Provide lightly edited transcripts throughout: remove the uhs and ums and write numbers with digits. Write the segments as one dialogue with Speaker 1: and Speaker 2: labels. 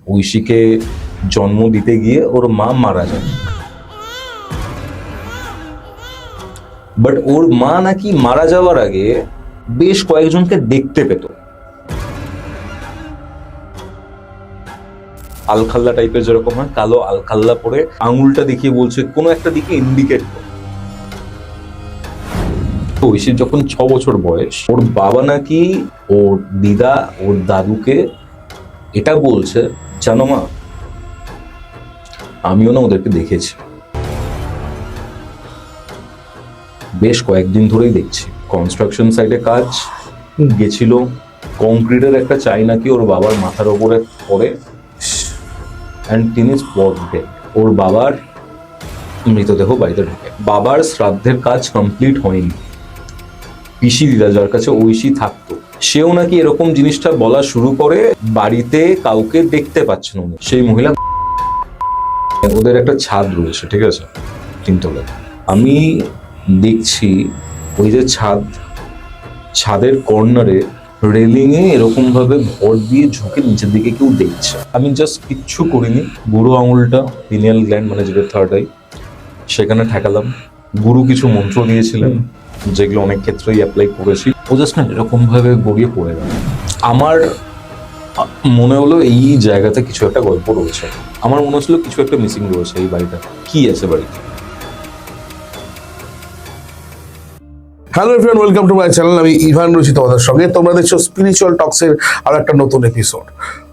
Speaker 1: ঐশীকে জন্ম দিতে গিয়ে ওর মা মারা যায়। বাট ওর মা নাকি মারা যাওয়ার আগে বেশ কয়েকজনকে দেখতে পেত, আলখাল্লা টাইপের যেরকম হয়, কালো আলখাল্লা পরে আঙুলটা দেখিয়ে বলছে কোনো একটা দিকে ইন্ডিকেট করো। ঐশীর যখন 6 বছর বয়স, ওর বাবা নাকি ওর দিদা ওর দাদুকে এটা বলছে, জানো মা আমিও না ওদেরকে দেখেছি, বেশ কয়েকদিন ধরেই দেখছি। কনস্ট্রাকশন সাইটে কাজ গেছিল, কংক্রিটের একটা চাই নাকি ওর বাবার মাথার ওপরে পড়ে অ্যান্ড তিনি স্পট ডেড। ওর বাবার মৃতদেহ বাড়িতে ঢোকে। বাবার শ্রাদ্ধের কাজ কমপ্লিট হয়নি। পিসি দিদা যার কাছে ঐশী থাকতো, সেও নাকি এরকম জিনিসটা বলা শুরু করে, বাড়িতে কাউকে দেখতে পাচ্ছে না। সেই মহিলা, ওদের একটা ছাদ রয়েছে, ঠিক আছে, 3 তলা। আমি দেখছি ওই যে ছাদের কর্নারে রেলিং এ এরকম ভাবে ভর দিয়ে ঝুঁকে নিচের দিকে কেউ দেখছে। আমি জাস্ট কিচ্ছু করিনি, বুড়ো আঙুলটা পিনিয়াল গ্ল্যান্ড মানে যেটা থার্ড আই, সেখানে ঠেকালাম। গুরু কিছু মন্ত্র দিয়েছিলেন যেগুলো অনেক ক্ষেত্রেই অ্যাপ্লাই করেছি। ও জাস্ট না এরকম ভাবে গড়িয়ে পড়ে গেল। আমার মনে হলো এই জায়গাতে কিছু একটা গল্প রয়েছে। আমার মনে হচ্ছিল কিছু একটা মিসিং রয়েছে এই বাড়িটা। কি আছে বাড়িতে?
Speaker 2: Hello everyone, welcome to my channel. আমি ইভান রয়েছি তোমাদের সঙ্গে। তোমরা দেখছো স্পিরিচুয়াল টক্সের আর একটা নতুন এপিসোড।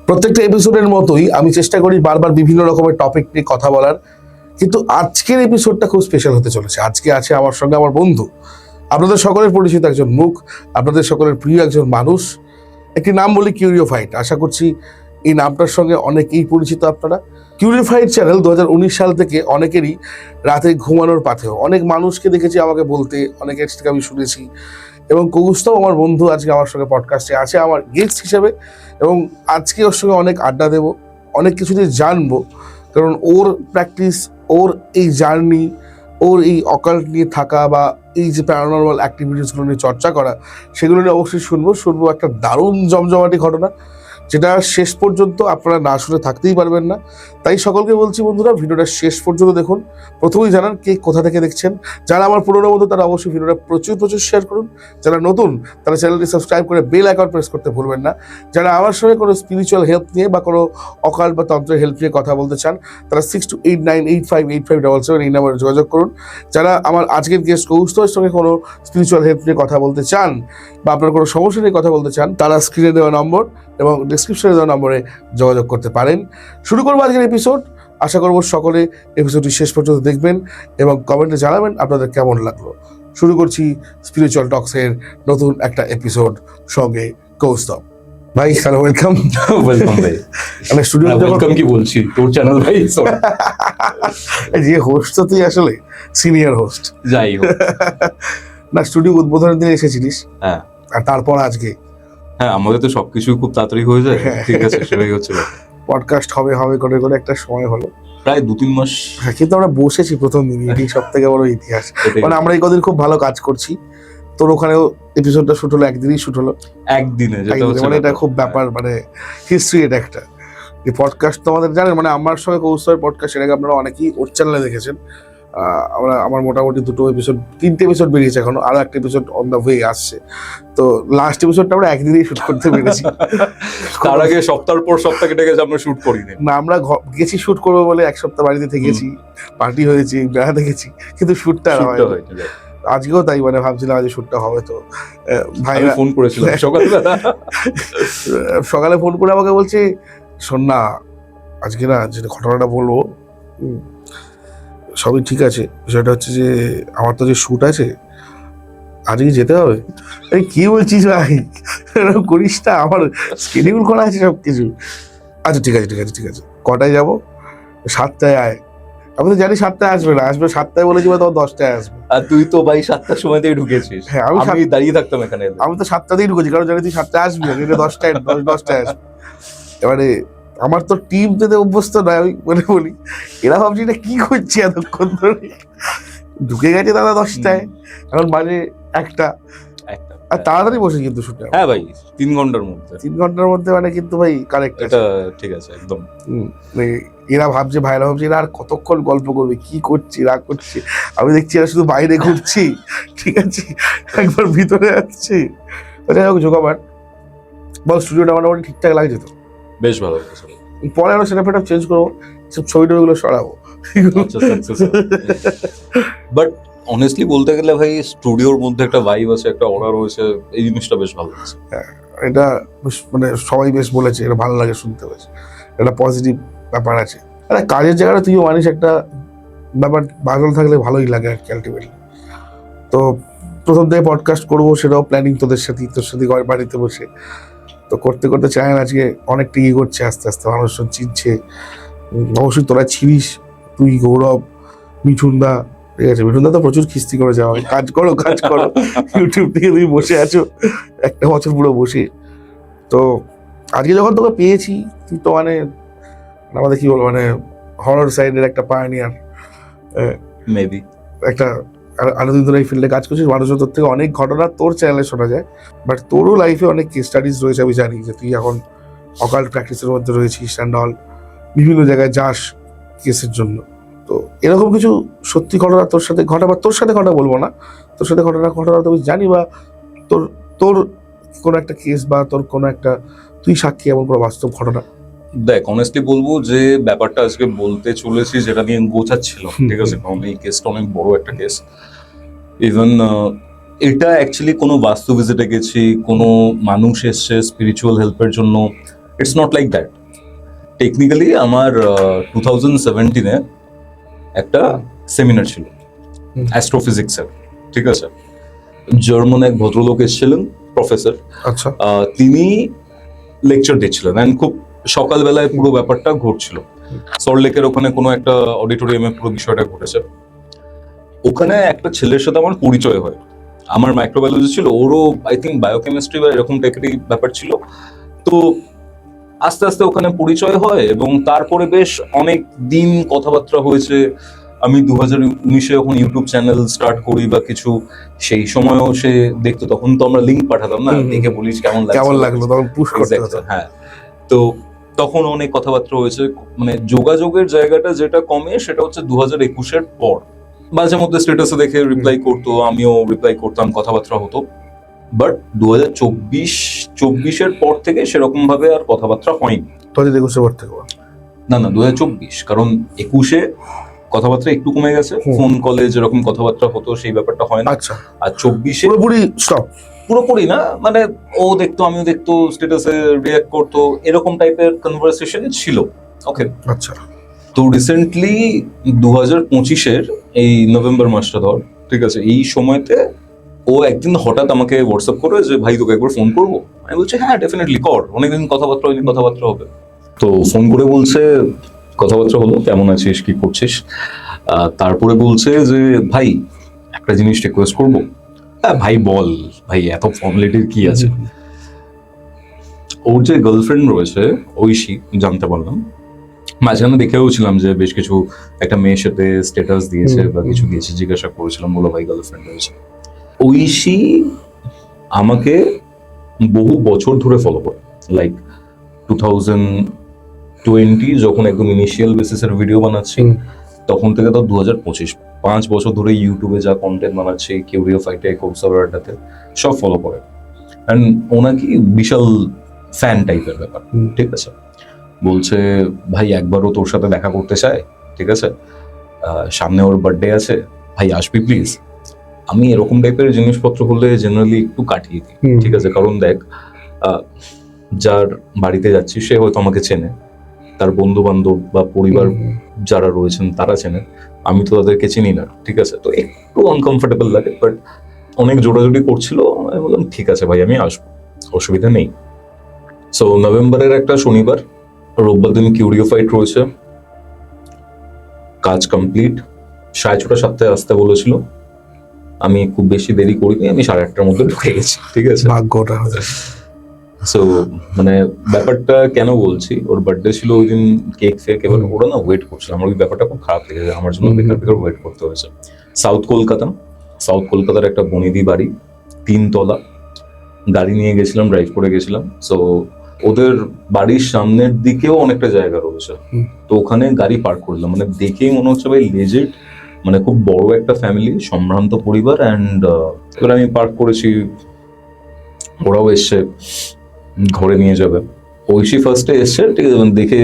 Speaker 2: প্রত্যেকটা এপিসোডের মতোই আমি চেষ্টা করি বারবার বিভিন্ন রকমের টপিক নিয়ে কথা বলার, কিন্তু আজকের এপিসোডটা খুব স্পেশাল হতে চলেছে। আজকে আছে আমার সঙ্গে আমার বন্ধু, আপনাদের সকলের পরিচিত একজন মুখ, আপনাদের সকলের প্রিয় একজন মানুষ। একটি নাম বলি কিউরিওফাইট। আশা করছি এই নামটার সঙ্গে অনেকেই পরিচিত আপনারা। কিউরিওফাইট চ্যানেল 2019 সাল থেকে অনেকেরই রাতে ঘুমানোর পাথেও, অনেক মানুষকে দেখেছি আমাকে বলতে, অনেকের থেকে আমি শুনেছি। এবং কৌস্তব আমার বন্ধু আজকে আমার সঙ্গে পডকাস্টে আছে আমার গেস্ট হিসেবে, এবং আজকে ওর সঙ্গে অনেক আড্ডা দেব, অনেক কিছু দিয়ে জানবো। কারণ ওর প্র্যাকটিস, ওর এই জার্নি, ওর এই অকাল্ট নিয়ে থাকা বা এই যে প্যারানর্মাল অ্যাক্টিভিটিসগুলো নিয়ে চর্চা করা, সেগুলো নিয়ে অবশ্যই শুনবো একটা দারুণ জমজমাটি ঘটনা, যেটা শেষ পর্যন্ত আপনারা না শুনে থাকতেই পারবেন না। তাই সকলকে বলছি বন্ধুরা, ভিডিওটা শেষ পর্যন্ত দেখুন। প্রথমেই জানান কে কোথা থেকে দেখছেন। যারা আমার পুরনো বন্ধু তারা অবশ্যই ভিডিওটা প্রচুর শেয়ার করুন। যারা নতুন তারা চ্যানেলটি সাবস্ক্রাইব করে বেল আইকন প্রেস করতে ভুলবেন না। যারা আমার সঙ্গে কোনো স্পিরিচুয়াল হেল্প নিয়ে বা কোনো অকাল্ট বা তন্ত্রের হেল্প নিয়ে কথা বলতে চান, তারা 6289858577 এই নাম্বারে যোগাযোগ করুন। যারা আমার আজকের গেস্ট কৌস্তবের সঙ্গে কোনো স্পিরিচুয়াল হেল্প নিয়ে কথা বলতে চান বা আপনার কোনো সমস্যা নিয়ে কথা বলতে চান, তারা স্ক্রিনে দেওয়া নম্বর এবং ডিসক্রিপশনে দেওয়া নম্বরে যোগাযোগ করতে পারেন। শুরু করবো আজকের এপিসোড। আশা করবো সকলে এপিসোডটি শেষ পর্যন্ত দেখবেন এবং কমেন্টে জানাবেন আপনাদের কেমন লাগলো। শুরু করছি স্পিরিচুয়াল টক্সের নতুন একটা এপিসোড সঙ্গে কৌস্তব ভাই। Hello, welcome.
Speaker 1: ওয়েলকাম ভাই।
Speaker 2: মানে স্টুডিও
Speaker 1: ওয়েলকাম কি বলছি, তোর চ্যানেল ভাই।
Speaker 2: যে হোস্ট তো তুই আসলে সিনিয়র হোস্ট।
Speaker 1: যাই হোক
Speaker 2: না, স্টুডিও উদ্বোধনের দিনে এসেছিলিস,
Speaker 1: হ্যাঁ,
Speaker 2: আর তারপর আজকে।
Speaker 1: হ্যাঁ, আমাদের তো সবকিছু খুব তাড়াতাড়ি হয়ে যায়। ঠিক আছে, সেটাই হচ্ছে
Speaker 2: পডকাস্ট হবে করে একটা সময় হলো,
Speaker 1: প্রায় 2-3 মাস।
Speaker 2: হ্যাঁ, কিন্তু আমরা বসেছি প্রথম দিন, এটি সব থেকে বড় ইতিহাস। মানে আমরা এই কদিন খুব ভালো কাজ করছি। তোর ওখানেও এপিসোডটা শুট হলো, একদিনই শুট হলো,
Speaker 1: একদিনে।
Speaker 2: মানে এটা খুব ব্যাপার, মানে হিস্ট্রি এটা একটা। এই পডকাস্ট তো আমাদের জানেন, মানে আমার সঙ্গে কৌস্তবের পডকাস্ট, এর আগে আপনারা অনেকেই ওর চ্যানেলে দেখেছেন। আমার মোটামুটি 3টে এপিসোড বেরিয়েছে, এখনো আরো একটা এপিসোড অন দ্য ওয়ে আসছে। তো লাস্ট এপিসোডটা আমরা একদিনেই শুট করতে পেরেছি।
Speaker 1: তার আগে সপ্তাহের পর সপ্তাহ কেটে গেছে, আমরা শুট করিনি।
Speaker 2: না, আমরা গেছি শুট করবো বলে 1 সপ্তাহ বাড়িতে থেকেছি, পার্টি হয়েছি, বেড়াতে গেছি, কিন্তু শুটটা হয়। আজকেও তাই, মানে ভাবছিলাম আজ শুটটা হবে। তো ভাই
Speaker 1: ফোন করেছিলাম
Speaker 2: সকালে ফোন করে আমাকে বলছে, শোন না আজকে না যেটা ঘটনাটা বলবো সবই ঠিক আছে, বিষয়টা হচ্ছে যে আমার তো যে শুট আছে আজকে যেতে হবে। এই কি বলছিস ভাই, এরকম করিস না, আমার শিডিউল করা আছে সব কিছু। আচ্ছা ঠিক আছে, কটায় যাবো? 7টায় আয়। আমি তো জানি 7টায় আসবে না, আসবে 7টায় বলেছি, তোমার 10টায় আসবে।
Speaker 1: আর তুই তো ভাই 7টার সময় থেকে ঢুকেছিস।
Speaker 2: হ্যাঁ,
Speaker 1: আমি দাঁড়িয়ে থাকতাম এখানে।
Speaker 2: আমি তো 7টাতেই ঢুকেছি, কারণ জানি তুই 7টায় আসবি, 10টায় আসবে। এবারে আমার তো টিম যেতে অভ্যস্ত নয়, আমি মনে বলি এরা ভাবছি এটা কি করছে এতক্ষণ ধরে। ঢুকে গেছে দাদা 10টায়, এখন বাজে 1টা। আর তাড়াতাড়ি বসে কিন্তু শুটে
Speaker 1: হ্যাঁ ভাই 3 ঘন্টার মধ্যে
Speaker 2: 3 ঘন্টার মধ্যে মানে কিন্তু ভাই কারেক্ট
Speaker 1: এটা ঠিক আছে একদম।
Speaker 2: এরা ভাবছে, ভাইরা ভাবছে এরা আর কতক্ষণ গল্প করবে, কি করছি না করছি। আমি দেখছি এরা শুধু বাইরে ঘুরছি, ঠিক আছে, একবার ভিতরে আসছি। যাই হোক জোগাবার বল, স্টুডিওটা মোটামুটি ঠিকঠাক লাগছে তো?
Speaker 1: বেশ ভালো লাগছে।
Speaker 2: পরে আরো সেটা ফেটা চেঞ্জ করবো, সব ছবি টবিগুলো সরাবো।
Speaker 1: বাট অনেস্টলি বলতে গেলে ভাই স্টুডিওর মধ্যে একটা ভাইব আছে, একটা অর্ডার রয়েছে, এই জিনিসটা বেশ ভালো লাগছে।
Speaker 2: এটা মানে সবাই বেশ বলেছে, এটা ভালো লাগে শুনতে, বেশ একটা পজিটিভ ব্যাপার আছে। আরে কাজের জায়গাটা তুইও মানিস, একটা ব্যাপার ভালো থাকলে ভালোই লাগে আর কি আলটিমেটলি। তো প্রথম থেকে পডকাস্ট করবো, সেটাও প্ল্যানিং তোর সাথে বাড়িতে বসে। তো করতে করতে চ্যানেল আজকে অনেকটা ইয়ে করছে, আস্তে আস্তে মানুষজন চিনছে। অবশ্যই তোরা ছিলিস, তুই, গৌরব, মিঠুনদা, ঠিক আছে। মিঠুনদা তো প্রচুর খিস্তি করে যাওয়া, কাজ করো ইউটিউব থেকে তুমি বসে আছো একটা বছর পুরো বসে। তো আজকে যখন তোকে পেয়েছি, তুই তো মানে আমাদের কি বলবো, মানে হরর সাইডের একটা পায়োনিয়ার,
Speaker 1: মেবি
Speaker 2: একটা আরো দিন ধরে এই ফিল্ডে কাজ করছিস। মানুষের তোর থেকে অনেক ঘটনা তোর চ্যানেলে শোনা যায়, বাট তোরও লাইফে অনেক কেস স্টাডিজ রয়েছে। আমি জানি যে তুই এখন অকাল্ট প্র্যাকটিসের মধ্যে রয়েছিস অ্যান্ড অল, বিভিন্ন জায়গায় যাস কেসের জন্য। তো এরকম কিছু সত্যি ঘটনা তোর সাথে ঘটা, বা তোর সাথে ঘটা বলবো না, তোর সাথে ঘটনা তুমি জানি, বা তোর তোর কোনো একটা কেস বা তোর কোনো একটা তুই সাক্ষী এমন কোনো বাস্তব ঘটনা।
Speaker 1: দেখ অনেস্টলি বলবো যে ব্যাপারটা আজকে বলতে চলেছি যেটা নিয়ে গোছাচ্ছিল, ঠিক আছে, কারণ এই কেসটা অনেক বড় একটা কেস। ইভেন এটা অ্যাকচুয়ালি কোনো বাস্তু ভিজিটে গেছি, কোনো মানুষ এসছে স্পিরিচুয়াল হেল্পের জন্য, it's not like that. Technically আমার 2017-এ একটা সেমিনার ছিল অ্যাস্ট্রোফিজিক্সের, ঠিক আছে। জার্মান এক ভদ্রলোক এসেছিলেন, প্রফেসর।
Speaker 2: আচ্ছা।
Speaker 1: তিনি লেকচার দিচ্ছিলেন অ্যান্ড খুব সকালবেলায় পুরো ব্যাপারটা ঘটছিল। সল্টলেকের ওখানে কোনো একটা অডিটোরিয়ামে পুরো বিষয়টা ঘটেছে। ওখানে একটা ছেলের সাথে আমার পরিচয় হয়। আমার মাইক্রোবায়োলজি ছিল, ওরও আই থিঙ্ক বায়োকেমিস্ট্রি বা এরকম টাইপেরই ব্যাপার ছিল। তো আস্তে আস্তে ওখানে পরিচয় হয় এবং তারপরে বেশ অনেক দিন কথাবার্তা হয়েছে। আমি 2019-এ যখন ইউটিউব চ্যানেল স্টার্ট করি বা কিছু, সেই সময়ও সে দেখতো, তখন তো আমরা লিঙ্ক পাঠাতাম না, দেখে বলিস কেমন
Speaker 2: লাগলো, তখন পুশ করতে হতো।
Speaker 1: হ্যাঁ, তো তখন অনেক কথাবার্তা হয়েছে। মানে যোগাযোগের জায়গাটা যেটা কমে সেটা হচ্ছে 2021-এর পর। মাঝে মধ্যে স্ট্যাটাসে দেখে রিপ্লাই করতো, আমিও রিপ্লাই করতাম, কথাবার্তা হতো। বাট 2024-এর পর থেকে সেরকম ভাবে আর কথাবার্তা হয়নি।
Speaker 2: 2021-এর পর থেকে
Speaker 1: না 2024, কারণ 21-এ কথাবার্তা একটু কমে গেছে, ফোন কলে যেরকম কথাবার্তা হতো সেই ব্যাপারটা হয় না।
Speaker 2: আচ্ছা।
Speaker 1: আর 24-এ
Speaker 2: পুরোপুরি স্টপ,
Speaker 1: পুরোপুরি না, মানে ও দেখতো, আমিও দেখতো, স্ট্যাটাসে রিঅ্যাক্ট করতো, এরকম টাইপের কনভারসেশন ছিল। ওকে,
Speaker 2: আচ্ছা।
Speaker 1: তো রিসেন্টলি 2025-এর এই নভেম্বর মাসটা ধর, ঠিক আছে, এই সময়তে ও একদিন হঠাৎ আমাকে হোয়াটসঅ্যাপ করে যে ভাই তোকে একবার ফোন করবো। আমি বলছি হ্যাঁ ডেফিনেটলি কর, অনেকদিন কথাবার্তা হয়নি, কথাবার্তা হবে। তো ফোন করে বলছে, কথাবার্তা হলো, কেমন আছিস, কি করছিস। তারপরে বলছে যে ভাই একটা জিনিস রিকোয়েস্ট করবো। হ্যাঁ ভাই বল, ভাই এত ফর্মালিটির কি আছে। ওর যে গার্লফ্রেন্ড রয়েছে ঐশী, জানতে পারলাম, মাঝখানে দেখেও ছিলাম যে বেশ কিছু একটা মেয়ের সাথে স্ট্যাটাস দিয়েছে বা কিছু দিয়েছে, জিজ্ঞাসা করেছিলাম, বলো ভাই গার্লফ্রেন্ড রয়েছে। ঐশী আমাকে বহু বছর ধরে ফলো করে, লাইক 2020 যখন একদম ইনিশিয়াল বেসিসের ভিডিও বানাচ্ছি, তখন থেকে তো 2025, 5 বছর ধরে ইউটিউবে যা কন্টেন্ট বানাচ্ছি, কিউরিও ফাইটে, কোর্সারাটাতে সব ফলো করে। অ্যান্ড ওনাকি বিশাল ফ্যান টাইপের ব্যাপার, ঠিক আছে। বলছে ভাই একবারও তোর সাথে দেখা করতে চায়, ঠিক আছে, সামনে ওর বার্থডে আছে, ভাই আসবি প্লিজ। আমি এরকম টাইপের জিনিসপত্র হলে জেনারেলি একটু কাটিয়ে দিই, ঠিক আছে, কারণ দেখ যার বাড়িতে যাচ্ছি সে হয়তো আমাকে চেনে, তার বন্ধু বান্ধব বা পরিবার যারা রয়েছেন তারা চেনে, আমি তো তাদেরকে চিনি না, ঠিক আছে। তো একটু আনকমফোর্টেবল লাগে, বাট অনেক জোড়াজোড়ি করছিল, আমি বললাম ঠিক আছে ভাই আমি আসবো, অসুবিধা নেই। সো নভেম্বরের একটা শনিবার, রোববার দিন কিউরিও ফাইট রয়েছে, কাজ কমপ্লিট, 6:30 7টায় আসতে বলেছিল, আমি খুব বেশি দেরি করিনি, আমি 8:30-টার মধ্যে ঢুকে গেছি, ঠিক আছে।
Speaker 2: ভাগ্যটা
Speaker 1: সো মানে ব্যাপারটা কেন বলছি, ওর বার্থডে ছিল ওই দিন, কেক ফেক, এবার ওরা না ওয়েট করছিল, আমার ওই ব্যাপারটা খুব খারাপ লেগেছে, আমার জন্য বেকার ওয়েট করতে হয়েছে। সাউথ কলকাতার একটা বনিদি বাড়ি, 3 তলা, গাড়ি নিয়ে গেছিলাম, ড্রাইভ করে গেছিলাম। সো ওদের বাড়ির সামনের দিকেও অনেকটা জায়গা রয়েছে, তো ওখানে গাড়ি পার্ক করলাম। মানে দেখেই মনে হচ্ছে ভাই লেজিট, মানে খুব বড় একটা ফ্যামিলি, সম্ভ্রান্ত পরিবার। অ্যান্ড এবার আমি পার্ক করেছি, ওরাও এসছে, ঘরে নিয়ে যাবে। ঐশী ফার্স্টে এসছে, ঠিক আছে, মানে দেখে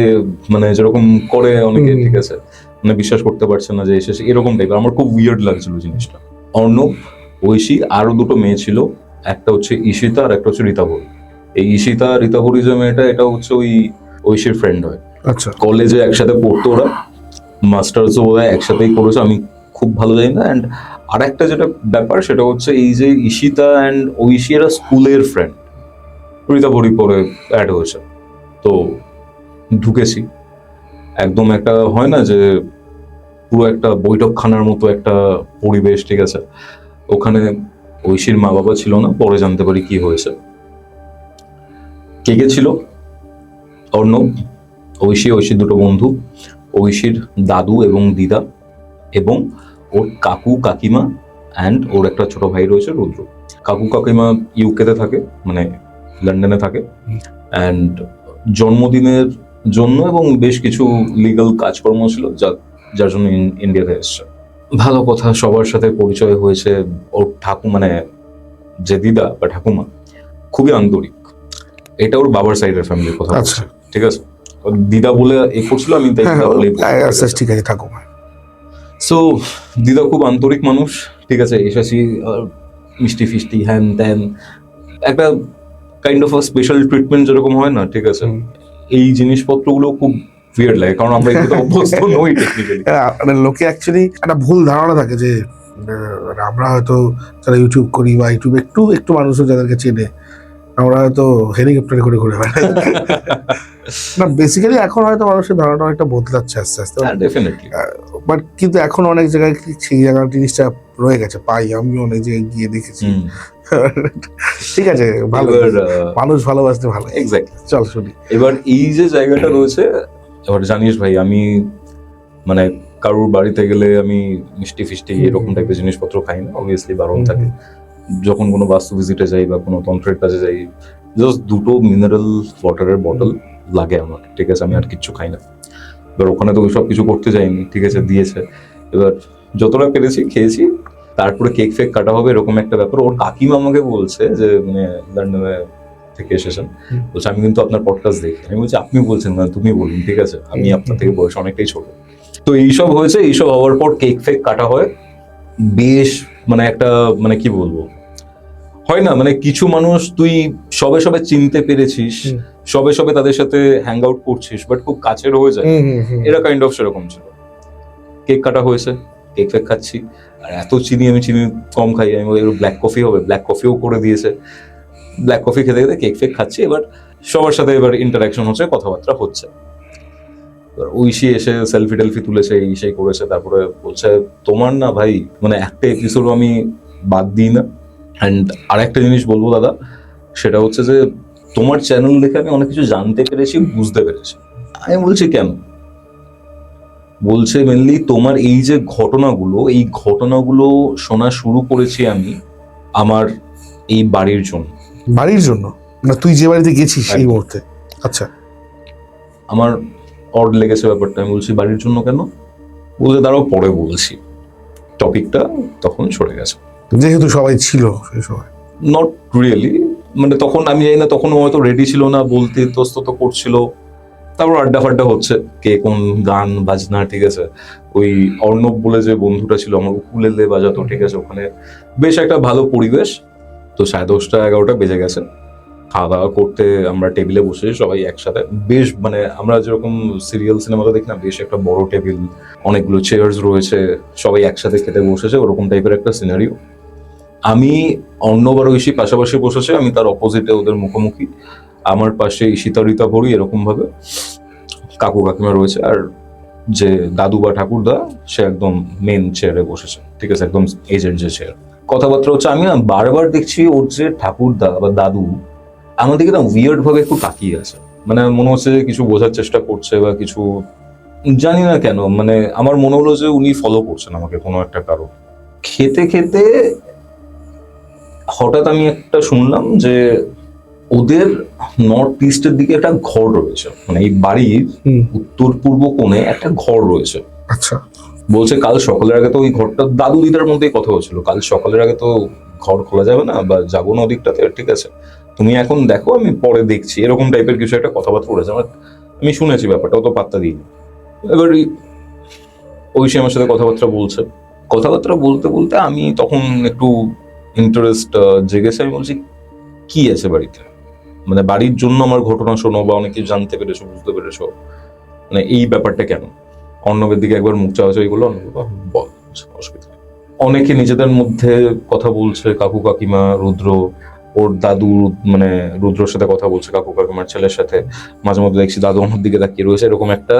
Speaker 1: মানে যেরকম করে অনেকে, ঠিক আছে, মানে বিশ্বাস করতে পারছে না যে এসেছে, এরকম টাইপের। আমার খুব উইয়ার্ড লাগছিল জিনিসটা। অর্ণব, ঐশী, আরো দুটো মেয়ে ছিল, একটা হচ্ছে ঈশিতা আর একটা হচ্ছে রীতাভরি। এই ঈশিতা রীতাভরি যে মেয়েটা, এটা হচ্ছে ওই ঐশীর ফ্রেন্ড হয়।
Speaker 2: আচ্ছা,
Speaker 1: কলেজে একসাথে পড়তো ওরা, মাস্টার্সও ওরা একসাথেই করেছে, আমি খুব ভালো জানি না। অ্যান্ড আর একটা যেটা ব্যাপার, সেটা হচ্ছে এই যে ঈশিতা অ্যান্ড ঐশী এরা স্কুলের ফ্রেন্ড, রীতাভরি পরে অ্যাড হয়েছে। তো ঢুকেছি, একদম একটা হয় না যে পুরো একটা বৈঠকখানার মতো একটা পরিবেশ, ঠিক আছে। ওখানে ঐশীর মা বাবা ছিল না, পরে জানতে পারি কি হয়েছে। কে কে ছিল? অর্ণব, ঐশীর দুটো বন্ধু, ঐশীর দাদু এবং দিদা, এবং ওর কাকু কাকিমা, অ্যান্ড ওর একটা ছোট ভাই রয়েছে রুদ্র। কাকু কাকিমা ইউকেতে থাকে, মানে লন্ডনে থাকে, অ্যান্ড জন্মদিনের জন্য এবং বেশ কিছু লিগাল কাজকর্ম ছিল যার জন্য ইন্ডিয়াতে এসছে। ভালো কথা, সবার সাথে পরিচয় হয়েছে। ওর মানে যে দিদা বা ঠাকুমা খুবই আন্তরিক। এটা ওর বাবার সাইডের ফ্যামিলির কথা বলছে, ঠিক আছে। ওর দিদা বলে এ করছিল, আমি তাই দিদা বলেই বলছি,
Speaker 2: আচ্ছা ঠিক আছে, থাকুক।
Speaker 1: সো দিদা খুব আন্তরিক মানুষ, ঠিক আছে। এসেছি, মিষ্টি ফিষ্টি হ্যান ত্যান, একটা কাইন্ড অফ স্পেশাল ট্রিটমেন্ট যেরকম হয় না, ঠিক আছে। এই জিনিসপত্রগুলো খুব উইয়ার্ড লাগে, কারণ আমরা এগুলো অভ্যস্ত নই টেকনিক্যালি।
Speaker 2: মানে লোকে অ্যাকচুয়ালি একটা ভুল ধারণা থাকে যে আমরা হয়তো যারা ইউটিউব করি বা ইউটিউব একটু একটু মানুষও যাদেরকে চেনে, আমরা হয়তো হেলিকপ্টারে করে ঘুরে বেড়াই। না, বেসিক্যালি এখন হয়তো মানুষের ধারণা অনেকটা বদলাচ্ছে আস্তে আস্তে,
Speaker 1: ডেফিনেটলি।
Speaker 2: বাট কিন্তু এখন অনেক জায়গায় সেই জায়গার জিনিসটা রয়ে গেছে, পাই আমি অনেক জায়গায় গিয়ে দেখেছি। ঠিক আছে, ভালো, মানুষ ভালোবাসতে ভালো।
Speaker 1: এক্স্যাক্টলি,
Speaker 2: চল শুনি।
Speaker 1: এবার এই যে জায়গাটা রয়েছে, এবার জানিস ভাই, আমি মানে কারোর বাড়িতে গেলে আমি মিষ্টি ফিষ্টি এরকম টাইপের জিনিসপত্র খাই না, অবভিয়াসলি বারণ থাকে। যখন কোনো বাস্তু ভিজিটে যাই বা কোনো তন্ত্রের কাজে যাই, জাস্ট দুটো মিনারেল ওয়াটারের বটল লাগে আমার, ঠিক আছে, আমি আর কিচ্ছু খাই না। এবার ওখানে তো সব কিছু করতে যাইনি, ঠিক আছে, দিয়েছে। এবার যতটা পেরেছি খেয়েছি, তারপরে কেক ফেক কাটা হবে, এরকম একটা ব্যাপার। ওর কাকিমা আমাকে বলছে যে মানে লন্ডনে থেকে এসেছেন, বলছে আমি কিন্তু আপনার পডকাস্ট দেখি। আমি বলছি আপনি বলছেন না, তুমি বলুন, ঠিক আছে, আমি আপনার থেকে বয়স অনেকটাই ছোট। তো এইসব হয়েছে, এইসব হওয়ার পর কেক ফেক কাটা হয়, বেশ মানে একটা মানে কি বলবো, হয় না, মানে কিছু মানুষ তুই সবে সবে চিনতে পেরেছিস, সবে সবে তাদের সাথে হ্যাং আউট করছিস, বাট খুব কাছের হয়ে যায়, এরা কাইন্ড অফ সেরকম ছিল। কেক কাটা হয়েছে, কেক ফেক খাচ্ছি, আর এত চিনি, আমি চিনি কম খাই, আমি বলি ব্ল্যাক কফি হবে, ব্ল্যাক কফিও করে দিয়েছে। ব্ল্যাক কফি খেতে খেতে কেক ফেক খাচ্ছি, এবার সবার সাথে এবার ইন্টারাকশন হচ্ছে, কথাবার্তা হচ্ছে। এবার ঐশী এসে সেলফি টেলফি তুলেছে, এই সেই করেছে, তারপরে বলছে তোমার না ভাই মানে একটা এপিসোডও আমি বাদ দিই না। অ্যান্ড আর একটা জিনিস বলবো দাদা, সেটা হচ্ছে যে তোমার চ্যানেল দেখে আমি অনেক কিছু জানতে পেরেছি, বুঝতে পেরেছি। আমি বলছি কেন? বলছে মেনলি তোমার এই যে ঘটনাগুলো, এই ঘটনাগুলো শোনা শুরু করেছি আমি আমার এই বাড়ির জন্য।
Speaker 2: বাড়ির জন্য না, তুই যে বাড়িতে গেছিস এই মুহূর্তে? আচ্ছা,
Speaker 1: আমার অড লেগেছে ব্যাপারটা। আমি বলছি বাড়ির জন্য কেন? বলতে দাঁড়াও পরে বলছি, টপিকটা তখন সরে গেছে।
Speaker 2: যেহেতু সবাই ছিল সেই সময়।
Speaker 1: নট রিয়েলি, মানে তখন আমি জানি না, তখন হয়তো রেডি ছিল না, বলতে ইতস্তত করছিল। তারপর আড্ডা ফাড্ডা হচ্ছে, কে কোন গান বাজনা, ঠিক আছে। ওই অর্ণব বলে যে বন্ধুটা ছিল আমার, উকুলেলে বাজাতো, ঠিক আছে। ওখানে বেশ একটা ভালো পরিবেশ। তো 10:30 11টা বেজে গেছে, খাওয়া দাওয়া করতে আমরা টেবিলে বসে সবাই একসাথে, বেশ মানে আমরা যেরকম সিরিয়াল সিনেমাতে দেখি না, বেশ একটা বড় টেবিল, অনেকগুলো চেয়ার্স রয়েছে, সবাই একসাথে খেতে বসেছে, ওরকম টাইপের একটা সিনারিও। আমি অর্ণব আর ঐশী পাশাপাশি বসেছে, আমি তার অপোজিটে ওদের মুখোমুখি, আমার পাশে ঈশিতা রীতাভরি এরকম ভাবে কাকু কাকিমা রয়েছে, আর যে দাদু বা ঠাকুরদা সে একদম মেন চেয়ারে বসেছে, ঠিক আছে, একদম এজের যে চেয়ার। কথাবার্তা হচ্ছে, আমি না বারবার দেখছি ওর যে ঠাকুরদা বা দাদু আমার দিকে না উইয়ার্ড ভাবে একটু তাকিয়ে আছে, মানে মনে হচ্ছে যে কিছু বোঝার চেষ্টা করছে বা কিছু, জানি না কেন, মানে আমার মনে হলো যে উনি ফলো করছেন আমাকে কোনো একটা কারণ। খেতে খেতে হঠাৎ আমি একটা শুনলাম যে ওদের নর্থ ইস্টের দিকে একটা ঘর রয়েছে, মানে এই বাড়ির উত্তর পূর্ব কোণে একটা ঘর রয়েছে।
Speaker 2: আচ্ছা,
Speaker 1: বলছে কাল সকালের আগে তো ওই ঘরটা দাদু দিদার মধ্যেই কথা হচ্ছিল, কাল সকালের আগে তো ঘর খোলা যাবে না বা যাবো না ওদিকটাতে, ঠিক আছে তুমি এখন দেখো আমি পরে দেখছি, এরকম টাইপের কিছু একটা কথাবার্তা বলেছে। আমি শুনেছি ব্যাপারটা, অত পাত্তা দিইনি। এবার ঐশী আমার সাথে কথাবার্তা বলতে বলতে আমি তখন একটু ইন্টারেস্ট জেগেছে। আমি বলছি কি আছে বাড়িতে, মানে বাড়ির জন্য আমার ঘটনা শোনো বা অনেক কিছু জানতে পেরেছো, বুঝতে পেরেছো, মানে এই ব্যাপারটা কেন? অর্ণবের দিকে একবার মুখ চাওয়াচাই গুলো, বল, অসুবিধা নেই। অনেকে নিজেদের মধ্যে কথা বলছে, কাকু কাকিমা, রুদ্র, ওর দাদু, মানে রুদ্রর সাথে কথা বলছে, কাকু কাকিমার ছেলের সাথে। মাঝে মধ্যে দেখছি দাদু আমার দিকে তাকিয়ে রয়েছে, এরকম একটা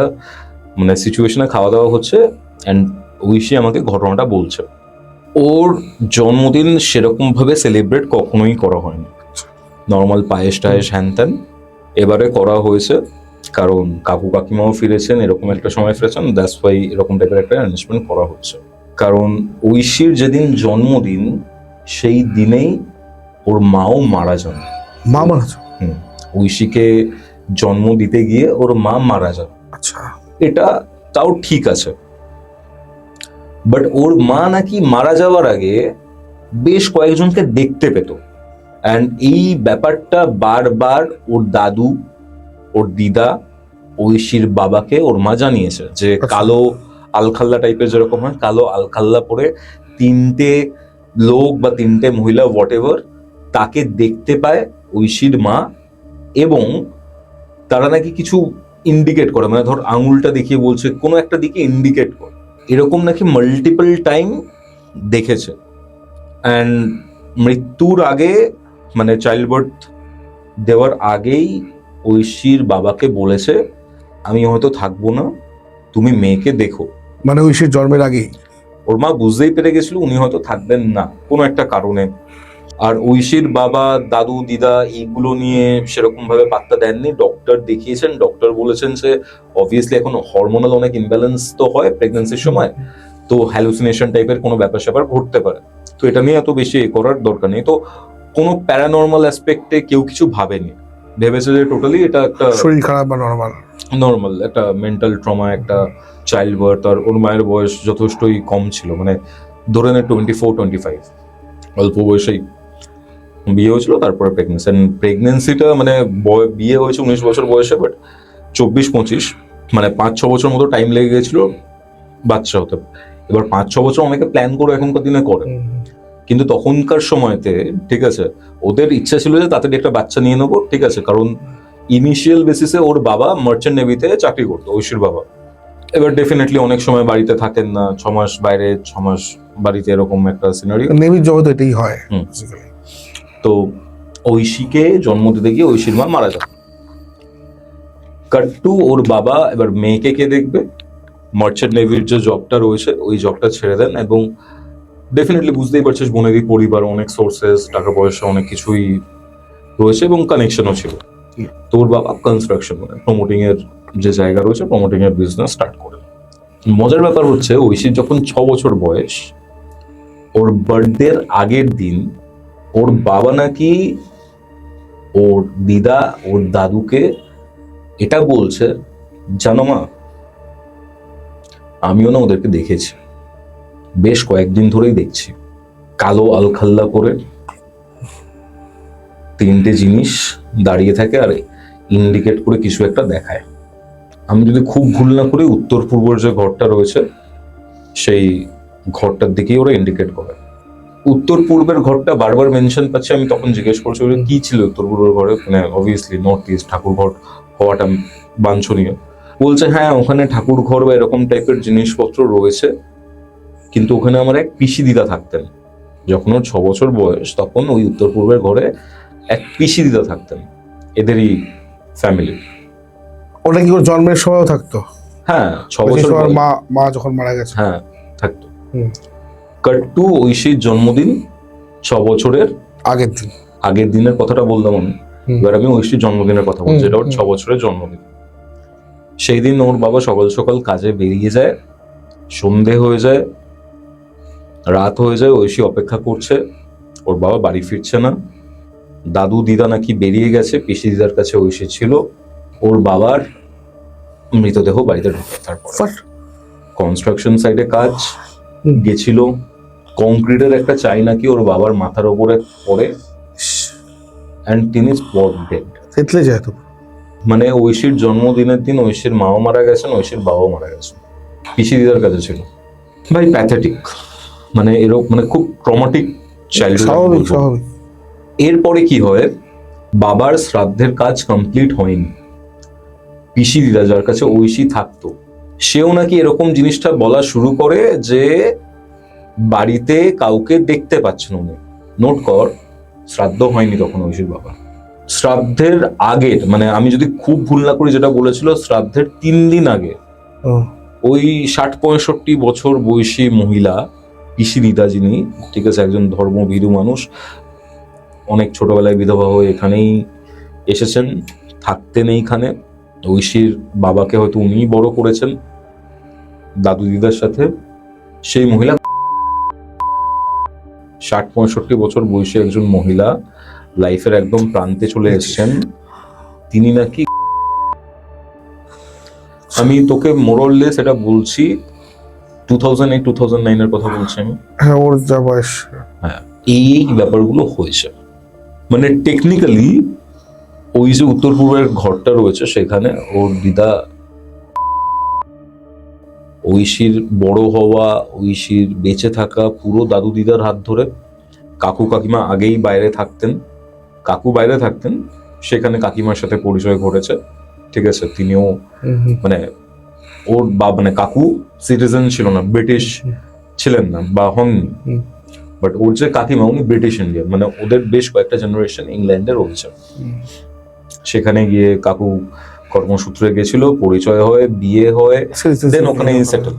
Speaker 1: মানে সিচুয়েশনে খাওয়া দাওয়া হচ্ছে। অ্যান্ড ঐশী আমাকে ঘটনাটা বলছে। ওর জন্মদিন সেরকম ভাবে সেলিব্রেট কখনোই করা হয়নি, নর্মাল পায়েস টায়েস হ্যান ত্যান। এবারে করা হয়েছে কারণ কাকু কাকিমাও ফিরেছেন, এরকম একটা সময় ফিরেছেন, দ্যাটস ওয়াই এরকম টাইপের একটা অ্যারেঞ্জমেন্ট করা হচ্ছে। কারণ ঐশীর যেদিন জন্মদিন সেই দিনেই ওর মাও মারা যান।
Speaker 2: মা মারা যান?
Speaker 1: ঐশীকে জন্ম দিতে গিয়ে ওর মা মারা যান।
Speaker 2: আচ্ছা,
Speaker 1: এটা তাও ঠিক আছে, বাট ওর মা নাকি মারা যাওয়ার আগে বেশ কয়েকজনকে দেখতে পেত। অ্যান্ড এই ব্যাপারটা বারবার ওর দাদু, ওর দিদা, ঐশীর বাবাকে ওর মা জানিয়েছে যে কালো আলখাল্লা টাইপের যেরকম হয়, কালো আলখাল্লা পরে তিনটে লোক বা তিনটে মহিলা হোয়াট এভার তাকে দেখতে পায় ঐশীর মা, এবং তারা নাকি কিছু ইন্ডিকেট করে, মানে ধর আঙুলটা দেখিয়ে বলছে কোনো একটা দিকে ইন্ডিকেট করে, এরকম নাকি মাল্টিপল টাইম দেখেছে। অ্যান্ড মৃত্যুর আগে, মানে চাইল্ড বার্থ দেওয়ার আগেই ঐশীর বাবাকে বলেছে আমি হয়তো থাকবো না, তুমি মেয়েকে দেখো।
Speaker 2: মানে ঐশীর জন্মের আগেই
Speaker 1: ওর মা বুঝতেই পেরে গেছিল উনি হয়তো থাকবেন না কোনো একটা কারণে। আর ঐশীর বাবা, দাদু, দিদা এইগুলো নিয়ে সেরকম ভাবে পাত্তা দেননি। ডক্টর দেখিয়েছেন, ডক্টর বলেছেন যে অবভিয়াসলি এখন হরমোনাল অনেক ইমব্যালেন্স তো হয় প্রেগন্যান্সির সময়, তো হ্যালুসিনেশন টাইপের কোনো ব্যাপার স্যাপার ঘটতে পারে, তো এটা নিয়ে এত বেশি করার দরকার নেই। তো কোনো প্যারানর্মাল অ্যাসপেক্টে কেউ কিছু ভাবেনি, ভেবেছে যে টোটালি এটা একটা
Speaker 2: শরীর খারাপ বা
Speaker 1: নর্মাল একটা মেন্টাল ট্রমা, একটা চাইল্ড বার্থ। আর ওর মায়ের বয়স যথেষ্টই কম ছিল, মানে ধরে নে 24-25, অল্প বয়সেই বিয়ে হয়েছিল, তারপরে প্রেগনেন্সিটা মানে বিয়ে হয়েছে 19 বছর বয়সে, বাট 24-25 মানে 5-6 বছর মতো টাইম লেগে গেছিল বাচ্চা হতে। এবার 5-6 বছর অনেকে প্ল্যান করে এখনকার দিনে করে, কিন্তু তখনকার সময়তে ঠিক আছে ওদের ইচ্ছা ছিল যে তাড়াতাড়ি একটা বাচ্চা নিয়ে নেবো, ঠিক আছে, কারণ ইনিশিয়াল বেসিসে ওর বাবা মার্চেন্ট নেভিতে চাকরি করতো, ঐশীর বাবা। এবার ডেফিনেটলি অনেক সময় বাড়িতে থাকেন না, 6 মাস বাইরে 6 মাস বাড়িতে, এরকম একটা সিনারিও
Speaker 2: নেভির জগতে এটাই হয়।
Speaker 1: তো ঐশীকে জন্ম দিতে গিয়ে ঐশীর মা মারা যান। কাট টু ওর বাবা এবার মেয়েকে কে দেখবে, মার্চেন্ট নেভির যে জবটা রয়েছে ওই জবটা ছেড়ে দেন, এবং ডেফিনেটলি বুঝতেই পারছিস বোনেরই পরিবার, অনেক সোর্সেস, টাকা পয়সা অনেক কিছুই রয়েছে এবং কানেকশনও ছিল। তোর বাবা কনস্ট্রাকশন মানে প্রমোটিং এর যে জায়গা রয়েছে, প্রমোটিং এর বিজনেস স্টার্ট করে। মজার ব্যাপার হচ্ছে ঐশীর যখন 6 বছর বয়স, ওর বার্থডের আগের দিন ওর বাবা নাকি ওর দিদা, ওর দাদুকে এটা বলছে, জানো মা আমিও না ওদেরকে দেখেছি, বেশ কয়েকদিন ধরেই দেখছি, কালো আলখাল্লা করে তিনটে জিনিস দাঁড়িয়ে থাকে আর ইন্ডিকেট করে কিছু একটা দেখায়। আমি যদি খুব ভুল না করি উত্তর পূর্বের যে ঘরটা রয়েছে সেই ঘরটার দিকেই ওরা ইন্ডিকেট করে। উত্তর পূর্বের ঘরটা বারবার মেনশন পাচ্ছে, আমি তখন জিজ্ঞেস করছি ওরা কি ছিল উত্তর পূর্বের ঘরে, মানে অবভিয়াসলি নর্থ ইস্ট ঠাকুর ঘর হওয়াটা বাঞ্ছনীয়। বলছে হ্যাঁ ওখানে ঠাকুর ঘর বা এরকম টাইপের জিনিসপত্র রয়েছে, কিন্তু ওখানে আমার এক পিসি দিদা থাকতেন, যখন ওর 6 বছর বয়স তখন ওই উত্তর পূর্বের ঘরে এক পিসি দিদা থাকতেন, এদেরই ফ্যামিলি।
Speaker 2: ওটা কি ওর জন্মের সময়ও থাকতো?
Speaker 1: হ্যাঁ 6 বছর
Speaker 2: মা যখন মারা গেছে
Speaker 1: হ্যাঁ থাকতো। কাট টু ঐশীর জন্মদিন 6 বছরের আগের দিনের কথাটা বললাম আমি। এবার আমি ঐশীর জন্মদিনের কথা বলছি, এটা ওর 6 বছরের জন্মদিন। সেই দিন ওর বাবা সকাল সকাল কাজে বেরিয়ে যায়, সন্ধে হয়ে যায়, রাত হয়ে যায়, ঐশী অপেক্ষা করছে ওর বাবা বাড়ি ফিরছে না, দাদু দিদা নাকি বেরিয়ে গেছে, পিসি দিদার কাছে ঐশী ছিল, ওর বাবার মৃতদেহ বাড়িতে ঢুকে। তারপর কনস্ট্রাকশন সাইটে কাজ গেছিল, কংক্রিটের একটা চাই নাকি ওর বাবার মাথার ওপরে পড়ে, অ্যান্ড তিনি স্পট ডেড।
Speaker 2: থেতলে যায় তো।
Speaker 1: মানে ঐশীর জন্মদিনের দিন ঐশীর মাও মারা গেছেন, ঐশীর বাবাও মারা গেছেন, পিসি দিদার কাছে ছিল। ভাই প্যাথেটিক, মানে এরকম মানে খুব ট্রমাটিক
Speaker 2: স্বাভাবিক
Speaker 1: চাইল্ড।
Speaker 2: স্বাভাবিক।
Speaker 1: এরপরে কি হয়, বাবার শ্রাদ্ধের কাজ কমপ্লিট হয়নি, পিসি দিদা যার কাছে ঐশী থাকতো সেও নাকি এরকম জিনিসটা বলা শুরু করে যে বাড়িতে কাউকে দেখতে পাচ্ছেন উনি। নোট কর, শ্রাদ্ধ হয়নি তখন ঐশীর বাবা। শ্রাদ্ধের আগের, মানে আমি যদি খুব ভুল না করি, যেটা বলেছিল শ্রাদ্ধের 3 দিন আগে ওই 60-65 বছর বয়সী মহিলা পিসি দিদা, যিনি ঠিক আছে একজন ধর্মভীরু মানুষ, অনেক ছোটবেলায় বিধবা হয়ে এখানেই এসেছেন, থাকতেন এইখানে। ঐশীর বাবাকে হয়তো উনিই বড় করেছেন দাদু দিদার সাথে। সেই মহিলা 60-65 বছর বয়সী একজন মহিলা, লাইফের একদম প্রান্তে চলে এসেছেন, তিনি নাকি, আমি তোকে মোরলে সেটা বলছি, 2008-2009 এর কথা বলছি আমি।
Speaker 2: হ্যাঁ, ওর যা বয়স।
Speaker 1: হ্যাঁ, এই ব্যাপারগুলো হয়েছে। মানে টেকনিক্যালি ওই যে উত্তর পূর্বের ঘরটা রয়েছে সেখানে ওর দিদা, ঐশীর বড় হওয়া, ঐশীর বেঁচে থাকা পুরো দাদু দিদার হাত ধরে। কাকু কাকিমা আগেই বাইরে থাকতেন, কাকু বাইরে থাকতেন, সেখানে কাকিমার সাথে পরিচয় ঘটেছে, ঠিক আছে। তিনিও মানে ওর মানে কাকু সিটিজেন ছিল না, ব্রিটিশ ছিলেন না বা হননি, বাট ওর যে কাকিমা উনি ব্রিটিশ ইন্ডিয়ান, মানে ওদের বেশ কয়েকটা জেনারেশন ইংল্যান্ডে রয়েছে। সেখানে গিয়ে কাকু কর্মসূত্রে গেছিল, পরিচয় হয়, বিয়ে হয়, দেন ওখানে সেটেল।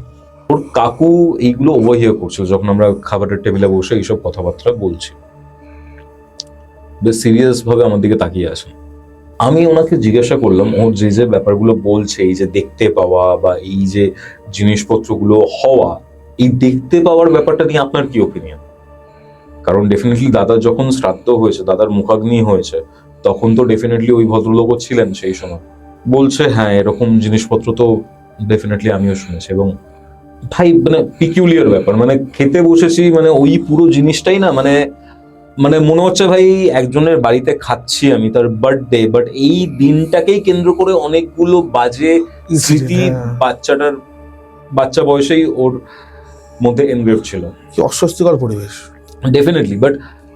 Speaker 1: ওর কাকু এইগুলো ওভারহিয়ার করছিল যখন আমরা খাবারের টেবিলে বসে এইসব কথাবার্তা বলছি, বেশ সিরিয়াস ভাবে আমার দিকে তাকিয়ে আসে। আমি ওনাকে জিজ্ঞাসা করলাম, ওর যে যে ব্যাপারগুলো বলছে, এই যে দেখতে পাওয়া বা এই যে জিনিসপত্রগুলো হওয়া, এই দেখতে পাওয়ার ব্যাপারটা নিয়ে আপনার কি ওপিনিয়ন? কারণ ডেফিনেটলি দাদার যখন শ্রাদ্ধ হয়েছে, দাদার মুখাগ্নি হয়েছে, তখন তো ডেফিনেটলি ওই ভদ্রলোকও ছিলেন সেই সময়। বলছে হ্যাঁ, এরকম জিনিসপত্র তো ডেফিনেটলি আমিও শুনেছি। এবং ভাই মানে পিকিউলিয়ার ব্যাপার, মানে খেতে বসেছি, মানে ওই পুরো জিনিসটাই না, মানে মানে মনে হচ্ছে ভাই একজনের বাড়িতে খাচ্ছি আমি, তার বার্থডে, বাট এই দিনটাকেই কেন্দ্র করে অনেকগুলো বাজে স্মৃতি বাচ্চা বয়সেই ওর মধ্যে এনগ্রেভ ছিল।
Speaker 2: কি অস্বস্তিকর পরিবেশ
Speaker 1: ডেফিনেটলি। বাট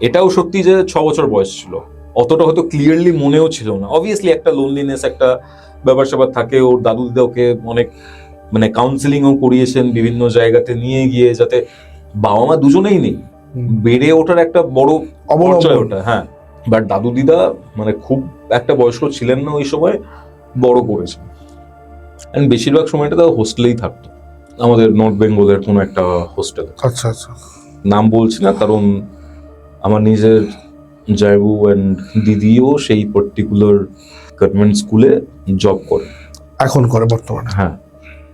Speaker 1: এটাও সত্যি যে 6 বছর বয়স ছিল, অতটা হয়তো ক্লিয়ারলি মনেও ছিল না। অবভিয়াসলি একটা লোনলিনেস, একটা ব্যাপার স্যাপার থাকে। ওর দাদু দিদা ওকে অনেক মানে কাউন্সিলিংও করিয়েছেন বিভিন্ন জায়গাতে নিয়ে গিয়ে, যাতে বাবা মা দুজনেই নেই, বেড়ে ওঠার একটা বড় অপচয় ওটা। হ্যাঁ, বাট দাদু দিদা মানে খুব একটা বয়স্ক ছিলেন না ওই সময়, বড় করেছেন। এন্ড বেশিরভাগ সময়টা তাও হোস্টেলেই থাকতো, আমাদের নর্থ বেঙ্গলের কোনো একটা হোস্টেলে।
Speaker 2: আচ্ছা আচ্ছা,
Speaker 1: নাম বলছি না কারণ আমার নিজের জায়বু অ্যান্ড দিদিও সেই পার্টিকুলার গভর্নমেন্ট স্কুলে জব করে,
Speaker 2: এখন করে বর্তমানে।
Speaker 1: হ্যাঁ,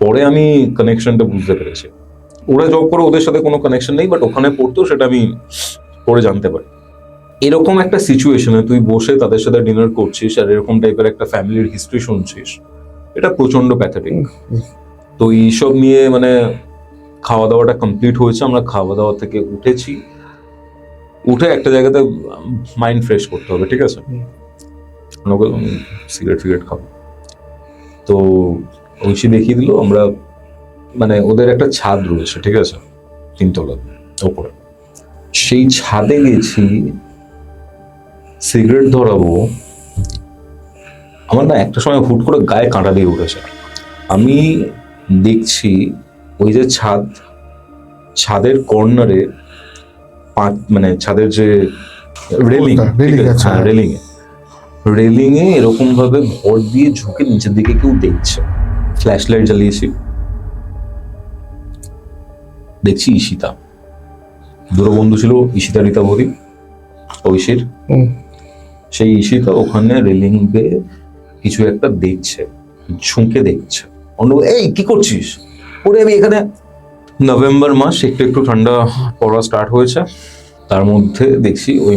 Speaker 1: পরে আমি কানেকশনটা বুঝতে পেরেছি। ওরা জব করে, ওদের সাথে কোনো কানেকশন নেই, বাট ওখানে পড়তো, সেটা আমি পরে জানতে পারি। এরকম একটা সিচুয়েশনে তুই বসে তাদের সাথে ডিনার করছিস আর এরকম টাইপের একটা ফ্যামিলির হিস্ট্রি শুনছিস, এটা প্রচন্ড প্যাথেটিক। তো এইসব নিয়ে মানে খাওয়া দাওয়াটা কমপ্লিট হয়েছে, আমরা খাওয়া দাওয়া থেকে উঠেছি, উঠে একটা জায়গাতে মাইন্ড ফ্রেশ করতে হবে, ঠিক আছে, সিগারেট খাবো। তো ঐশী দেখিয়ে দিল, আমরা মানে ওদের একটা ছাদ রয়েছে, ঠিক আছে, 3 তলা ওপরে, সেই ছাদে গেছি সিগারেট ধরাবো। আমার না একটা সময় হুট করে গায়ে কাঁটা দিয়ে উঠেছে। আমি দেখছি ওই যে ছাদের কর্নারে মানে ছাদের যে রেলিং এ এরকম ভাবে ভর দিয়ে ঝুঁকে নিচের দিকে কেউ দেখছে। ফ্ল্যাশ লাইট জ্বালিয়েছি, দেখছি ঈশিতা, দূরবন্ধু ছিল ঈশিতা রীতাভরি ঐশীর। সেই ঈশিতা ওখানে রেলিং বেয়ে কিছু একটা দেখছে, ঝুঁকে দেখছে। এই কি করছিস? ওরে আমি এখানে, নভেম্বর মাস, একটু ঠান্ডা পড়া স্টার্ট হয়েছে, তার মধ্যে দেখছি ওই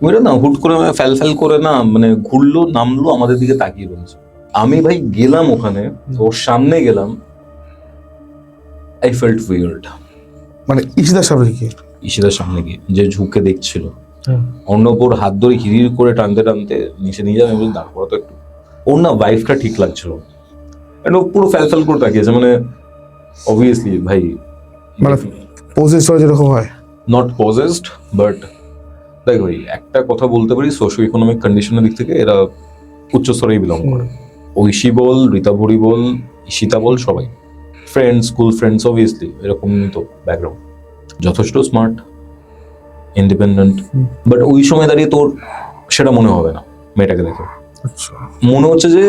Speaker 1: মেয়েটা না হুট করে ফ্যাল ফ্যাল করে না মানে ঘুরলো নামলো আমাদের দিকে তাকিয়ে রয়েছে। আমি ভাই গেলাম ওখানে, ওর সামনে গেলাম, আই ফেল্ট উইয়ার্ড।
Speaker 2: মানে ঈশিতার সামনে কি?
Speaker 1: ঈশিতার সামনে গিয়ে যে ঝুঁকে দেখছিল, অর্ণব হাত ধরে হিড়ির করে টানতে টানতে নিচে নিয়ে যাবে, আমি বলি দাঁড় করা তো একটু। ওর না ভাইফটা ঠিক লাগছিল, ও পুরো ফ্যাল ফ্যাল করে তাকিয়েছে, মানে অবভিয়াসলি ভাই
Speaker 2: মানে পজেস যেরকম হয়,
Speaker 1: নট পজেসড বাট দেখ ভাই একটা কথা বলতে পারি, সোশিও ইকোনমিক কন্ডিশনের দিক থেকে এরা উচ্চস্তরেই বিলং করে। ঐশী বল, রীতা ভরি বল, ঈশিতা বল, সবাই ফ্রেন্ডস, স্কুল ফ্রেন্ডস, অবভিয়াসলি এরকম তো ব্যাকগ্রাউন্ড, যথেষ্ট স্মার্ট, ইন্ডিপেন্ডেন্ট। বাট ওই সময় দাঁড়িয়ে তোর সেটা মনে হবে না মেয়েটাকে দেখে।
Speaker 2: আচ্ছা,
Speaker 1: মনে হচ্ছে যে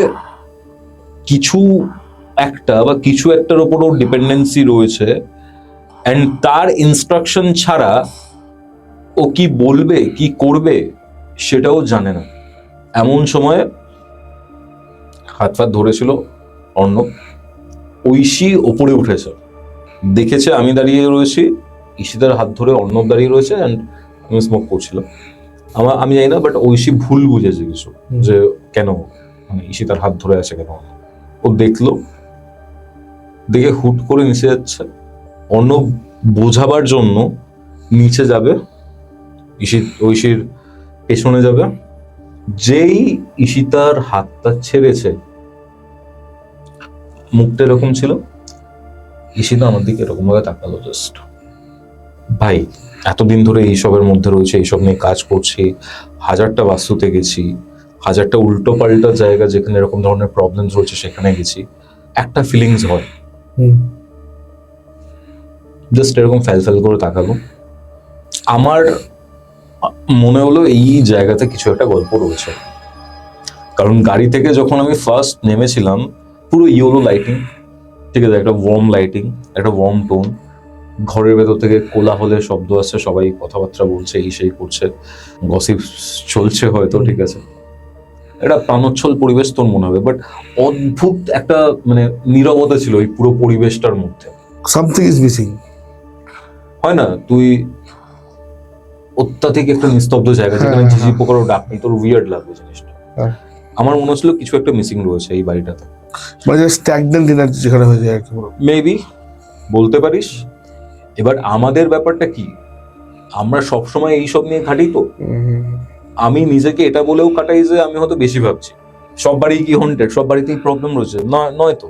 Speaker 1: কিছু একটা বা কিছু একটার ওপর ওর ডিপেন্ডেন্সি রয়েছে, অ্যান্ড তার ইনস্ট্রাকশন ছাড়া ও কি বলবে কি করবে সেটাও জানে না। এমন সময় হাত ফাত ধরেছিল অর্ণব, ঐশী ওপরে উঠেছে, দেখেছে আমি দাঁড়িয়ে রয়েছি, ঈশিতার হাত ধরে অর্ণব দাঁড়িয়ে রয়েছে, অ্যান্ড আমি স্মোক করছিলাম। আমি জানি না, বাট ঐশী ভুল বুঝেছে কিছু, যে কেন মানে ঈশিতার হাত ধরে আছে কেন। ও দেখলো, দেখে হুট করে নিচে যাচ্ছে, অর্ণব বোঝাবার জন্য নিচে যাবে, ঐশীর পেছনে যাবে, যেই ঈশিতার হাতটা ছেড়েছে, মুখটা এরকম ছিল, ঈশিতা আমার দিকে এরকম ভাবে তাকালো জাস্ট। ভাই এতদিন ধরে এইসবের মধ্যে রয়েছে, এইসব নিয়ে কাজ করছি, হাজারটা বাস্তুতে গেছি, হাজারটা উল্টো পাল্টা জায়গা যেখানে এরকম ধরনের প্রবলেমস রয়েছে সেখানে গেছি, একটা ফিলিংস হয়, জাস্ট এরকম ফ্যাল ফ্যাল করে তাকালো। আমার মনে হলো এই জায়গাতে কিছু একটা গল্প রয়েছে, কারণ গাড়ি থেকে যখন আমি ফার্স্ট নেমেছিলাম পুরো ইয়েলো লাইটিং, ঠিক আছে, একটা ওয়ার্ম লাইটিং, একটা ওয়ার্ম টোন, ঘরের ভেতর থেকে কোলাহলের শব্দ আসছে, সবাই কথাবার্তা বলছে, এই সেই করছে, গসিপ চলছে হয়তো, ঠিক আছে, একটা প্রাণোচ্ছল পরিবেশ তোর মনে হবে, বাট অদ্ভুত একটা মানে নীরবতা ছিল ওই পুরো পরিবেশটার মধ্যে।
Speaker 2: সামথিং ইজ মিসিং,
Speaker 1: হয় না, তুই অত্যাধিক একটা নিস্তব্ধ জায়গা যেখানে ঝিঝি পোকারও ডাক নেই, তোর উইয়ার্ড লাগবে জিনিসটা। আমার মনে হচ্ছিল কিছু একটা মিসিং রয়েছে এই বাড়িটাতে,
Speaker 2: মানে স্ট্যাগনেন্ট এনার্জি যেখানে হয়ে যায় আর কি,
Speaker 1: মেবি বলতে পারিস। এবার আমাদের ব্যাপারটা কি, আমরা সবসময় এইসব নিয়ে খাটি তো। আমি নিজেকে এটা বলেও কাটাই যে আমি হয়তো বেশি ভাবছি, সব বাড়ি কি হন্টেড, সব বাড়িতেই প্রবলেম রয়েছে, নয় তো।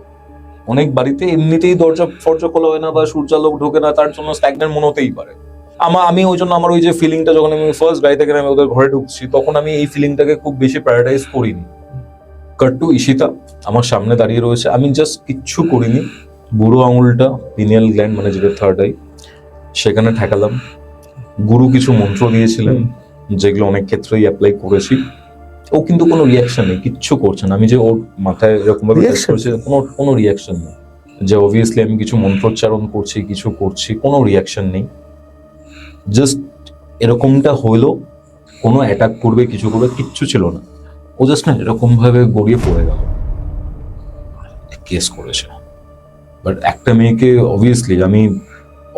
Speaker 1: অনেক বাড়িতে এমনিতেই দরজা ফরজা খোলা হয় না বা সূর্যালোক ঢোকে না, তার জন্য স্ট্যাগনেন্ট মনে হতেই পারে। আমি ওই জন্য আমার ওই যে ফিলিংটা, যখন আমি ফার্স্ট গাড়ি থেকে আমি ওদের ঘরে ঢুকছি, তখন আমি এই ফিলিংটাকে খুব বেশি প্রায়োরিটাইজ করিনি। কাট টু ঈশিতা আমার সামনে দাঁড়িয়ে রয়েছে, আমি জাস্ট কিচ্ছু করিনি, বুড়ো আঙুলটা পিনিয়াল গ্ল্যান্ড মানে যেটা থার্ড আই সেখানে ঠেকালাম। গুরু কিছু মন্ত্র দিয়েছিলেন যেগুলো অনেক ক্ষেত্রেই অ্যাপ্লাই করেছি। ও কিন্তু কোনো রিয়াকশন নেই, কিচ্ছু করছে না। আমি যে ওর মাথায় এরকম ভাবে টাচ করছি, কোনো রিয়াকশন নেই। যে অবভিয়াসলি আমি কিছু মন্ত্রোচ্চারণ করছি, কিছু করছি, কোনো রিয়াকশন নেই। জাস্ট এরকমটা হইলো, কোনো অ্যাটাক করবে কিছু করবে কিচ্ছু ছিল না। ও জাস্ট না এরকম ভাবে গড়িয়ে পড়ে গেল, কেস করেছে। বাট একটা মেয়েকে অবভিয়াসলি আমি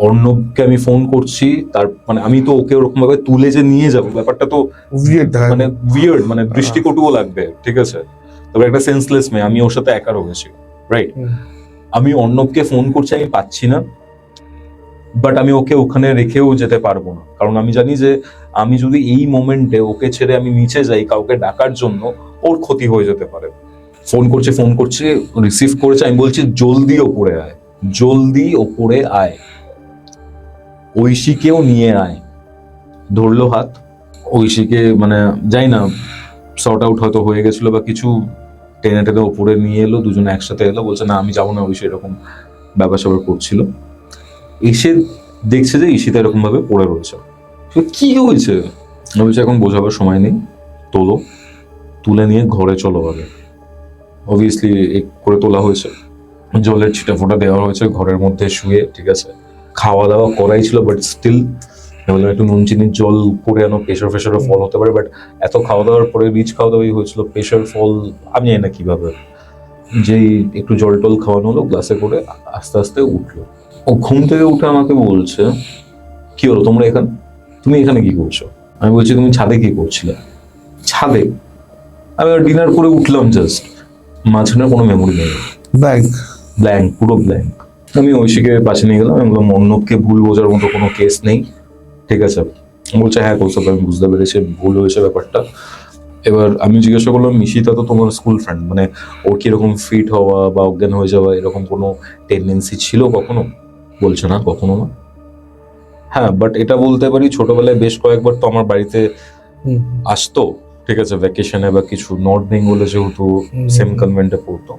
Speaker 1: অর্ণবকে আমি ফোন করছি, তার মানে আমি তো ওকে ওরকম ভাবে তুলে যে নিয়ে যাবো, ব্যাপারটা তো মানে উইয়ার্ড, মানে দৃষ্টিকটুও লাগবে, ঠিক আছে। তবে একটা সেন্সলেস মেয়ে, আমি ওর সাথে একা রয়েছি, রাইট। আমি অর্ণবকে ফোন করছি, আমি পাচ্ছি না, বাট আমি ওকে ওখানে রেখেও যেতে পারবো না, কারণ আমি জানি যে আমি যদি এই মোমেন্টে ওকে ছেড়ে আমি নিচে যাই কাউকে ডাকার জন্য, ওর ক্ষতি হয়ে যেতে পারে। ফোন করছে, রিসিভ করেছে, আমি বলছি জলদি ওপরে আয়, জলদি ওপরে আয়, ঐশীকেও নিয়ে আয়। ধরলো হাত, ঐশীকে মানে যাই না সর্ট আউট হয়তো হয়ে গেছিল বা কিছু, টেনে টেনে ওপরে নিয়ে এলো, দুজনে একসাথে এলো, বলছে না আমি যাবো না। ঐশী এরকম ব্যাপার স্যাপার করছিল, এসে দেখছে যে ঈশিতা এরকম ভাবে পড়ে রয়েছে। কি হয়েছে বলছে, এখন বোঝাবার সময় নেই, তোলো, তুলে নিয়ে ঘরে চলো আগে। অবভিয়াসলি করে তোলা হয়েছে, জলের ছিটা ফোটা দেওয়া হয়েছে ঘরের মধ্যে শুয়ে, ঠিক আছে। খাওয়া দাওয়া করাই ছিল, বাট স্টিল বললাম একটু নুন চিনির জল করে আনো, প্রেশার ফেশারও ফল হতে পারে। বাট এত খাওয়া দাওয়ার পরে রিচ খাওয়া দাওয়াই হয়েছিল, প্রেশার ফল আমি জানি না কিভাবে। যেই একটু জল টল খাওয়ানো হলো গ্লাসে করে, আস্তে আস্তে উঠলো। ও ঘুম থেকে উঠে আমাকে বলছে, কি হলো তোমরা এখানে? তুমি এখানে কি করছো? আমি বলছি তুমি ছাদে কি করছিলে? ছাদে? আমি ডিনার করে উঠলাম জাস্ট, মাঝখানে কোনো মেমোরি নেই,
Speaker 2: ব্যাংক।
Speaker 1: ব্ল্যাঙ্ক, পুরো ব্ল্যাঙ্ক। আমি ঐশীকে পাশে নিয়ে গেলাম, আমি বললাম অর্ণবকে ভুল বোঝার মতো কোনো কেস নেই, ঠিক আছে? বলছে হ্যাঁ কৌস্তব, আমি বুঝতে পেরেছি ভুল হয়েছে ব্যাপারটা। এবার আমি জিজ্ঞাসা করলাম ঈশিতা তো তোমার স্কুল ফ্রেন্ড, মানে ওর কিরকম ফিট হওয়া বা অজ্ঞান হয়ে যাওয়া এরকম কোনো টেন্ডেন্সি ছিল কখনো? বলছে না, কখনো না। হ্যাঁ, বাট এটা বলতে পারি ছোটবেলায় বেশ কয়েকবার তো আমার বাড়িতে আসতো, ঠিক আছে, ভ্যাকেশনে বা কিছু। নর্থ বেঙ্গলে যেহেতু সেম কনভেন্টে পড়তো,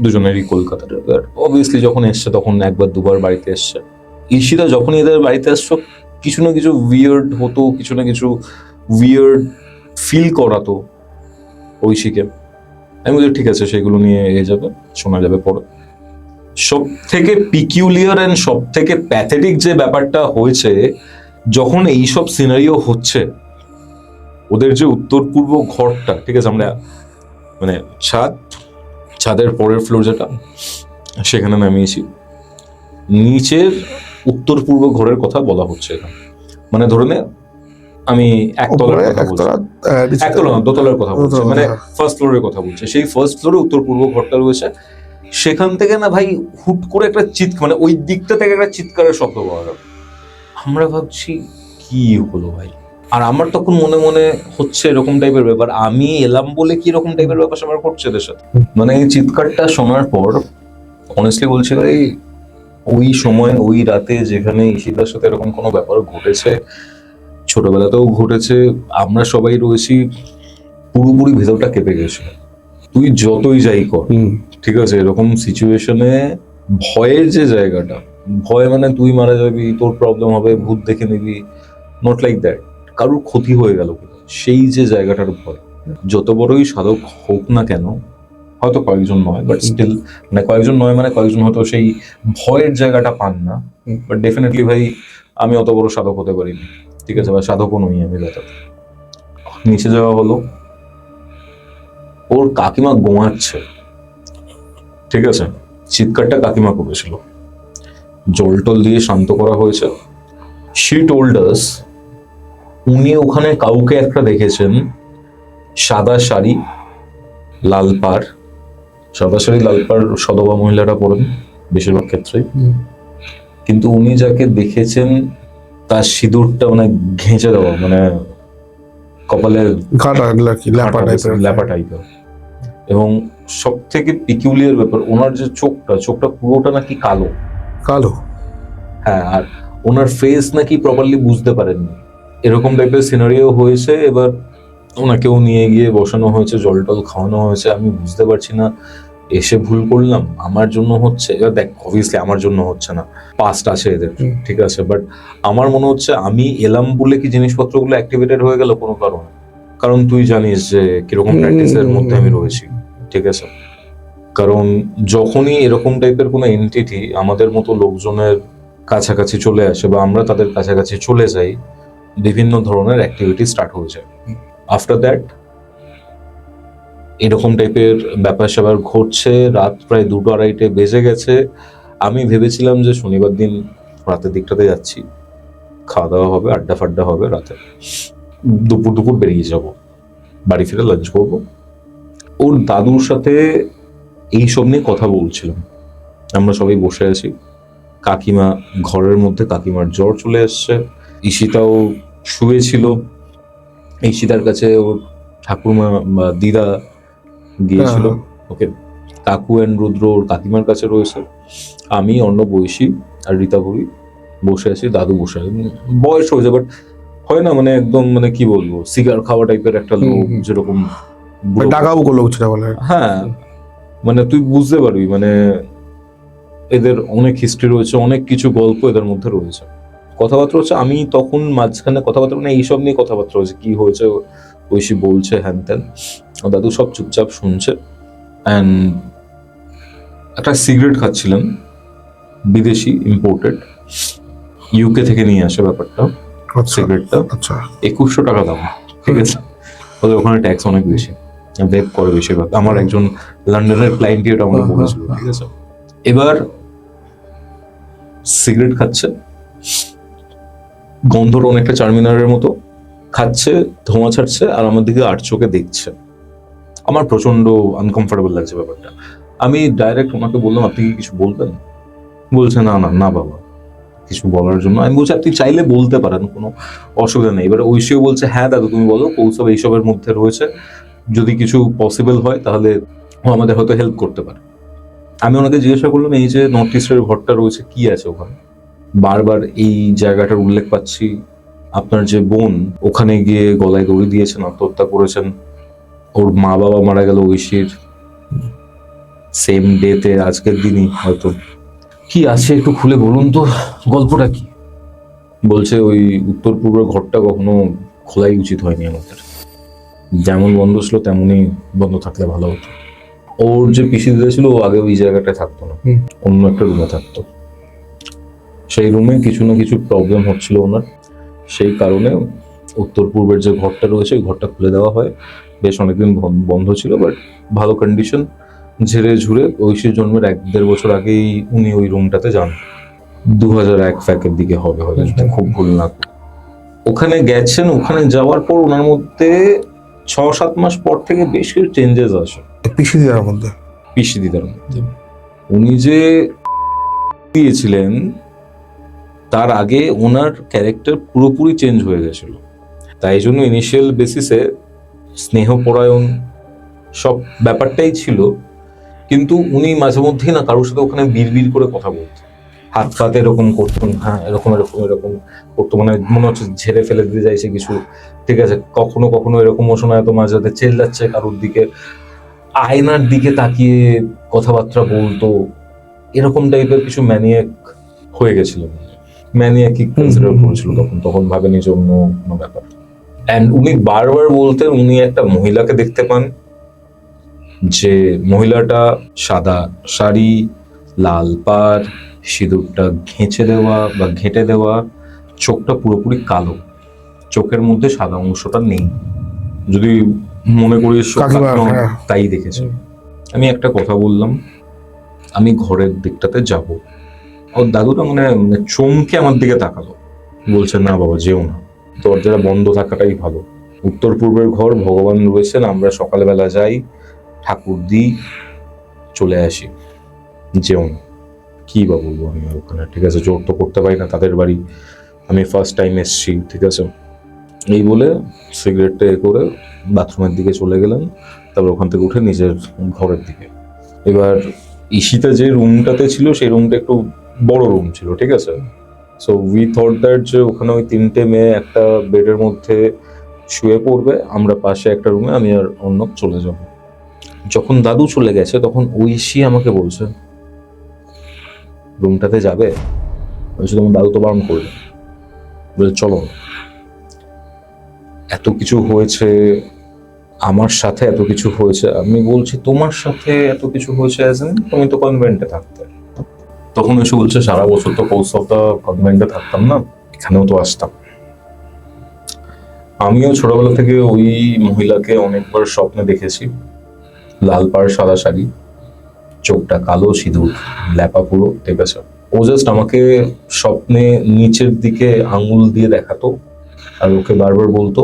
Speaker 1: দুজনেরই কলকাতার, এবার অবভিয়াসলি যখন এসছে তখন একবার দুবার বাড়িতে এসছে। ঈশিতা যখনই এদের বাড়িতে আসছো কিছু না কিছু উইয়ার্ড হতো, কিছু না কিছু উইয়ার্ড ফিল করাতো ঐশীকে। আমি বলি ঠিক আছে, সেগুলো নিয়ে এ যাবে, শোনা যাবে পরে। সব থেকে পিকিউলিয়ার অ্যান্ড সব থেকে প্যাথেটিক যে ব্যাপারটা হয়েছে, যখন এইসব সিনারিও হচ্ছে, ওদের যে উত্তর পূর্ব ঘরটা, ঠিক আছে, আমরা মানে ছাদের পরের ফ্লোর যেটা, সেখানে নামিয়েছি। নিচের উত্তর পূর্ব ঘরের কথা বলা হচ্ছে এখানে, মানে ধরে নে আমি একতলার কথা বলছি, একতলা না, দোতলার কথা বলছি, মানে ফার্স্ট ফ্লোরের কথা বলছি। সেই ফার্স্ট ফ্লোরে উত্তর পূর্ব ঘরটা রয়েছে। সেখান থেকে না ভাই হুট করে একটা মানে ওই দিকটা থেকে একটা চিৎকারের শব্দ পাওয়া গেল। আমরা ভাবছি কি হলো ভাই, আর আমার তখন মনে মনে হচ্ছে এরকম টাইপের ব্যাপার, আমি এলাম বলে কি এরকম টাইপের ব্যাপার আমার ঘটছে এদের সাথে। মানে এই চিৎকারটা শোনার পর অনেস্টলি বলছি ভাই, ওই সময় ওই রাতে যেখানে ঈশিতার সাথে এরকম কোনো ব্যাপার ঘটেছে, ছোটবেলাতেও ঘটেছে, আমরা সবাই রয়েছি, পুরোপুরি ভেতরটা কেঁপে গেছে। তুই যতই যাই কর, ঠিক আছে, এরকম সিচুয়েশনে ভয়ের যে জায়গাটা, ভয় মানে তুই মারা যাবি, তোর প্রবলেম হবে, ভূত দেখে নিবি, নট লাইক দ্যাট, কারোর ক্ষতি হয়ে গেল, সেই যে জায়গাটার ভয়, যত বড়ই সাধক হোক না কেন, হয়তো কয়েকজন নয়, বাট স্টিল, মানে কয়েকজন নয় মানে কয়েকজন হয়তো সেই ভয়ের জায়গাটা পান না, বাট ডেফিনেটলি ভাই আমি অত বড় সাধক হতে পারিনি, ঠিক আছে, বা সাধকও নই আমি। ব্যাটা নিচে যাওয়া হলো, ওর কাকিমা ঘুমাচ্ছে, ঠিক আছে, চিৎকারটা কাকিমা করেছিল, জল টল দিয়ে শান্ত করা হয়েছে। শি টোল্ড আস উনি ওখানে কাউকে একটা দেখেছেন, সাদা শাড়ি লাল পাড়, সাদা শাড়ি লাল পাড় সধবা মহিলারা পরেন বেশিরভাগ ক্ষেত্রেই, কিন্তু উনি যাকে দেখেছেন তার সিঁদুরটা মানে ঘেঁচে দেওয়া, মানে কপালে ল্যাপা টাইপের। এবং সব থেকে পিকিউলিয়ার ব্যাপার, ওনার যে চোখটা পুরোটা নাকি কালো কালো, হ্যাঁ, আর ওনার ফেস নাকি প্রপারলি বুঝতে পারেননি, এরকম টাইপের সিনারিও হয়েছে। এবার ওনাকেও নিয়ে গিয়ে বসানো হয়েছে, জল টল খাওয়ানো হয়েছে। আমি বুঝতে পারছি না এসে ভুল করলাম, আমার জন্য হচ্ছে, এবার দেখ অবভিয়াসলি আমার জন্য হচ্ছে না, পাস্ট আছে এদের, ঠিক আছে, বাট আমার মনে হচ্ছে আমি এলাম বলে কি জিনিসপত্রগুলো অ্যাক্টিভেটেড হয়ে গেল কোনো কারণে, কারণ তুই জানিস যে কিরকম প্র্যাকটিসের মধ্যে আমি রয়েছি, ঠিক আছে। কারণ যখনই এরকম টাইপের কোনো এন্টিটি আমাদের মতো লোকজনের কাছাকাছি চলে আসে বা আমরা তাদের কাছাকাছি চলে যাই, বিভিন্ন ধরনের অ্যাক্টিভিটি স্টার্ট হয়ে যায়। আফটার দ্যাট এরকম টাইপের ব্যাপার স্যাপার ঘটছে। রাত প্রায় 2-2:30 বেজে গেছে। আমি ভেবেছিলাম যে শনিবার দিন রাতের দিকটাতে যাচ্ছি, খাওয়া দাওয়া হবে, আড্ডা ফাড্ডা হবে, রাতে দুপুর বেরিয়ে যাব, বাড়ি ফিরে লাঞ্চ করবো। ওর দাদুর সাথে এইসব নিয়ে কথা বলছিলাম, আমরা সবাই বসে আছি, কাকিমা ঘরের মধ্যে, কাকিমার জ্বর চলে এসছে, ঈশিতাও শুয়েছিল, ঈশিতার কাছে ওর ঠাকুরমা বা দিদা গিয়েছিল, ওকে, কাকু অ্যান্ড রুদ্র ওর কাকিমার কাছে রয়েছে, আমি অর্ণব, ঐশী আর রীতাভরি বসে আছি, দাদু বসে আছে। বয়স হয়েছে, বাট হয় না, মানে একদম, মানে কি বলবো, সিগার খাওয়া টাইপের একটা লোক, যেরকম লোক ছিল বলে, হ্যাঁ, মানে তুই বুঝতে পারবি, মানে এদের অনেক হিস্ট্রি রয়েছে, অনেক কিছু গল্প এদের মধ্যে রয়েছে। কথাবার্তা হচ্ছে, আমি তখন মাঝখানে কথাবার্তা, মানে এইসব নিয়ে কথাবার্তা হয়েছে, কি হয়েছে ঐশী বলছে, হ্যান ত্যান, দাদু সব চুপচাপ শুনছে। অ্যান্ড একটা সিগারেট খাচ্ছিলেন, বিদেশি, ইম্পোর্টেড, ইউকে থেকে নিয়ে আসে ব্যাপারটা, সিগারেটটা 2100 টাকা দাম, ঠিক আছে, ওদের ওখানে ট্যাক্স অনেক বেশি, ভেপ করে বেশিরভাগ। আমার একজন লন্ডনের ক্লায়েন্ট এটা আমাকে বলেছিল, ঠিক আছে। এবার সিগারেট খাচ্ছে, গন্ধটা অনেকটা চারমিনারের মতো, খাচ্ছে, ধোঁয়া ছাড়ছে, আর আমার দিকে আর চোখে দেখছে। আমার প্রচন্ড আনকমফোর্টেবল লাগছে ব্যাপারটা। আমি ডাইরেক্ট ওনাকে বললাম, আপনি কি কিছু বলবেন? বলছে না না না বাবা, কিছু বলার জন্য। আমি বলছি আপনি চাইলে বলতে পারেন, কোনো অসুবিধা নেই। এবার ঐশীও বলছে, হ্যাঁ দাদু তুমি বলো, কৌস্তব এইসবের মধ্যে রয়েছে, যদি কিছু পসিবল হয় তাহলে ও আমাদের হয়তো হেল্প করতে পারে। আমি ওনাকে জিজ্ঞাসা করলাম, এই যে নর্থ ইস্টের ঘরটা রয়েছে, কি আছে ওখানে? বারবার এই জায়গাটার উল্লেখ পাচ্ছি। আপনার যে বোন ওখানে গিয়ে গলায় দড়ি দিয়েছেন, আত্মহত্যা করেছেন, ওর মা বাবা মারা গেল ঐশীর সেম ডেতে, আজকের দিনই হয়তো। কি আছে একটু খুলে বলুন তো, গল্পটা কি? বলছে ওই উত্তর পূর্বের ঘরটা কখনো খোলাই উচিত হয়নি আমাদের, যেমন বন্ধ ছিল তেমনই বন্ধ থাকলে ভালো হতো। ওর যে পিসি দিদা ছিল, ও আগে ওই জায়গাটায় থাকতো না, অন্য একটা রুমে থাকতো। সেই রুমে কিছু না কিছু প্রবলেম হচ্ছিল ওনার, সেই কারণে উত্তর পূর্বের যে ঘরটা রয়েছে ওই ঘরটা খুলে দেওয়া হয়। বেশ অনেকদিন বন্ধ ছিল, বাট ভালো কন্ডিশন। ঝেড়ে ঝুড়ে ঐশীর জন্মের 1-1.5 বছর আগেই উনি ওই রুমটাতে যান। 2001 ফ্যাকের দিকে হবে হয়তো, যদি খুব ভুল না করি। ওখানে গেছেন, ওখানে যাওয়ার পর ওনার মধ্যে 6-7 মাস পর থেকে বেশ কিছু চেঞ্জেস আসে
Speaker 2: পিসি দিদার মধ্যে।
Speaker 1: পিসি দিদার মধ্যে। উনি যে দিয়েছিলেন তার আগে ওনার ক্যারেক্টার পুরোপুরি চেঞ্জ হয়ে গেছিল। তাই জন্য ইনিশিয়াল বেসিসে স্নেহপরায়ণ সব ব্যাপারটাই ছিল, কিন্তু উনি মাঝে মধ্যেই না কারোর সাথে ওখানে বিড়বিড় করে কথা বলতেন, হাত পাতে এরকম করতেন, হ্যাঁ এরকম এরকম এরকম করতো, মানে মনে হচ্ছে ঝেড়ে ফেলে দিতে চাইছে কিছু। ঠিক আছে, কখনো কখনো এরকমও শোনা যেত মাঝে মাঝে চেল্লাচ্ছে কারোর দিকে, আয়নার দিকে তাকিয়ে কথাবার্তা বলতো, এরকম টাইপের কিছু ম্যানিয়াক হয়ে গেছিল। ম্যানিয়াকি কনসিডার করেছিল তখন ভাবেনি যে অন্য কোনো ব্যাপার। অ্যান্ড উনি বারবার বলতেন উনি একটা মহিলাকে দেখতে পান, যে মহিলাটা সাদা শাড়ি, লাল পাড়, সিঁদুরটা ঘেঁচে দেওয়া বা ঘেঁটে দেওয়া, চোখটা পুরোপুরি কালো, চোখের মধ্যে সাদা অংশটা নেই। যদি মনে করি তাই দেখেছি। আমি একটা কথা বললাম, আমি ঘরের দিকটাতে যাব। ওর দাদুটা মানে চমকে আমার দিকে তাকালো, বলছে না বাবা যেও না, দরজাটা বন্ধ থাকাটাই ভালো। উত্তর পূর্বের ঘর, ভগবান রয়েছেন, আমরা সকালবেলা যাই, ঠাকুর দিই, চলে আসি, যেও না। কি বা বলবো আমি ওখানে, ঠিক আছে, জোর তো করতে পারি না, তাদের বাড়ি, আমি ফার্স্ট টাইম এসছি, ঠিক আছে। এই বলে সিগারেটটা করে বাথরুমের দিকে চলে গেলেন, তারপর ওখান থেকে উঠে নিজের ঘরের দিকে। এবার ঈশিতা যে রুমটাতে ছিল সেই রুমটা একটু বড় রুম ছিল, ঠিক আছে। সো উই থট দ্যাট যে ওখানে ওই 3টে মেয়ে একটা বেডের মধ্যে শুয়ে পড়বে, আমরা পাশে একটা রুমে, আমি আর অর্ণব চলে যাব। যখন দাদু চলে গেছে তখন ঐশী আমাকে বলছে, রুমটাতে যাবে? বলছে তোমার দাদু তো বারণ করবে, বলে চলো না। এত কিছু হয়েছে আমার সাথে, এত কিছু হয়েছে। আমি বলছি তোমার সাথে এত কিছু হয়েছে তুমি তো কনভেন্টে থাকতে। তখন এসে বলছে সারা বছর তো কৌস্তবটা কনভেন্টে থাকতাম না, এখানেও তো আসতাম। আমিও ছোটবেলা থেকে ওই মহিলাকে অনেকবার স্বপ্নে দেখেছি, লাল পাড় সাদা শাড়ি, চোখটা কালো, সিঁদুর ল্যাপা পুরো, ঠিক আছে। ও জাস্ট আমাকে স্বপ্নে নিচের দিকে আঙুল দিয়ে দেখাতো, আর ওকে বারবার বলতো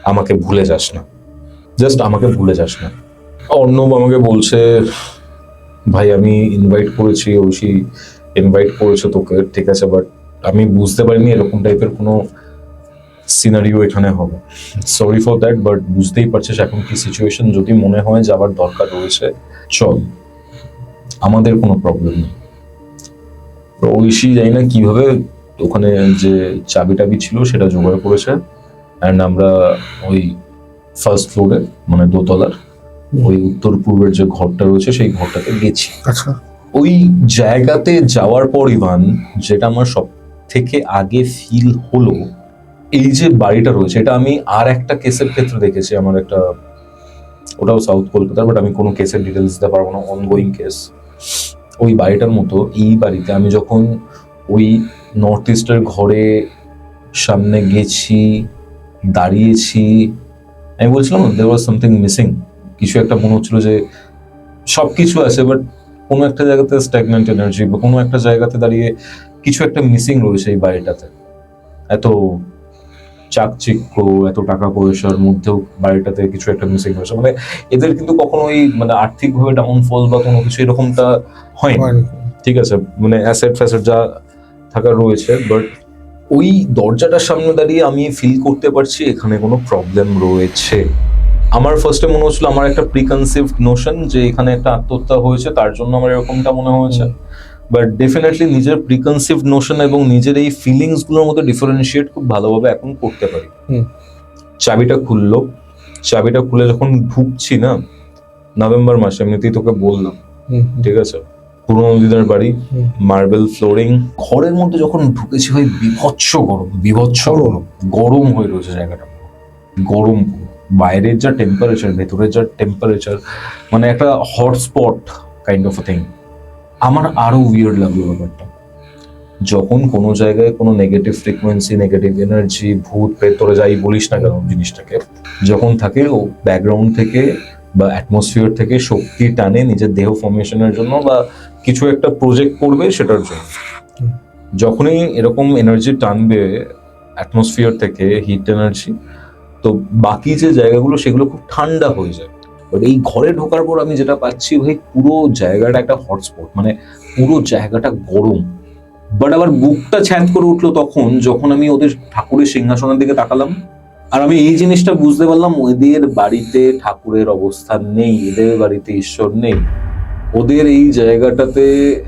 Speaker 1: আমাকে ভুলে যাস না, জাস্ট আমাকে ভুলে যাস না। অর্ণব আমাকে বলছে ভাই আমি ইনভাইট করেছি, ঐশী ইনভাইট করেছে তোকে, ঠিক আছে, বাট আমি বুঝতে পারিনি এরকম টাইপের কোনো সিনারিও এখানে হবে। সরি ফর দ্যাট, বাট বুঝতেই পারছিস এখন কি সিচুয়েশন। যদি মনে হয় যাওয়ার দরকার রয়েছে চল, আমাদের কোনো প্রবলেম নেই। ঐশী জানি না কিভাবে ওখানে যে চাবি টাবি ছিল সেটা জোগাড় করেছে, অ্যান্ড আমরা ওই ফার্স্ট ফ্লোরে মানে দোতলার ওই উত্তর পূর্বের যে ঘরটা রয়েছে সেই ঘরটাতে গেছি।
Speaker 2: আচ্ছা,
Speaker 1: ওই জায়গাতে যাওয়ার পর ইভান, যেটা আমার সব থেকে আগে ফিল হলো, এই যে বাড়িটা রয়েছে এটা আমি আর একটা কেসের ক্ষেত্রে দেখেছি। আমার একটা, ওটাও সাউথ কলকাতার, বাট আমি কোনো কেসের ডিটেলস দিতে পারবো না, অনগোয়িং কেস। ওই বাড়িটার মতো এই বাড়িতে আমি যখন ওই নর্থ ইস্টের ঘরে সামনে গেছি, দাঁড়িয়েছি, আমি বলছিলাম দেয়ার ওয়াজ সামথিং মিসিং, কিছু একটা মনে হচ্ছিল যে সবকিছু আছে বাট কোনো একটা জায়গাতে স্ট্যাগন্যান্ট এনার্জি বা কোনো একটা জায়গাতে দাঁড়িয়ে কিছু একটা মিসিং রয়েছে এই বাড়িটাতে। এত চাকচিক্য, এত টাকা পয়সার মধ্যেও বাড়িটাতে কিছু একটা মিসিং হয়েছে, মানে এদের কিন্তু কখনোই মানে আর্থিকভাবে ডাউনফল বা কোনো কিছু এরকমটা হয়নি,
Speaker 2: হয়নি।
Speaker 1: ঠিক আছে, মানে অ্যাসেট ফ্যাসেট যা থাকা রয়েছে, বাট ওই দরজাটার সামনে দাঁড়িয়ে আমি ফিল করতে পারছি এখানে কোনো প্রবলেম রয়েছে। আমার ফার্স্টে মনে হচ্ছিল আমার একটা প্রিকনসিভড নোশন যে এখানে একটা আত্মহত্যা হয়েছে, তার জন্য আমার এরকমটা মনে হয়েছে, বাট ডেফিনেটলি নিজের প্রিকনসিভড নোশন এবং নিজের এই ফিলিংস গুলোর মধ্যে ডিফারেন্সিয়েট খুব ভালোভাবে এখন করতে পারি। চাবিটা খুললো, চাবিটা খুলে যখন ঢুকছি না, নভেম্বর মাসে, এমনিতেই তোকে বললাম, ঠিক আছে, পুরোনো দিনের বাড়ি, মার্বেল ফ্লোরিং, ঘরের মধ্যে যখন ঢুকেছি ভাই বিভৎস গরম, বিভৎস গরম, গরম হয়ে রয়েছে জায়গাটা, গরম, বাইরের যা টেম্পারেচার, ভেতরের যা টেম্পারেচার, মানে একটা হটস্পট কাইন্ড অফ থিং। আমার আরো উইয়ার্ড লাগলো ব্যাপারটা, যখন কোনো জায়গায় কোনো নেগেটিভ ফ্রিকোয়েন্সি, নেগেটিভ এনার্জি, ভূত প্রেত তোরা যাই বলিস না কেন জিনিসটাকে, যখন থাকে ও ব্যাকগ্রাউন্ড থেকে বা অ্যাটমসফিয়ার থেকে শক্তি টানে নিজের দেহ ফর্মেশনের জন্য বা কিছু একটা প্রজেক্ট করবে সেটার জন্য। যখনই এরকম এনার্জি টানবে অ্যাটমসফিয়ার থেকে, হিট এনার্জি, তো বাকি যে জায়গাগুলো সেগুলো খুব ঠান্ডা হয়ে যায়। বাট এই ঘরে ঢোকার পর আমি যেটা পাচ্ছি ভাই, পুরো জায়গাটা একটা হটস্পট, মানে পুরো জায়গাটা গরম। বাট আবার বুকটা ছ্যাঁত করে উঠলো তখন যখন আমি ওদের ঠাকুরের সিংহাসনের দিকে তাকালাম, আর আমি এই জিনিসটা বুঝতে পারলাম, ওদের বাড়িতে ঠাকুরের অবস্থান নেই, এদের বাড়িতে ঈশ্বর নেই। ওদের এই জায়গাটাতে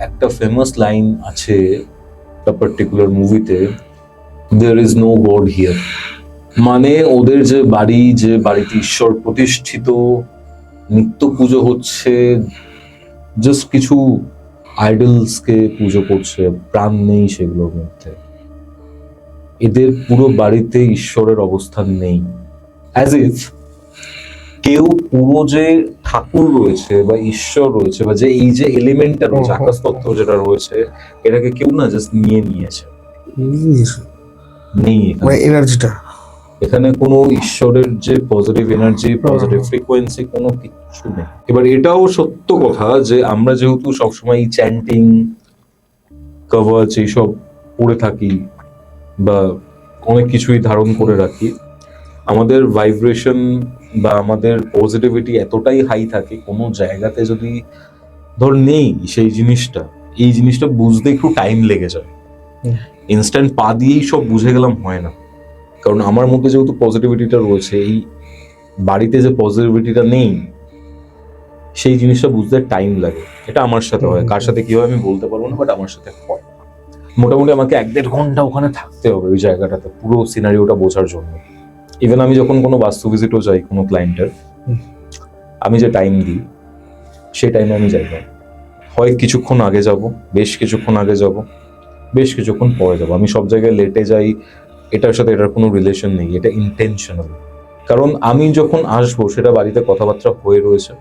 Speaker 1: একটা ফেমাস লাইন আছে একটা পার্টিকুলার মুভিতে, there is no God here, মানে ওদের যে বাড়ি, যে বাড়িতে ঈশ্বর প্রতিষ্ঠিত, নিত্য পুজো হচ্ছে, জাস্ট কিছু আইডলসকে পুজো করছে, প্রাণ নেই সেগুলোর মধ্যে। এদের পুরো বাড়িতে ঈশ্বরের অবস্থান নেই, অ্যাজ ইফ কেউ পুরো যে ঠাকুর রয়েছে বা ঈশ্বর রয়েছে বা যে এই যে এলিমেন্টটা রয়েছে, আকাশ তত্ত্ব যেটা রয়েছে, এটাকে কেউ না জাস্ট নিয়ে নিয়েছে, নেই
Speaker 2: মানে এনার্জিটা,
Speaker 1: এখানে কোনো ঈশ্বরের যে পজিটিভ এনার্জি, পজিটিভ ফ্রিকোয়েন্সি, কোনো কিছু নেই। এবার এটাও সত্য কথা যে আমরা যেহেতু সবসময় চ্যান্টিং, কভাচ এইসব পড়ে থাকি বা অনেক কিছুই ধারণ করে রাখি, আমাদের ভাইব্রেশন বা আমাদের পজিটিভিটি এতটাই হাই থাকে, কোনো জায়গাতে যদি ধর নেই সেই জিনিসটা, এই জিনিসটা বুঝতে একটু টাইম লেগে যায়। ইনস্ট্যান্ট পা দিয়েই সব বুঝে গেলাম হয় না, কারণ আমার মধ্যে যেহেতু পজিটিভিটিটা রয়েছে, এই বাড়িতে যে পজিটিভিটিটা নেই সেই জিনিসটা বুঝতে টাইম লাগে। এটা আমার সাথে হয়, কার সাথে কি হয় আমি বলতে পারবো না, বাট আমার সাথে হয়। মোটামুটি আমাকে 1-1.5 ঘন্টা ওখানে থাকতে হবে ওই জায়গাটাতে, পুরো সিনারিওটা বোঝার জন্য। ইভেন আমি যখন কোনো বাস্তু ভিজিটও যাই কোনো ক্লায়েন্টের, আমি যে টাইম দিই সেই টাইমে আমি যাই না, হয় কিছুক্ষণ আগে যাব, বেশ কিছুক্ষণ আগে যাব, বেশ কিছুক্ষণ পরে যাব। আমি সব জায়গায় লেটে যাই, এটার সাথে এটার কোনো রিলেশন নেই, এটা ইন্টেনশনাল। কারণ আমি যখন আসবো সেটা বাড়িতে কথাবার্তা হয়ে রয়েছে,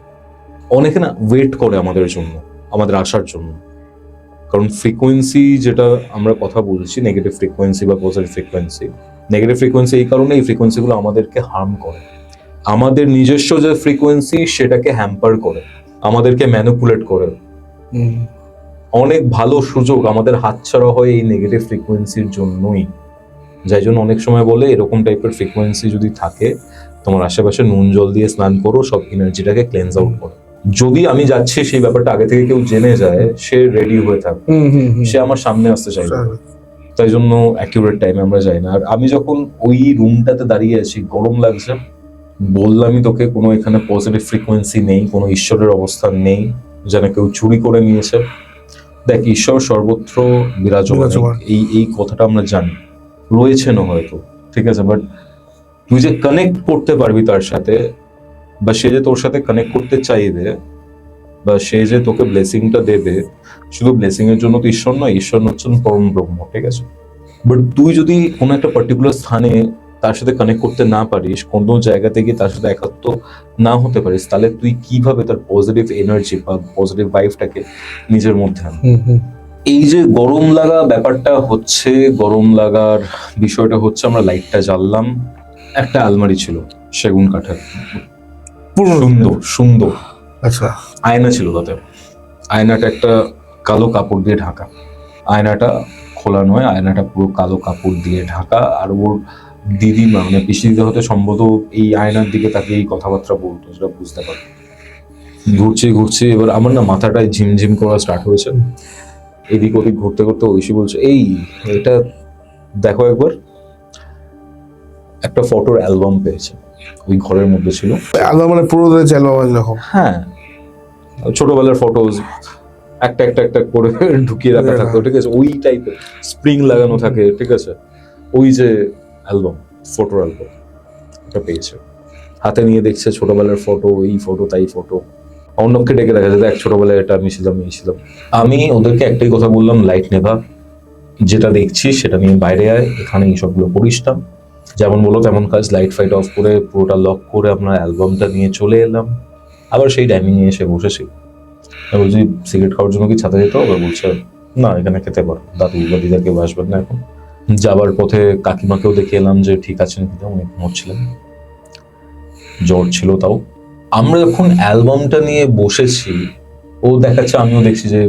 Speaker 1: অনেকে না ওয়েট করে আমাদের জন্য, আমাদের আসার জন্য। কারণ ফ্রিকোয়েন্সি যেটা আমরা কথা বলছি, নেগেটিভ ফ্রিকোয়েন্সি বা পজিটিভ ফ্রিকোয়েন্সি, নেগেটিভ ফ্রিকোয়েন্সি এই কারণে এই ফ্রিকোয়েন্সিগুলো আমাদেরকে হার্ম করে, আমাদের নিজস্ব যে ফ্রিকোয়েন্সি সেটাকে হ্যাম্পার করে, আমাদেরকে ম্যানিপুলেট করে। অনেক ভালো সুযোগ আমাদের হাতছাড়া হয় এই নেগেটিভ ফ্রিকোয়েন্সির জন্যই। যাই জন্য অনেক সময় বলে এরকম টাইপের ফ্রিকোয়েন্সি যদি থাকে, তোমার আশেপাশে নুন জল দিয়ে স্নান করো, সব এনার্জিটাকে ক্লেন্স আউট করো। যদি আমি যাচ্ছি সেই ব্যাপারটা আগে থেকে কেউ জেনে যায়, সে রেডি হয়ে থাকবে, সে আমার সামনে আসতে চাইবে, তাই জন্য অ্যাকিউরেট টাইমে আমরা যাই না। আর আমি যখন ওই রুমটাতে দাঁড়িয়ে আছি, গরম লাগছে, বললামই তোকে কোনো এখানে পজিটিভ ফ্রিকোয়েন্সি নেই, কোনো ঈশ্বরের অবস্থান নেই, যেন কেউ চুরি করে নিয়েছে। দেখ, ঈশ্বর সর্বত্র বিরাজমান, এই কথাটা আমরা জানি, রয়েছেনও হয়তো, ঠিক আছে, বাট তুই যে কানেক্ট করতে পারবি তার সাথে, বা সে যে তোর সাথে কানেক্ট করতে চাইবে, বা সে যে তোকে ব্লেসিংটা দেবে, শুধু ব্লেসিং এর জন্য তো ঈশ্বর নয়, ঈশ্বর হচ্ছেন পরম ব্রহ্ম, ঠিক আছে। বাট তুই যদি কোনো একটা পার্টিকুলার স্থানে তার সাথে কানেক্ট করতে না পারিস, কোনো জায়গাতে গিয়ে তার সাথে একাত্ম না হতে পারিস, তাহলে তুই কিভাবে তার পজিটিভ এনার্জি বা পজিটিভ ভাইবটাকে নিজের মধ্যে আনবি? এই যে গরম লাগা ব্যাপারটা হচ্ছে, গরম লাগার বিষয়টা হচ্ছে, আমরা লাইটটা জ্বাললাম, একটা আলমারি ছিল সেগুন কাঠের, সুন্দর সুন্দর,
Speaker 2: আচ্ছা,
Speaker 1: আয়না ছিল তাতে, আয়নাটা একটা কালো কাপড় দিয়ে ঢাকা, আয়নাটা খোলা নয়, আয়নাটা পুরো কালো কাপড় দিয়ে ঢাকা। আর ওর দিদিমা মানে পিসি দিদা হতে সম্ভবত এই আয়নার দিকে তাকে এই কথাবার্তা বলতো, সেটা বুঝতে পারতো। ঘুরছি এবার আমার না মাথাটায় ঝিমঝিম করা স্টার্ট হয়েছে। এদিক ওদিক ঘুরতে ঘুরতে ঐশী বলছে, এই এটা দেখো একবার। একটা ফটোর অ্যালবাম পেয়েছে, ওই ঘরের মধ্যে ছিল।
Speaker 2: অ্যালবাম মানে পুরো অ্যালবাম এরকম?
Speaker 1: হ্যাঁ, ছোটবেলার ফটোজ একটা একটা একটা করে ঢুকিয়ে রাখা থাকতো, ঠিক আছে, ওই টাইপের স্প্রিং লাগানো থাকে, ঠিক আছে, ওই যে অ্যালবাম, ফটোর অ্যালবাম, এটা পেয়েছে। হাতে নিয়ে দেখছে ছোটবেলার ফটো, এই ফটো তাই ফটো। অর্ণবকে ডেকে দেখা যায়, দেখ ছোটবেলায় এটা আমি ছিলাম, এই ছিলাম। আমি ওদেরকে একটাই কথা বললাম, লাইট নেভা, যেটা দেখছি সেটা নিয়ে বাইরে আয়, এখানে এইসবগুলো করিস না। যেমন বলো তেমন কাজ, লাইট ফাইট অফ করে পুরোটা লক করে আপনার অ্যালবামটা নিয়ে চলে এলাম। আবার সেই ডাইনিংয়ে এসে বসেছি। বলছি সিগারেট খাওয়ার জন্য কি ছাতা যেতে হবে? বলছে না, এখানে খেতে পারো, দাদু বা দিদা কেউ আসবেন না এখন। যাবার পথে কাকিমাকেও দেখে এলাম যে ঠিক আছেন কিনা, উনি ঘুমোচ্ছিলেন, জ্বর ছিল তাও। আমরা যখন অ্যালবামটা নিয়ে বসেছি, ও দেখাচ্ছে, আমিও দেখছি যে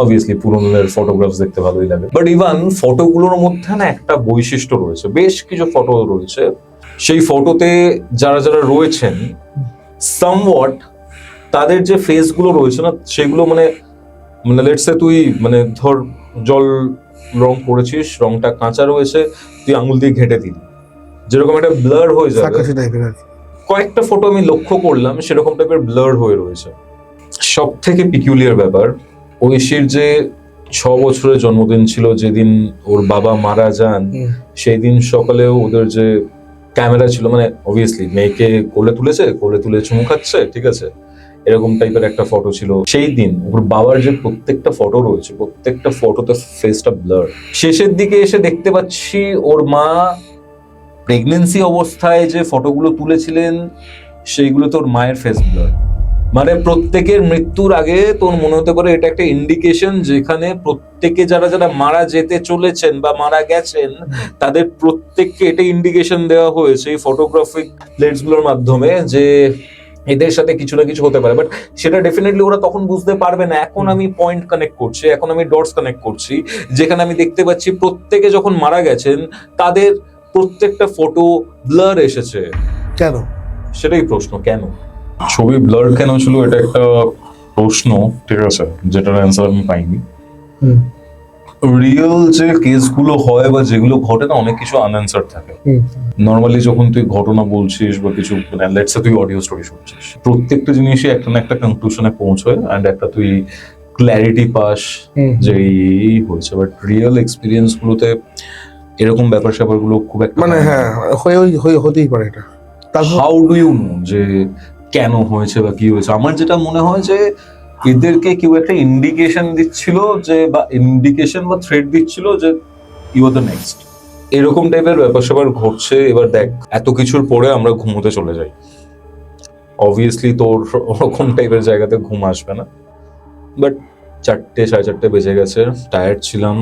Speaker 1: অবভিয়াসলি পুরোনোদের ফটোগ্রাফস দেখতে ভালোই লাগে। বাট ইভান ফটোগুলোর মধ্যে না একটা বৈশিষ্ট্য রয়েছে, বেশ কিছু ফটো রয়েছে, সেই ফটোতে যারা যারা রয়েছেন সামওয়াট তাদের যে ফেসগুলো রয়েছে না, সেগুলো মানে মানে লেটস সে তুই মানে ধর জল রং করেছিস, রংটা কাঁচা রয়েছে, তুই আঙুল দিয়ে ঘেঁটে দিলি, যেরকম একটা ব্লার হয়ে যাবে। কয়েকটা ফটো আমি লক্ষ্য করলাম সেরকম টাইপের ব্লার হয়ে রয়েছে। সব থেকে পিকুলিয়ার ব্যাপার, ঐশীর যে 6 বছরের জন্মদিন ছিল, যেদিন ওর বাবা মারা যান, সেই দিন সকালেও ওদের যে ক্যামেরা ছিল, মানে অবভিয়াসলি মেয়েকে কোলে তুলে চুমু খাচ্ছে, ঠিক আছে, এরকম টাইপের একটা ফটো ছিল। সেই দিন ওর বাবার যে প্রত্যেকটা ফটো রয়েছে, প্রত্যেকটা ফটোতে ফেসটা ব্লার। শেষের দিকে এসে দেখতে পাচ্ছি ওর মা প্রেগনেন্সি অবস্থায় যে ফটোগুলো তুলেছিলেন, সেইগুলো তোর মায়ের ফেস ব্লার। মানে প্রত্যেকের মৃত্যুর আগে তোর মনে হতে পারে এটা একটা ইন্ডিকেশন, যেখানে প্রত্যেকে যারা যারা মারা যেতে চলেছেন বা মারা গেছেন, তাদের প্রত্যেককে এটা ইন্ডিকেশন দেওয়া হয়েছে এই ফটোগ্রাফিক লেন্স গুলোর মাধ্যমে, যে এদের সাথে কিছু না কিছু হতে পারে। বাট সেটা ডেফিনেটলি ওরা তখন বুঝতে পারবে না। এখন আমি পয়েন্ট কানেক্ট করছি, এখন আমি ডটস কানেক্ট করছি, যেখানে আমি দেখতে পাচ্ছি প্রত্যেকে যখন মারা গেছেন তাদের প্রত্যেকটা ফটো ব্লার এসেছে।
Speaker 2: কেন?
Speaker 1: সেটাই প্রশ্ন, কেন ছবি ব্লার কেন ছিল, এটা একটা প্রশ্ন, ঠিক আছে, যেটার অ্যান্সার আমি পাইনি। রিয়েল যে কেসগুলো হয় বা যেগুলো ঘটে না, অনেক কিছু আনঅ্যান্সার থাকে। নর্মালি যখন তুই ঘটনা বলছিস বা কিছু, মানে লেটস সে তুই অডিও স্টোরি শুনছিস, প্রত্যেকটা জিনিসই একটা না একটা কনক্লুশনে পৌঁছয় এন্ড একটা তুই ক্ল্যারিটি পাস যে এই হয়েছে। বাট রিয়েল এক্সপিরিয়েন্স গুলোতে এরকম ব্যাপার স্যাপারগুলো খুব একটা,
Speaker 2: মানে হ্যাঁ, হতেই পারে এটা।
Speaker 1: হাউ ডু ইউ নো যে কেন হয়েছে বা কি হয়েছে? আমার যেটা মনে হয় যে এদেরকে কেউ একটা ইন্ডিকেশন দিচ্ছিল, যে বা ইন্ডিকেশন বা থ্রেট দিচ্ছিল যে ইউ আর দ্য নেক্সট, এরকম টাইপের ব্যাপার স্যাপার ঘটছে। এবার দেখ, এত কিছুর পরে আমরা ঘুমোতে চলে যাই, অবভিয়াসলি তোর ওরকম টাইপের জায়গাতে ঘুম আসবে না। বাট 4টে 4:30 বেজে গেছে, টায়ার্ড ছিলাম।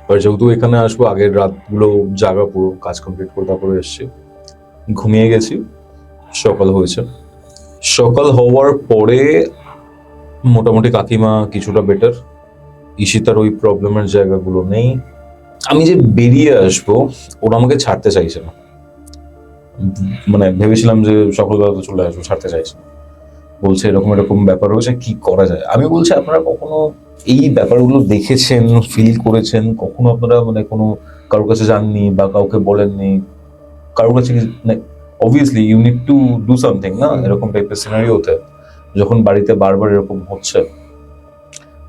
Speaker 1: এবার যেহেতু এখানে আসবো, আগের রাতগুলো জাগা, পুরো কাজ কমপ্লিট করে তারপরে এসছি, ঘুমিয়ে গেছি। সকাল হয়েছে, সকাল হওয়ার পরে মোটামুটি কাকিমা কিছুটা বেটার, ঈশিতার ওই প্রবলেমের জায়গাগুলো নেই। আমি যে বেরিয়ে আসবো, ওরা আমাকে ছাড়তে চাইছে না। মানে ভেবেছিলাম যে সকালবেলা তো চলে আসবো, ছাড়তে চাইছে না। বলছে এরকম এরকম ব্যাপার হয়েছে, কি করা যায়? আমি বলছি আপনারা কখনো এই ব্যাপারগুলো দেখেছেন, ফিল করেছেন? কখনো আপনারা মানে কোনো কারোর কাছে যাননি বা কাউকে বলেননি? কারোর কাছে obviously you need to do something না, এরকম টাইপের সিনারিওতে যখন বাড়িতে বারবার এরকম হচ্ছে।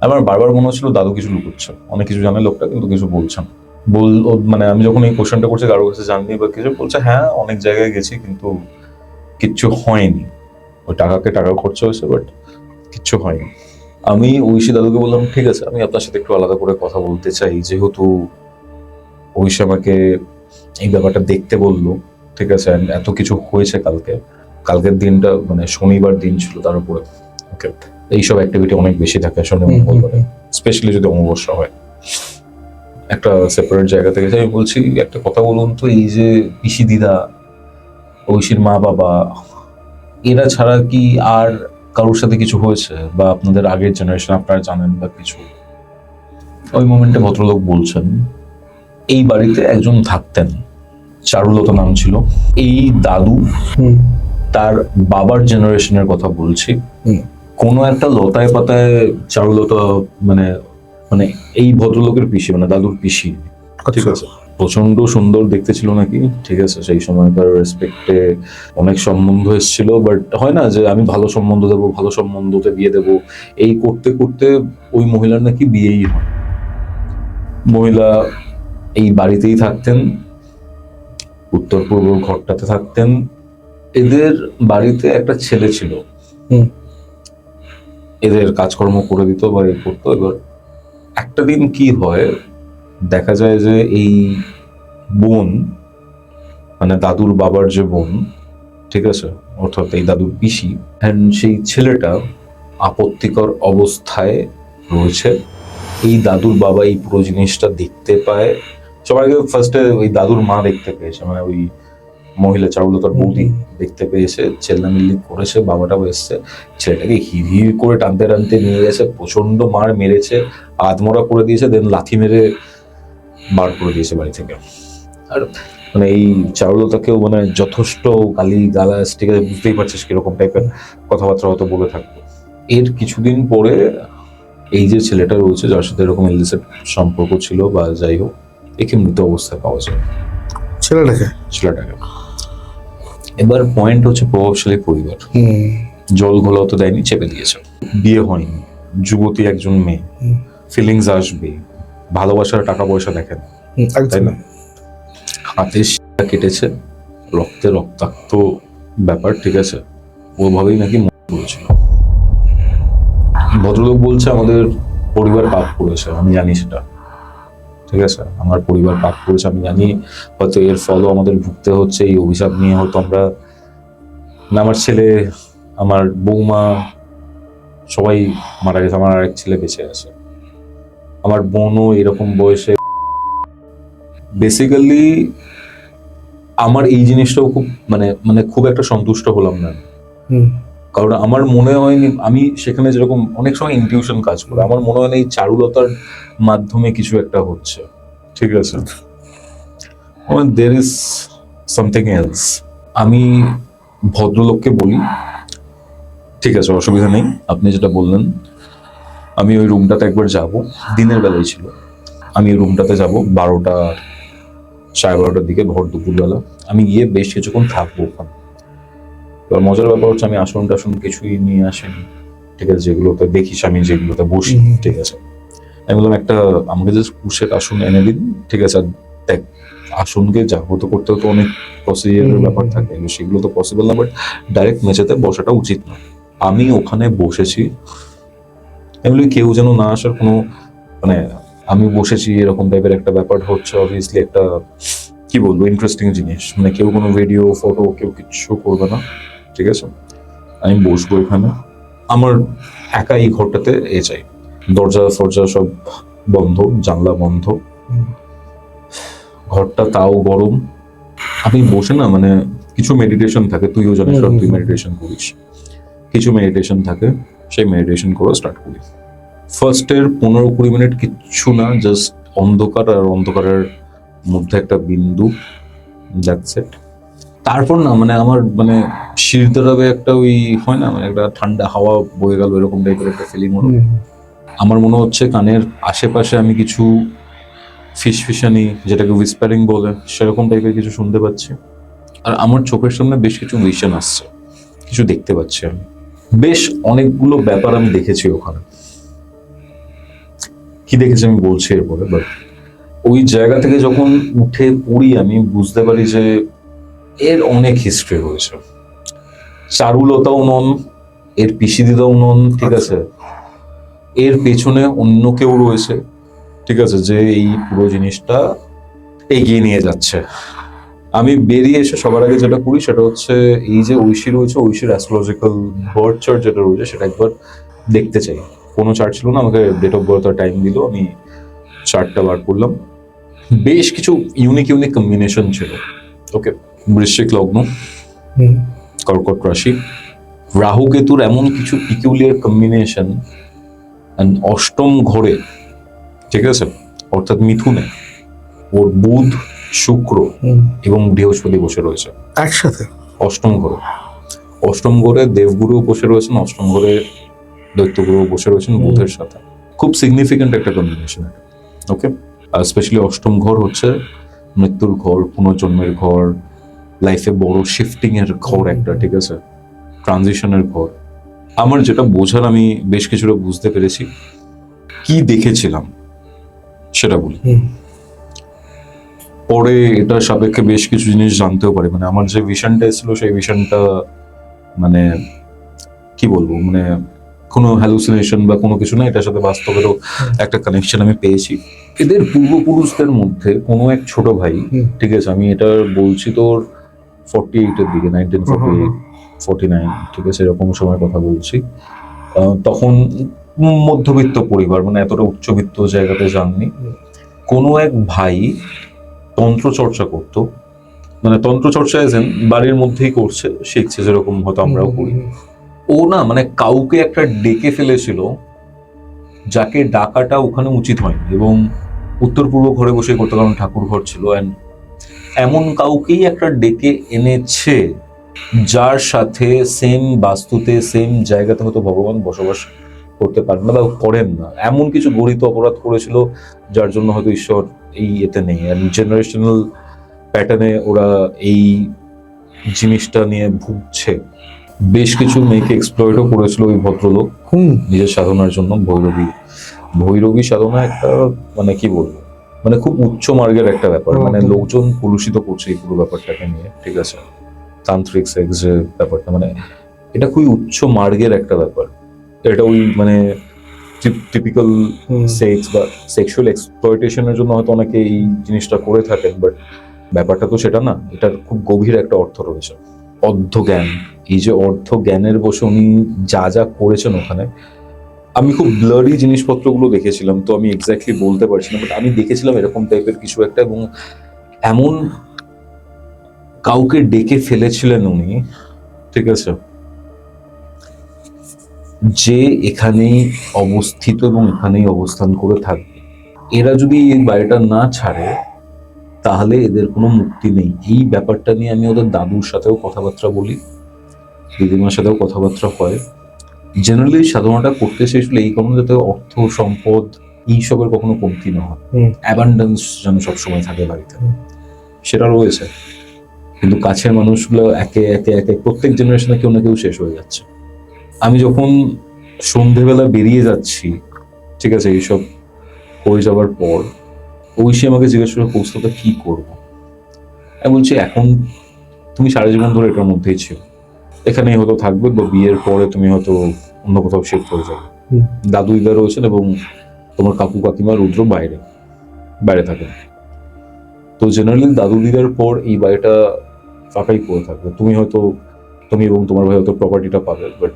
Speaker 1: আমার বারবার মনে হচ্ছিল দাদু কিছু লুকোচ্ছে, অনেক কিছু জানে লোকটা কিন্তু কিছু বলছে না। মানে আমি যখন এই কোশ্চেনটা করছি কারোর কাছে জাননি বা কিছু, বলছে হ্যাঁ অনেক জায়গায় গেছি কিন্তু কিচ্ছু হয়নি, ওই টাকা খরচ হয়েছে বাট কিচ্ছু হয়নি। আমি ঐশী দাদুকে বললাম ঠিক আছে, আমি আপনার সাথে একটু আলাদা করে কথা বলতে চাই, যেহেতু ঐশী আমাকে এই ব্যাপারটা দেখতে বললো, ঠিক আছে, এত কিছু হয়েছে কালকের দিনটা মানে শনিবার দিন ছিল, তার উপরে ওকে এইসব অ্যাক্টিভিটি অনেক বেশি থাকে শনি মঙ্গলবারে, স্পেশালি যদি অমাবস্যা হয়। একটা সেপারেট জায়গা থেকে আমি বলছি একটা কথা বলুন তো, এই যে পিসি দিদা, ঐশীর মা বাবা, এরা ছাড়া কি আর কারোর সাথে কিছু হয়েছে বা আপনাদের আগের জেনারেশন আপনারা জানেন বা কিছু? ওই মোমেন্টে ভদ্রলোক বলছেন এই বাড়িতে একজন থাকতেন, চারুলতা নাম ছিল। এই দাদু, তার বাবার জেনারেশনের কথা বলছি, কোনো একটা লতায় পাতায় চারুলতা মানে মানে এই ভদ্রলোকের পিসি, মানে দাদুর পিসি, ঠিক আছে। প্রচন্ড সুন্দর দেখতে ছিল নাকি, ঠিক আছে। সেই সময়কার রেসপেক্টে অনেক সম্বন্ধ এসেছিল, বাট হয় না যে আমি ভালো সম্বন্ধ দেবো, ভালো সম্বন্ধতে বিয়ে দেবো, এই করতে করতে ওই মহিলার নাকি বিয়েই হয়। মহিলা এই বাড়িতেই থাকতেন, উত্তর পূর্ব ঘরটাতে থাকতেন। এদের বাড়িতে একটা ছেলে ছিল, এদের কাজকর্ম করে দিত বা এ করতো। এবার একটা দিন কি হয়, দেখা যায় যে এই বোন, মানে দাদুর বাবার যে বোন, ঠিক আছে, অর্থাৎ এই দাদুর পিসি, and সেই ছেলেটা আপত্তিকর অবস্থায় রয়েছে। এই দাদুর বাবা এই পুরো জিনিসটা দেখতে পায়। সবার আগে ফার্স্টে ওই দাদুর মা দেখতে পেয়েছে, মানে ওই মহিলা চারুলতার বৌদি দেখতে পেয়েছে, চেল্লামিল্লি করেছে, বাবাটাও এসছে, ছেলেটাকে হির হির করে টানতে টানতে নিয়ে গেছে, প্রচন্ড মার মেরেছে, আধমরা করে দিয়েছে, দেন লাথি মেরে বার করে দিয়েছে বাড়ি থেকে। আর মানে এই চারুলতাকেও মানে যথেষ্ট গালি গালাজ, ঠিক আছে, বুঝতেই পারছিস কিরকম টাইপের কথাবার্তা হয়তো বলে থাকতো। এর কিছুদিন পরে এই যে ছেলেটা রয়েছে, যার সাথে এরকম ইলিসিট সম্পর্ক ছিল বা যাই হোক, একে মৃত অবস্থায় পাওয়া যায় ছেলেটাকে। এবার পয়েন্ট হচ্ছে প্রভাবশালী পরিবার, জল ঘোলাও তো দেয়নি, চেপে দিয়েছে। বিয়ে হয়নি, যুবতী একজন মেয়ে, ফিলিংস আসবে, ভালোবাসার টাকা পয়সা দেখেন, তাই না? হাতে শিরা কেটেছে, রক্তে রক্তাক্ত ব্যাপার, ঠিক আছে। ওভাবেই নাকি মরে পড়েছিল। ভদ্রলোক বলছে আমাদের পরিবার পাপ করেছে, আমি জানি সেটা, ঠিক আছে, আমার পরিবার পাপ করেছে, আমি জানি, হয়তো এর ফলও আমাদের ভুগতে হচ্ছে। এই অভিশাপ নিয়ে হয়তো আমরা, আমার ছেলে, আমার বৌমা সবাই মারা গেছে, আমার আরেক ছেলে বেঁচে আছে, আমার বোনও এরকম বয়সে। বেসিক্যালি আমার এই জিনিসটাও খুব মানে মানে খুব একটা সন্তুষ্ট হলাম না, কারণ আমার মনে হয়নি, আমি সেখানে যেরকম অনেক সময় ইনটিউশন কাজ করে, আমার মনে হয় না এই চারুলতার মাধ্যমে কিছু একটা হচ্ছে, ঠিক আছে। There is something else. আমি ভদ্রলোককে বলি, ঠিক আছে, অসুবিধা নেই, আপনি যেটা বললেন, আমি ওই রুমটাতে একবার যাব, দিনের বেলায় ছিল, আমি ওই রুমটাতে যাব 12টা 12:30টার দিকে, ভর দুপুরবেলা। আমি গিয়ে বেশ কিছুক্ষণ থাকবো ওখানে। এবার মজার ব্যাপার হচ্ছে আমি আসন টাসন কিছুই নিয়ে আসিনি, ঠিক আছে, যেগুলোতে দেখিস আমি যেগুলোতে বসি, ঠিক আছে। আমি বললাম একটা আমাকে জাস্ট কুশের আসন এনে দিন, ঠিক আছে। আর দেখ, আসনকে জাগ্রত করতে তো অনেক প্রসিজারের ব্যাপার থাকে, সেগুলো তো পসিবল না, বাট ডাইরেক্ট মেঝেতে বসাটা উচিত না। আমি ওখানে বসেছি, এমনি কেউ যেন না আসার কোনো মানে, আমি বসেছি এরকম টাইপের একটা ব্যাপার হচ্ছে, অবভিয়াসলি একটা কি বলবো ইন্টারেস্টিং জিনিস, মানে কেউ কোনো ভিডিও ফটো কেউ কিচ্ছু করবে না, ঠিক আছে। আমি বসবো এখানে, আমার একা এই ঘরটাতে চাই, দরজা ফরজা সব বন্ধ, জানলা বন্ধ, ঘরটা তাও গরম। আমি বসে না, মানে কিছু মেডিটেশন থাকে, তুইও জানিস, তুই মেডিটেশন করিস, কিছু মেডিটেশন থাকে, সেই মেডিটেশন করে স্টার্ট করি। ফার্স্টের 15-20 মিনিট কিচ্ছু না, জাস্ট অন্ধকার, আর অন্ধকারের মধ্যে একটা বিন্দু, দ্যাটস ইট। তারপর না মানে আমার মানে শির দ্বারাবে একটা ওই হয় না, মানে একটা ঠান্ডা হাওয়া বয়ে গেল, এরকম টাইপের একটা ফিলিং হলো। আমার মনে হচ্ছে কানের আশেপাশে আমি কিছু ফিসফিসানি, যেটাকে হুইসপারিং বলে, সেরকম টাইপের কিছু শুনতে পাচ্ছি। আর আমার চোখের সামনে বেশ কিছু ভিশন আসছে, কিছু দেখতে পাচ্ছি আমি, বেশ অনেকগুলো ব্যাপার আমি দেখেছি ওখানে। কি দেখেছি আমি বলছি এরপরে, বাট ওই জায়গা থেকে যখন উঠে পড়ি আমি বুঝতে পারি যে এর অনেক হিস্ট্রি রয়েছে। চারুলতাও নন, এর পিসি দিদাও নন, ঠিক আছে, এর পেছনে অন্য কেউ রয়েছে, ঠিক আছে, যে এই পুরো জিনিসটা এগিয়ে নিয়ে যাচ্ছে। আমি বেরিয়ে এসে সবার আগে যেটা করি সেটা হচ্ছে এই যে ঐশী রয়েছে, ঐশীর অ্যাস্ট্রোলজিক্যাল বার্থ চার্ট যেটা রয়েছে সেটা একবার দেখতে চাই। কোনো চার্ট ছিল না, আমাকে ডেট অফ বার্থ আর টাইম দিল, আমি চার্টটা বার করলাম। বেশ কিছু ইউনিক কম্বিনেশন ছিল। ওকে, বৃশ্চিক লগ্ন, কর্কট রাশি, রাহু কেতুর এমন কিছু পিকুলিয়ার কম্বিনেশন, অষ্টম ঘরে ঠিক আছে, অর্থাৎ মিথুনে ওর বুধ, শুক্র এবং বৃহস্পতি বসে রয়েছে
Speaker 2: একসাথে।
Speaker 1: অষ্টম ঘরে। অষ্টম ঘরে দেবগুরু বসে রয়েছেন, অষ্টম ঘরে দৈত্যগুরু বসে রয়েছেন বুধের সাথে। খুব সিগনিফিকেন্ট একটা কম্বিনেশন এটা। ওকে, আর স্পেশালি অষ্টম ঘর হচ্ছে মৃত্যুর ঘর, পুনর্জন্মের ঘর, লাইফে বড় শিফটিং এর ঘর একটা, ঠিক আছে, ট্রানজিশনের ঘর। আমার যেটা বোঝার, আমি বেশ কিছুটা বুঝতে পেরেছি। কি দেখেছিলাম সেটা বলি, পরে এটার সাপেক্ষে বেশ কিছু জিনিস জানতেও পারি। মানে আমার যে ভিশনটা এসেছিল সেই ভিশনটা মানে কি বলবো, মানে কোনো হ্যালুসিনেশন বা কোনো কিছু না, এটার সাথে বাস্তবেরও একটা কানেকশন আমি পেয়েছি। এদের পূর্বপুরুষদের মধ্যে কোনো এক ছোট ভাই, ঠিক আছে, আমি এটা বলছি তোর 48-এর দিকে, 1948-49, ঠিক আছে, এরকম সময় কথা বলছি। তখন মধ্যবিত্ত পরিবার, মানে এতটা উচ্চবিত্ত জায়গাতে যাননি। কোনো এক ভাই তন্ত্র চর্চা করতো, মানে তন্ত্র চর্চা বাড়ির মধ্যেই করছে, শিখছে, যেরকম হয়তো আমরাও করি। ও না মানে কাউকে একটা ডেকে ফেলেছিল, যাকে ডাকাটা ওখানে উচিত হয়নি, এবং উত্তর পূর্ব ঘরে বসে করতে, কারণ ঠাকুর ঘর ছিল। অ্যান্ড এমন কাউকেই একটা ডেকে এনেছে যার সাথে সেম বাস্তুতে, সেম জায়গাতে হয়তো ভগবান বসবাস করতে পারেন না বা করেন না, এমন কিছু গরিত অপরাধ করেছিল যার জন্য হয়তো ঈশ্বর এই এতে নেই। অ্যান্ড জেনারেশনাল প্যাটার্নে ওরা এই জিনিসটা নিয়ে ভুগছে। বেশ কিছু মেয়েকে এক্সপ্লয়েটও করেছিল ওই ভদ্রলোক নিজের সাধনার জন্য। ভৈরবী সাধনা একটা, মানে কি বলবো, মানে খুব উচ্চ মার্গের একটা ব্যাপার। মানে লোকজন কলুষিত করছে এই পুরো ব্যাপারটাকে নিয়ে, ঠিক আছে, তান্ত্রিক সেক্স যে ব্যাপারটা, মানে এটা খুবই উচ্চ মার্গের একটা ব্যাপার। এটা ওই মানে টিপিক্যাল সেক্স বা সেক্সুয়াল এক্সপ্লয়টেশনের জন্য হয়তো অনেকে এই জিনিসটা করে থাকেন, বাট ব্যাপারটা তো সেটা না। এটার খুব গভীর একটা অর্থ রয়েছে, অর্ধ জ্ঞান। এই যে অর্ধ জ্ঞানের বসে উনি যা যা করেছেন ওখানে, আমি খুব ব্লারি জিনিসপত্রগুলো দেখেছিলাম, তো আমি এক্স্যাক্টলি বলতে পারছি না, বাট আমি দেখেছিলাম এরকম টাইপের কিছু একটা। এবং এমন কাউকে ডেকে ফেলেছিলেন উনি, ঠিক আছে, যে এখানেই অবস্থিত এবং এখানেই অবস্থান করে থাকবে। এরা যদি এই বাড়িটা না ছাড়ে তাহলে এদের কোনো মুক্তি নেই। এই ব্যাপারটা নিয়ে আমি ওদের দাদুর সাথেও কথাবার্তা বলি, দিদিমার সাথেও কথাবার্তা হয়। জেনারেলি সাধনাটা করতে শেষলে এই কারণে যাতে অর্থ সম্পদ এইসবের কখনো কমতি না হয়, অ্যাবান্ডেন্স যেন সবসময় থাকে বাড়িতে, সেটা রয়েছে। কিন্তু কাছের মানুষগুলো একে একে একে প্রত্যেক জেনারেশনে কেউ না কেউ শেষ হয়ে যাচ্ছে। আমি যখন সন্ধেবেলা বেরিয়ে যাচ্ছি, ঠিক আছে, এইসব হয়ে যাওয়ার পর ঐশী আমাকে জিজ্ঞেস করে, কৌস্তটা কি করবো? আমি বলছি, এখন তুমি সারা জীবন ধরে এটার মধ্যেই ছিল, এখানেই হয়তো থাকবে, বা বিয়ের পরে তুমি হয়তো অন্য কোথাও শিফট হয়ে যাবে। দাদু দিদা রয়েছেন এবং তোমার কাকু কাকিমা রুদ্র বাইরে থাকেন। তো জেনারেলি দাদু দিদার পর এই বাড়িটা ফাঁকাই পড়ে থাকবে। তুমি এবং তোমার ভাই হয়তো প্রপার্টিটা পাবে, বাট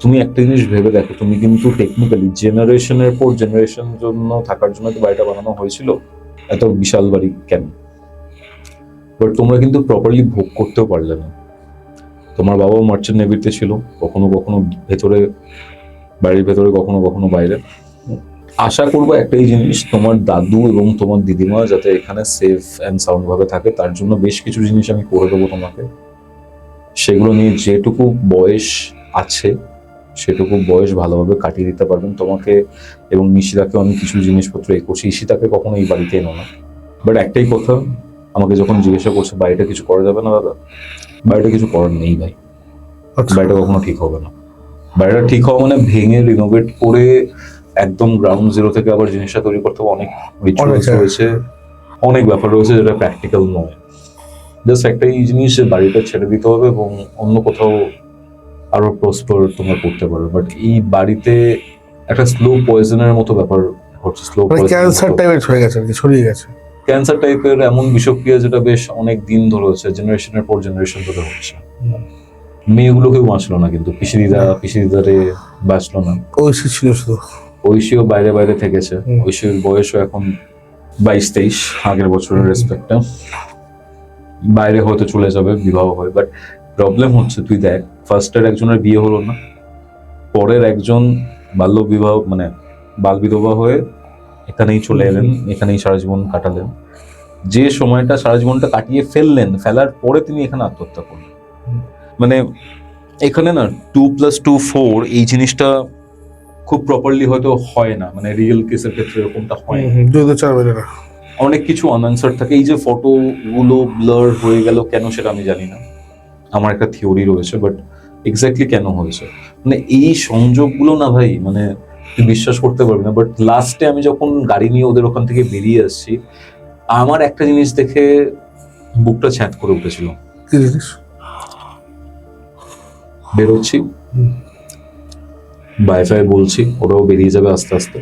Speaker 1: তুমি একটা জিনিস ভেবে দেখো, তুমি কিন্তু টেকনিক্যালি জেনারেশনের পর জেনারেশন জন্য থাকার জন্য তো বাড়িটা বানানো হয়েছিল, এত বিশাল বাড়ি কেন? বাট তোমরা কিন্তু প্রপারলি ভোগ করতেও পারলে না। তোমার বাবাও মার্চেন্ট নেভিতে ছিল, কখনো কখনো ভেতরে, বাড়ির ভেতরে, কখনো কখনো বাইরে। আশা করবো একটাই জিনিস, তোমার দাদু এবং তোমার দিদিমা যাতে এখানে সেফ অ্যান্ড সাউন্ড ভাবে থাকে, তার জন্য বেশ কিছু জিনিস আমি করে দেবো তোমাকে। সেগুলো নিয়ে যেটুকু বয়স আছে সেটুকু বয়স ভালোভাবে কাটিয়ে দিতে পারবেন। তোমাকে এবং নিশিতাকে আমি কিছু জিনিসপত্র করছি। ঈশিতাকে কখনো এই বাড়িতে এনো না। বাট একটাই কথা, আমাকে যখন জিজ্ঞাসা করছে বাড়িটা কিছু করা যাবে না দাদা, বাড়িটা কিছু করার নেই ভাই। বাড়িটা কখনো ঠিক হবে না। বাড়িটা ঠিক হওয়া মানে ভেঙে রিনোভেট করে একদম গ্রাউন্ড জিরো থেকে আবার জিনিসটা তৈরি করতে হবে। অনেক রিচুয়ালস রয়েছে, অনেক ব্যাপার রয়েছে যেটা প্র্যাকটিক্যাল নয়। জাস্ট একটাই জিনিস, বাড়িটা ছেড়ে দিতে হবে এবং অন্য কোথাও আরো প্রসপার তোমরা করতে পারো। বাট এই বাড়িতে একটা স্লো পয়জনের মতো ব্যাপার হচ্ছে, স্লো
Speaker 2: ক্যান্সার টাইপের হয়ে গেছে, ছড়িয়ে গেছে
Speaker 1: ক্যান্সার টাইপের এমন বিষক্রিয়া যেটা বেশ অনেক দিন ধরে হচ্ছে, জেনারেশনের পর জেনারেশন ধরে হচ্ছে। মেয়েগুলোকেও বাঁচলো না, কিন্তু পিসিদিদারে বাঁচলো না।
Speaker 2: ঐশী ছিল শুধু,
Speaker 1: ঐশীও বাইরে বাইরে থেকেছে। ঐশীর বয়সও এখন 22-23, আগের বছরের রেসপেক্টে বাইরে হয়তো চলে যাবে, বিবাহ হয়। বাট প্রবলেম হচ্ছে, তুই দেখ, ফার্স্টের একজনের বিয়ে হলো না, পরের একজন বাল্য বিবাহ মানে বাল বিধবা হয়ে এখানেই চলে এলেন, এখানেই সারা জীবন কাটালেন। যে সময়টা সারা জীবনটা কাটিয়ে ফেলার পরে তিনি এখানে আত্মহত্যা করলেন। মানে এখানে না 2+2=4 এই জিনিসটা খুব প্রপারলি হয়তো হয় না, মানে রিয়েল কেসের ক্ষেত্রে এরকমটা হয় না।
Speaker 2: 2004 বেজে না।
Speaker 1: অনেক কিছু আনআনসার থাকে। এই যে ফটোগুলো ব্লার হয়ে গেল কেন সেটা আমি জানি না, আমার একটা থিওরি রয়েছে, বাট এক্স্যাক্টলি কেন হয়েছে মানে এই সংযোগগুলো না ভাই, মানে তুই বিশ্বাস করতে পারবি না। বাট লাস্টে আমি যখন গাড়ি নিয়ে ওদের ওখান থেকে বেরিয়ে আসছি, আমার একটা জিনিস দেখে বুকটা ছ্যাঁত করে উঠেছিল।
Speaker 2: কি জিনিস?
Speaker 1: বেরোচ্ছি, বাইফাই বলছি, ওরাও বেরিয়ে যাবে আস্তে আস্তে।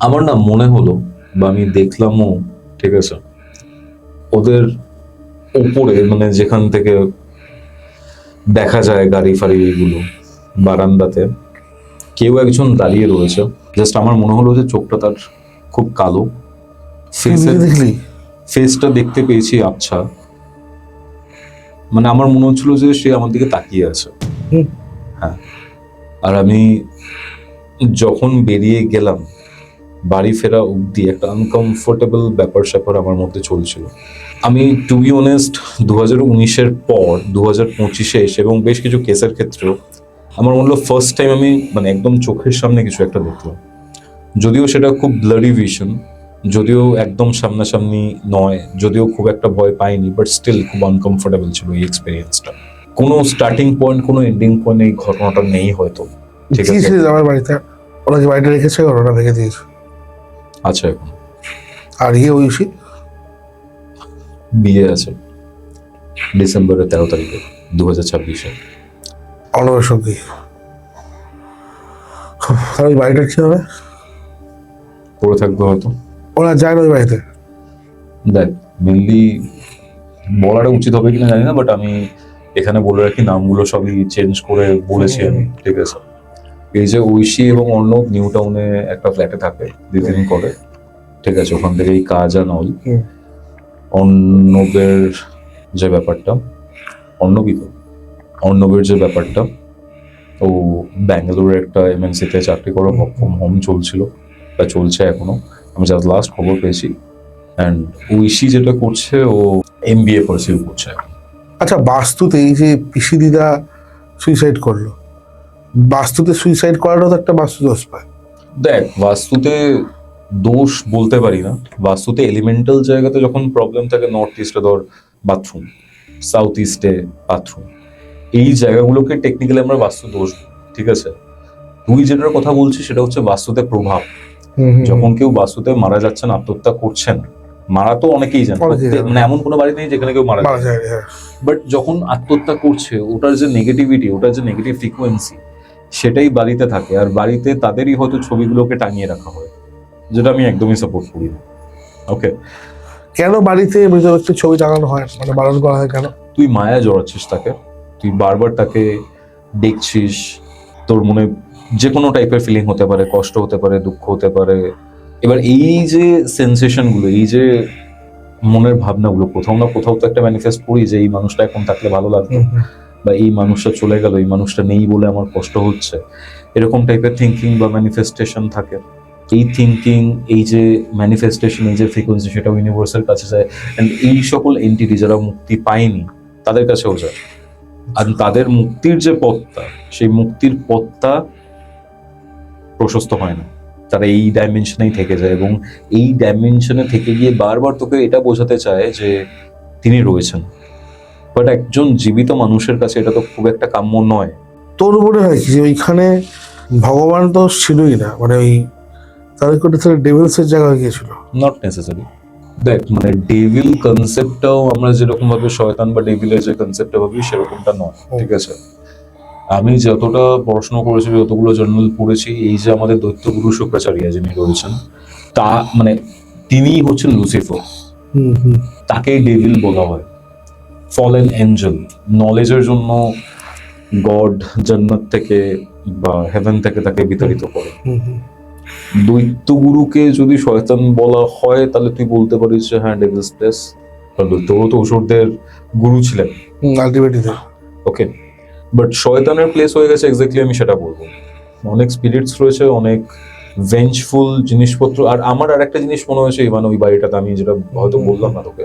Speaker 1: আমার না মনে হলো বা আমি দেখলামও, ঠিক আছে, ওদের উপরে মানে যেখান থেকে দেখা যায় গাড়ি ফাড়ি গুলো বারান্দাতে কেউ একজন দাঁড়িয়ে রয়েছে। জাস্ট আমার মনে হলো যে চোখটা তার খুব কালো,
Speaker 2: দেখলি?
Speaker 1: ফেসটা দেখতে পেয়েছি আচ্ছা, মানে আমার মনে হচ্ছিল যে সে আমার দিকে তাকিয়ে আছে। হ্যাঁ, আর আমি যখন বেরিয়ে গেলাম বাড়ি ফেরা অবধি একটা আনকমফোর্টেবল ব্যাপার স্যাপার আমার মধ্যে চলছিল। আমি টু বি অনেস্ট 2019-এর পর 2025-এ এসে এবং বেশ কিছু কেসের ক্ষেত্রেও আমার মনে হলো ফার্স্ট টাইম আমি মানে একদম চোখের সামনে কিছু একটা দেখলাম। যদিও সেটা খুব ব্লারি ভিশন, যদিও একদম সামনাসামনি নয়, যদিও খুব একটা ভয় পাইনি, বাট স্টিল খুব আনকমফোর্টেবল ছিল এই এক্সপিরিয়েন্সটা। কোনো স্টার্টিং পয়েন্ট, কোনো এন্ডিং পয়েন্ট এই ঘটনাটা নেই হয়তো, ঠিক আছে।
Speaker 2: আমার বাড়িতে ওনাকে বাড়িতে রেখেছে, ওরা ভেঙে দিয়েছে।
Speaker 1: আচ্ছা, এখন
Speaker 2: আর ঐশী
Speaker 1: বিয়ে আছে ডিসেম্বরের 13 তারিখে 2026-এ।
Speaker 2: অনবের সঙ্গে। আর ওই বাড়িটা কি হবে?
Speaker 1: পড়ে থাকবে হয়তো।
Speaker 2: ওরা যায় না ওই বাড়িতে?
Speaker 1: দেখ, মেনলি বলাটা উচিত হবে কিনা জানি না, বাট আমি এখানে বলে রাখি নামগুলো সবই চেঞ্জ করে বলেছি আমি, ঠিক আছে। এই যে ঐশী এবং অর্ণব নিউ টাউনে একটা ফ্ল্যাটে থাকে, দিদিন করে, ঠিক আছে, ওখান থেকে এই কাজ আর নল। অর্ণবের যে ব্যাপারটা, অর্ণবের যে ব্যাপারটা, ও ব্যাঙ্গালোরের একটা এমএনসিতে চাকরি করে ওয়ার্ক ফ্রম হোম চলছিল বা চলছে এখনো, আমি জাস্ট লাস্ট খবর পেয়েছি। অ্যান্ড ঐশী যেটা করছে, ও MBA পারসিউ করছে এখন।
Speaker 2: আচ্ছা, বাস্তুতে এই যে পিসি দিদা সুইসাইড করলো, বাস্তুতে সুইসাইড করারও তো একটা বাস্তু দোষ পায়।
Speaker 1: দেখ, বাস্তুতে দোষ বলতে পারি না, বাস্তুতে এলিমেন্টাল জায়গাতে যখন প্রবলেম থাকে, নর্থ ইস্টে ধর বাথরুম, সাউথ ইস্টে বাথরুম, এই জায়গাগুলোকে টেকনিক্যালি আমরা বাস্তু দোষ বলি, ঠিক আছে। তুই যেটার কথা বলছিস সেটা হচ্ছে বাস্তুতে প্রভাব। যখন কেউ বাস্তুতে মারা যাচ্ছেন, আত্মহত্যা করছেন, মারা তো অনেকেই জানে, মানে এমন কোনো বাড়ি নেই যেখানে কেউ মারা যায়, বাট যখন আত্মহত্যা করছে ওটার যে নেগেটিভিটি, ওটার যে নেগেটিভ ফ্রিকোয়েন্সি, সেটাই বাড়িতে থাকে। আর বাড়িতে তাদেরই হয়তো ছবিগুলোকে টাঙিয়ে রাখা হয়, যেটা আমি একদমই সাপোর্ট করি না। ওকে,
Speaker 2: কেন বাড়িতে মৃত ব্যক্তির ছবি টাঙানো হয়, মানে বারণ করা হয় কেন?
Speaker 1: তুই মায়া জড়াচ্ছিস তাকে, তুই বারবার তাকে দেখছিস, তোর মনে যে কোনো টাইপের ফিলিং হতে পারে, কষ্ট হতে পারে, দুঃখ হতে পারে। এবার এই যে সেন্সেশনগুলো, এই যে মনের ভাবনাগুলো কোথাও না কোথাও তো একটা ম্যানিফেস্ট করি যে এই মানুষটা এখন থাকলে ভালো লাগতো, বা এই মানুষটা চলে গেল, এই মানুষটা নেই বলে আমার কষ্ট হচ্ছে, এরকম টাইপের থিঙ্কিং বা ম্যানিফেস্টেশন থাকে। এই থিঙ্কিং, এই যে ম্যানিফেস্টেশন, এই যে ফ্রিকোয়েন্সি, সেটাও ইউনিভার্সের কাছে যায়। অ্যান্ড এই সকল এন্টিটি যারা মুক্তি পায়নি তাদের কাছেও যায়। আর তাদের মুক্তির যে পথটা, সেই মুক্তির পথটা প্রশস্ত হয় না, তারা এই ডাইমেনশনেই থেকে যায় এবং এই ডাইমেনশনে থেকে গিয়ে বারবার তোকে এটা বোঝাতে চায় যে তিনি রয়েছেন। বাট একজন জীবিত মানুষের কাছে এটা তো খুব একটা কাম্য নয়।
Speaker 2: তোর মনে হয় কি যে ওইখানে ভগবান তো ছিলই না, মানে ওই তাদের কোটা থেকে ডেভিলসের জায়গা হয়ে গিয়েছিল?
Speaker 1: Not necessary. দেখ, মানে ডেভিল কনসেপ্টটাও আমরা যেরকম ভাবে শয়তান বা ডেভিলের যে কনসেপ্টটা ভাবি সেরকমটা নয়, ঠিক আছে। আমি যতটা পড়াশোনা করেছি, যতগুলো জার্নাল পড়েছি, এই যে আমাদের দৈত্যগুরু শুক্রাচার্য যিনি রয়েছেন, তা মানে তিনি হচ্ছেন লুসিফার, তাকেই ডেভিল বলা হয়। ফলেন এঞ্জেল, নলেজের জন্য গড জান্নাত থেকে বা হেভেন থেকে তাকে বিতাড়িত করে। দৈত্যগুরুকে যদি শয়তান বলা হয় তাহলে তুই বলতে পারিস যে হ্যাঁ, ডেভিলস প্লেস। দৈত্যগুরু তো অসুরদের গুরু ছিলেন
Speaker 2: আলটিমেটলি,
Speaker 1: ওকে। বাট শয়তানের প্লেস হয়ে গেছে এক্স্যাক্টলি, আমি সেটা বলবো। অনেক স্পিরিটস রয়েছে, অনেক ভেঞ্জফুল জিনিসপত্র। আর আমার আর একটা জিনিস মনে হয়েছে মানে ওই বাড়িটাতে, আমি যেটা হয়তো বললাম না তোকে,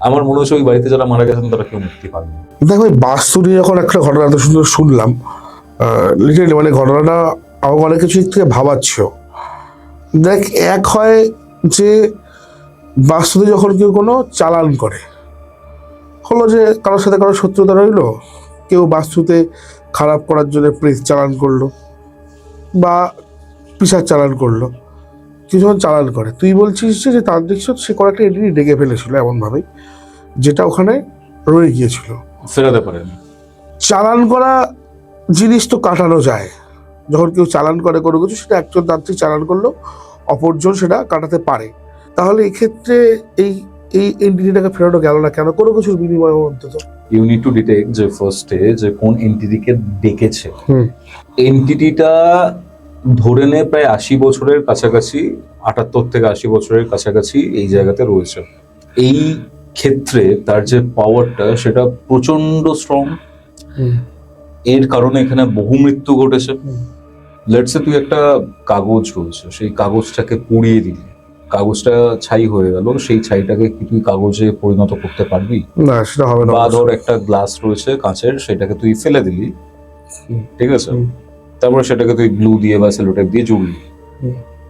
Speaker 1: আমার মনে হচ্ছে ওই বাড়িতে যারা মারা গেছেন তারা কেউ মুক্তি পাননি।
Speaker 2: দেখো এই বাস্তু নিয়ে যখন একটা ঘটনা এত সুন্দর শুনলাম, লিটারেলি মানে ঘটনাটা আমাকে অনেক কিছু দিক থেকে ভাবাচ্ছিল। দেখ, এক হয় যে বাস্তুতে যখন কেউ কোনো চালান করে, হলো যে কারোর সাথে কারোর শত্রুতা রইলো, কেউ বাস্তুতে খারাপ করার জন্য প্রেস চালান করলো বা পিসার চালান করলো, কেউ যখন চালান করে, তুই বলছিস যে তান্ত্রিক সে কোনো একটা এন্টিটি ডেকে ফেলেছিল এমনভাবেই যেটা ওখানে রয়ে গিয়েছিল,
Speaker 1: ফেরাতে পারেন।
Speaker 2: চালান করা জিনিস তো কাটানো যায়। যখন কেউ চালান করে কোনো কিছু, সেটা একজন তান্ত্রিক চালান করলো, অপরজন সেটা কাটাতে পারে। তাহলে এক্ষেত্রে এই এই এন্টিটিটাকে ফেরানো গেল না কেন? কোনো কিছুর বিনিময়ে অন্তত
Speaker 1: ইউ নিড টু ডিটেক্ট যে ফার্স্টে যে কোন এন্টিটিকে ডেকেছে। এন্টিটিটা ধরে নে প্রায় 80 বছরের কাছাকাছি, 78 থেকে 80 বছরের কাছাকাছি এই জায়গাতে রয়েছে। এই ক্ষেত্রে তার যে পাওয়ারটা সেটা প্রচন্ড স্ট্রং। এর কারণে এখানে বহু মৃত্যু ঘটেছে। লেটস সে তুই একটা কাগজ রয়েছে, সেই কাগজটাকে পুড়িয়ে দিলি, কাগজটা ছাই হয়ে গেল, সেই ছাইটাকে কি তুই কাগজে পরিণত করতে পারবি?
Speaker 2: না, সেটা হবে না।
Speaker 1: বা ধর একটা গ্লাস রয়েছে কাঁচের, সেটাকে তুই ফেলে দিলি, ঠিক আছে, তারপরে সেটাকে তুই গ্লু দিয়ে বা সেলোটেপ দিয়ে জুড়লি,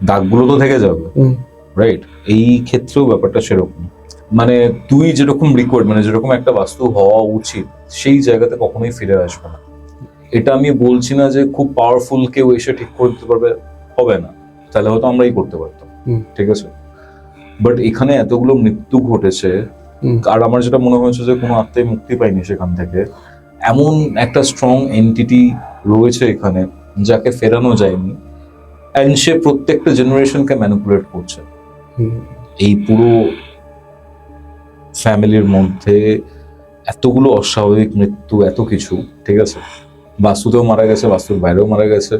Speaker 1: দাগগুলো তো থেকে যাবে, রাইট? এই ক্ষেত্রেও ব্যাপারটা সেরকম। মানে তুই যেরকম রিকোয়ার্ড, মানে যেরকম একটা বাস্তু হওয়া উচিত, সেই জায়গাতে কখনোই ফিরে আসবে না। এটা আমি বলছি না যে খুব পাওয়ারফুল কেউ এসে ঠিক করে দিতে পারবে, হবে না, তাহলে হয়তো আমরাই করতে পারতাম, ঠিক আছে। বাট এখানে এতগুলো মৃত্যু ঘটেছে, আর আমার যেটা মনে হয়েছে যে কোনো আত্মাই মুক্তি পায়নি সেখান থেকে। এমন একটা স্ট্রং এন্টিটি রয়েছে এখানে যাকে ফেরানো যায়নি, অ্যান্ড সে প্রত্যেকটা জেনারেশনকে ম্যানিপুলেট করছে। এই পুরো ফ্যামিলির মধ্যে এতগুলো অস্বাভাবিক মৃত্যু, এত কিছু, ঠিক আছে। বাস্তুতেও মারা গেছে, বাস্তুর বাইরেও মারা গেছে।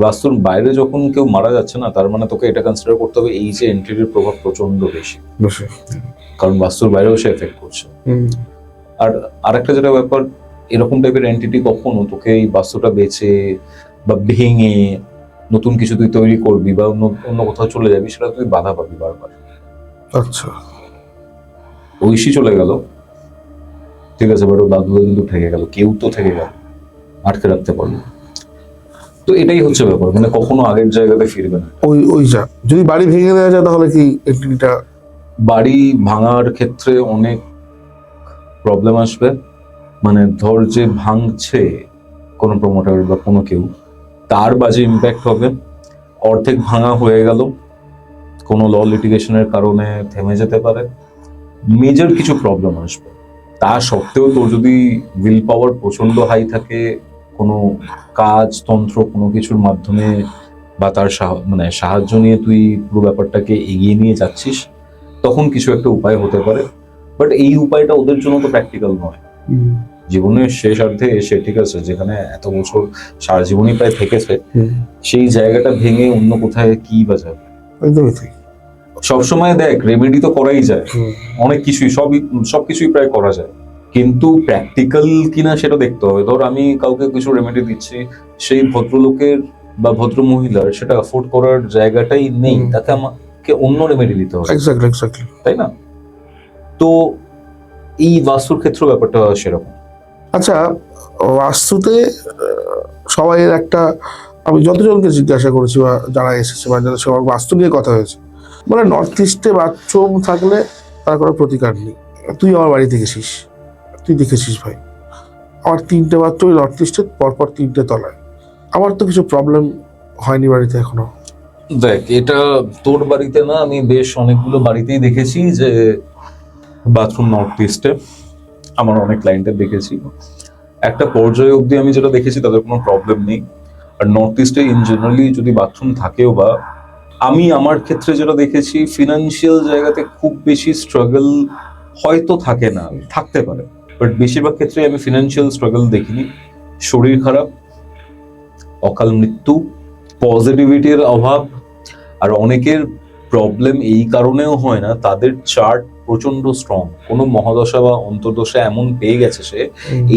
Speaker 1: বাস্তুর বাইরে যখন কেউ মারা যাচ্ছে না, তার মানে তোকে এটা কনসিডার করতে হবে এই যে এন্টিটির প্রভাব প্রচন্ড বেশি, কারণ বাস্তুর বাইরেও সে এফেক্ট করছে। আর আরেকটা যেটা ব্যাপার, এরকম টাইপের এন্টিটি কখনো তোকে এই বাস্তুটা বেচে বা ভেঙে নতুন কিছু তুই তৈরি করবি বা অন্য কোথাও চলে যাবি, সেটা তুই বাধা পাবি বারবার।
Speaker 2: আচ্ছা,
Speaker 1: ঐশী চলে গেল, ঠিক আছে, বাট ও দাদুদা কিন্তু থেকে গেল, কেউ তো থেকে গেল, আটকে রাখতে পারলো। তো এটাই হচ্ছে ব্যাপার, মানে কখনো আগের জায়গাতে ফিরবে না।
Speaker 2: ওই যা যদি বাড়ি ভেঙে দেওয়া যায়, তাহলে কি এন্টিটিটা?
Speaker 1: বাড়ি ভাঙার ক্ষেত্রে অনেক প্রবলেম আসবে। মানে ধর যে ভাঙছে কোনো প্রমোটার বা কোনো কেউ, তার বাজে ইম্প্যাক্ট হবে। অর্ধেক ভাঙা হয়ে গেল, কোনো ল লিটিগেশনের কারণে থেমে যেতে পারে, মেজর কিছু প্রবলেম আসবে। তা সত্ত্বেও তোর যদি উইল পাওয়ার প্রচন্ড হাই থাকে, কোনো কাজ তন্ত্র কোনো কিছুর মাধ্যমে বা তার মানে সাহায্য নিয়ে তুই পুরো ব্যাপারটাকে এগিয়ে নিয়ে যাচ্ছিস, তখন কিছু একটা উপায় হতে পারে। বাট এই উপায়টা ওদের জন্য তো প্র্যাকটিক্যাল নয়। জীবনের শেষার্ধে এসে, ঠিক আছে, যেখানে এত বছর সারা জীবনই প্রায় থেকেছে, সেই জায়গাটা ভেঙে অন্য কোথায় কি বাজাবে? সবসময় দেখ, রেমেডি তো করাই যায়, অনেক কিছুই, সবকিছুই প্রায় করা যায়, কিন্তু প্র্যাকটিক্যাল কিনা সেটা দেখতে হবে। ধর আমি কাউকে কিছু রেমেডি দিচ্ছি, সেই ভদ্রলোকের বা ভদ্র মহিলার সেটা অ্যাফোর্ড করার জায়গাটাই নেই, তাকে আমাকে অন্য রেমেডি দিতে হবে, তাই না? তো এই বাস্তুর ক্ষেত্রে ব্যাপারটা সেরকম।
Speaker 2: আচ্ছা, বাস্তুতে সবাই একটা, আমি যতজনকে জিজ্ঞাসা করেছি বা যারা এসেছে বা যারা সবার বাস্তু নিয়ে কথা হয়েছে, মানে নর্থ ইস্টে বাথরুম থাকলে তার কোনো প্রতিকার নেই। তুই আমার বাড়িতে গেছিস, তুই দেখেছিস ভাই, আমার 3টে বাথরুম নর্থ ইস্টের, পরপর 3টে তলায়। আমার তো কিছু প্রবলেম হয়নি বাড়িতে এখনো।
Speaker 1: দেখ, এটা তোর বাড়িতে না, আমি বেশ অনেকগুলো বাড়িতেই দেখেছি যে বাথরুম নর্থ ইস্টে, আমার অনেক ক্লায়েন্টের দেখেছি। একটা পর্যায়ে অবধি আমি যেটা দেখেছি তাদের কোনো প্রবলেম নেই। আর নর্থ ইস্টে ইন জেনারেলি যদি বাথরুম থাকেও, বা আমি আমার ক্ষেত্রে যেটা দেখেছি, ফিনান্সিয়াল জায়গাতে খুব বেশি স্ট্রাগল হয়তো থাকে না, থাকতে পারে, বাট বেশিরভাগ ক্ষেত্রে আমি ফিনান্সিয়াল স্ট্রাগল দেখিনি। শরীর খারাপ, অকাল মৃত্যু, পজিটিভিটির অভাব, আর অনেকের প্রবলেম এই কারণেও হয় না, তাদের চার্ট প্রচন্ড স্ট্রং, কোনো মহাদশা বা অন্তর্দশা এমন পেয়ে গেছে সে,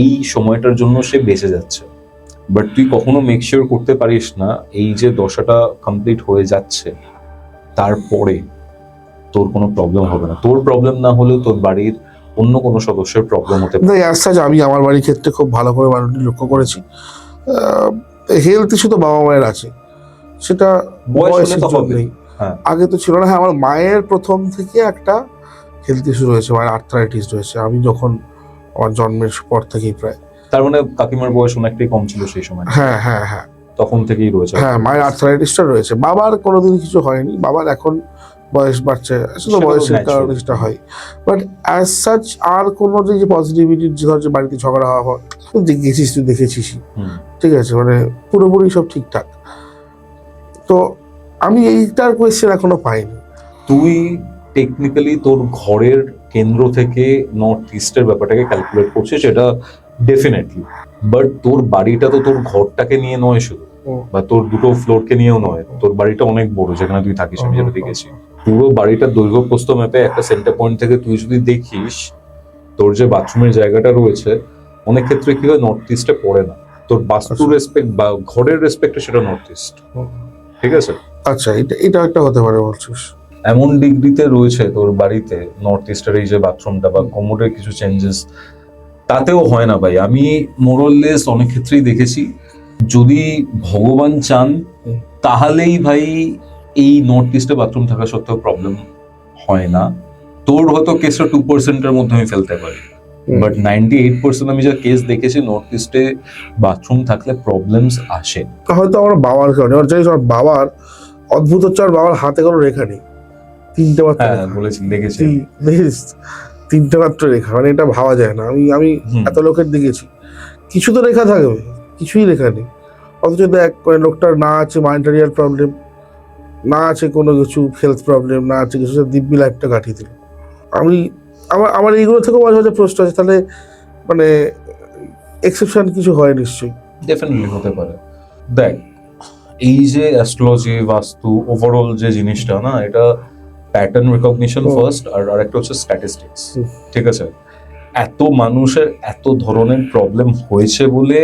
Speaker 1: এই সময়টার জন্য সে বেঁচে যাচ্ছে। বাট তুই কখনো মেক শিওর করতে পারিস না এই যে দশাটা কমপ্লিট হয়ে যাচ্ছে তারপরে তোর কোনো প্রবলেম হবে না। তোর প্রবলেম না হলেও তোর বাড়ির অন্য কোনো সদস্যের প্রবলেম হতে পারে।
Speaker 2: অ্যাজ সাচ আমি আমার বাড়ির ক্ষেত্রে খুব ভালো করে মানুষটি লক্ষ্য করেছি, হেলথ ইস্যু তো বাবা মায়ের আছে, সেটা
Speaker 1: বয়স হলে
Speaker 2: বয়সের
Speaker 1: তো হবে।
Speaker 2: জন্যই।
Speaker 1: হ্যাঁ।
Speaker 2: আগে তো ছিল না। হ্যাঁ, আমার মায়ের প্রথম থেকে একটা হেলথ ইস্যু রয়েছে, মায়ের আর্থ্রাইটিস রয়েছে, আমি যখন আমার জন্মের পর থেকেই প্রায়।
Speaker 1: তার মানে কাকিমার বয়স অনেকটাই কম ছিল সেই সময়,
Speaker 2: হ্যাঁ হ্যাঁ হ্যাঁ
Speaker 1: তখন থেকেই রয়েছে।
Speaker 2: হ্যাঁ, মায়ের আর্থ্রাইটিসটা রয়েছে, বাবার কোনোদিন কিছু হয়নি। বাবার এখন বয়স বাড়ছে, আসলে
Speaker 1: সেটা তো
Speaker 2: বয়সের
Speaker 1: natural।
Speaker 2: কারণে যেটা হয়। বাট অ্যাজ সাচ আর কোনো যে পজিটিভিটির যে ধর যে বাড়িতে ঝগড়া হওয়া হয়, গেছিস তুই দেখেছিস,
Speaker 1: হুম।
Speaker 2: ঠিক আছে, মানে পুরোপুরি সব ঠিকঠাক। তো আমি এইটার কোয়েশ্চেন এখনো পাইনি।
Speaker 1: তুই টেকনিক্যালি তোর ঘরের কেন্দ্র থেকে নর্থ ইস্টের ব্যাপারটাকে ক্যালকুলেট করছিস, এটা ডেফিনেটলি। বাট তোর বাড়িটা তো তোর ঘরটাকে নিয়ে নয় শুধু, বা তোর দুটো ফ্লোরকে নিয়েও নয়। তোর বাড়িটা অনেক বড়, যেখানে তুই থাকিস, আমি যেটা দেখেছি। পুরো বাড়িটার দৈর্ঘ্য প্রস্থ ম্যাপে একটা সেন্টার পয়েন্ট থেকে তুই যদি দেখিস, তোর যে বাথরুমের জায়গাটা রয়েছে অনেক ক্ষেত্রে কি হয় নর্থ ইস্টে পড়ে না। তোর বাস্তু রেসপেক্ট বা ঘরের রেসপেক্টে সেটা নর্থ ইস্ট, ঠিক আছে?
Speaker 2: আচ্ছা, এটা একটা হতে পারে বলছিস।
Speaker 1: এমন ডিগ্রিতে রয়েছে তোর বাড়িতে নর্থ ইস্টের এই যে বাথরুমটা বা কোমোডের কিছু চেঞ্জেস, তাতেও হয় না ভাই। আমি মোরলেস অনেক ক্ষেত্রেই দেখেছি, যদি ভগবান চান তাহলেই ভাই এই নর্থ ইস্টে বাথরুম থাকা সত্ত্বেও প্রবলেম হয় না। তোর হয়তো কেসটা 2%-এর মধ্যে আমি ফেলতে পারি, বাট 98% আমি যা কেস দেখেছি নর্থ ইস্টে বাথরুম থাকলে প্রবলেমস আসে।
Speaker 2: হয়তো আমার বাবার কারণে, আমার জানিস আমার বাবার অদ্ভুত হচ্ছে, আমার বাবার হাতে কোনো রেখা নেই, তিনটে মাত্র
Speaker 1: হ্যাঁ
Speaker 2: রেখা।
Speaker 1: বলেছি, দেখেছি।
Speaker 2: দেখিস, তিনটে মাত্র রেখা, মানে এটা ভাবা যায় না। আমি এত লোকের দেখেছি, কিছু তো রেখা থাকবে, কিছুই রেখা নেই। অথচ দেখ, মানে লোকটার না আছে মাইন্টারিয়াল প্রবলেম, না আছে কোনো কিছু হেলথ প্রবলেম, না আছে কিছু, দিব্যি লাইফটা কাটিয়ে দিল। আমার এইগুলো থেকেও মাঝে মাঝে প্রশ্ন আছে, তাহলে মানে এক্সেপশন কিছু হয় নিশ্চয়ই।
Speaker 1: ডেফিনেটলি হতে পারে। দেখ, এই যে অ্যাস্ট্রোলজি, বাস্তু, ওভারঅল যে জিনিসটা না, এটা প্যাটার্ন রিকগনিশন ফার্স্ট, আর আরেকটা হচ্ছে স্ট্যাটিস্টিক্স, ঠিক আছে? এত মানুষের এত ধরনের প্রবলেম হয়েছে বলে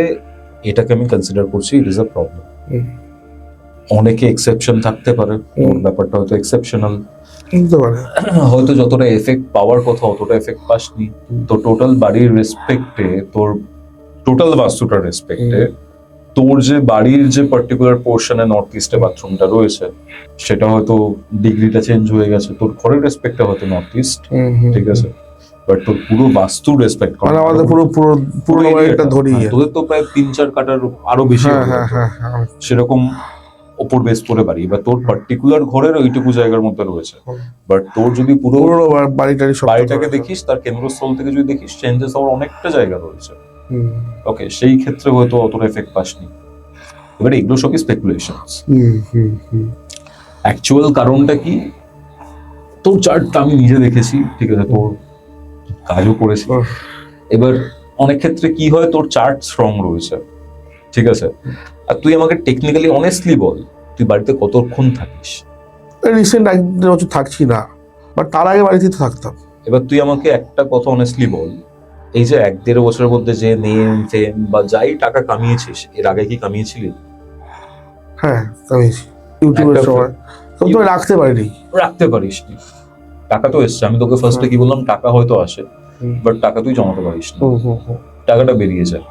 Speaker 1: এটাকে আমি কনসিডার করছি ইট ইজ আ প্রবলেম। অনেকে এক্সেপশন থাকতে পারে, ওর ব্যাপারটা হয়তো এক্সেপশনাল, হয়তো যতটা এফেক্ট পাওয়ার কথা অতটা এফেক্ট পাসনি। তো টোটাল বাড়ির রেসপেক্টে, তোর টোটাল বাস্তুটার রেসপেক্টে, তোর যে বাড়ির যে পার্টিকুলার পোর্শনে নর্থ ইস্টে বাথরুমটা রয়েছে সেটা হয়তো ডিগ্রিটা চেঞ্জ হয়ে গেছে। তোর ঘরের রেসপেক্টে হয়তো নর্থ ইস্ট, ঠিক আছে, বাট তোর পুরো বাস্তু রেসপেক্ট
Speaker 2: মানে আমাদের পুরো একটা ধরি,
Speaker 1: তোদের তো প্রায় 3-4 কাটার আরো বেশি, সেরকম ওপর বেস করে বাড়ি, বা তোর পার্টিকুলার ঘরের ওইটুকু জায়গার মধ্যে রয়েছে। বাট তোর যদি পুরো বাড়িটাকে দেখিস, তার কেন্দ্রস্থল থেকে যদি দেখিস, চেঞ্জেস হওয়ার অনেকটা জায়গা রয়েছে। ওকে, সেই ক্ষেত্রে হয়তো অতটা এফেক্ট পাসনি। এবার এগুলো সবই স্পেকুলেশনস। অ্যাকচুয়াল কারণটা কি, তোর চার্টটা আমি নিজে দেখেছি, ঠিক আছে, তোর কাজও করেছি। এবার অনেক ক্ষেত্রে কি হয়, তোর চার্ট স্ট্রং রয়েছে, ঠিক আছে, আর তুই আমাকে টেকনিক্যালি অনেস্টলি বল, তুই বাড়িতে কতক্ষণ থাকিস?
Speaker 2: রিসেন্ট 1-1.5 বছর থাকছি না, বাট তার আগে বাড়িতে তো থাকতাম।
Speaker 1: এবার তুই আমাকে একটা কথা অনেস্টলি বল, এই যে 1-1.5 বছরের মধ্যে যে নেম ফেম বা যাই টাকা কামিয়েছিস, এর আগে কি কামিয়েছিলি?
Speaker 2: হ্যাঁ, কামিয়েছি ইউটিউবের সময়, তো রাখতে পারিনি।
Speaker 1: রাখতে পারিস নি, টাকা তো এসছে। আমি তোকে ফার্স্টে কি বললাম, টাকা হয়তো আসে, বাট টাকা তুই জমাতে পারিস না, টাকাটা বেরিয়ে যায়।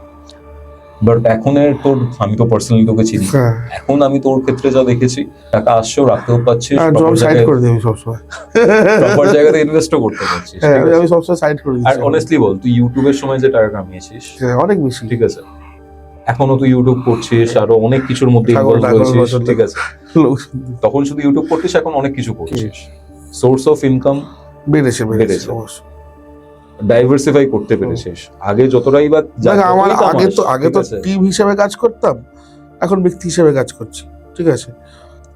Speaker 1: বাট এখন তোর, আমি তো পার্সোনালি তোকে চিনি, এখন আমি তোর ক্ষেত্রে যা দেখেছি, টাকা আসছেও, রাখতেও পাচ্ছিস, প্রপার জায়গাতে ইনভেস্টও করতে পারছিস।
Speaker 2: আমি সবসময় সাইড করে দিচ্ছি।
Speaker 1: আর অনেস্টলি বল, তুই ইউটিউবের সময় যে টাকা কামিয়েছিস
Speaker 2: অনেক বেশি,
Speaker 1: ঠিক আছে, এখনো তুই ইউটিউব করছিস, আরো অনেক কিছুর মধ্যে ইনভলভ হয়েছিস, ঠিক আছে, তখন শুধু ইউটিউব করছিস, এখন অনেক কিছু করছিস, সোর্স অফ ইনকাম বেড়েছে, ডাইভার্সিফাই করতে পেরেছিস। আগে যতটাই বা
Speaker 2: আমার আগে তো টিম হিসেবে কাজ করতাম, এখন ব্যক্তি হিসেবে কাজ করছি, ঠিক আছে।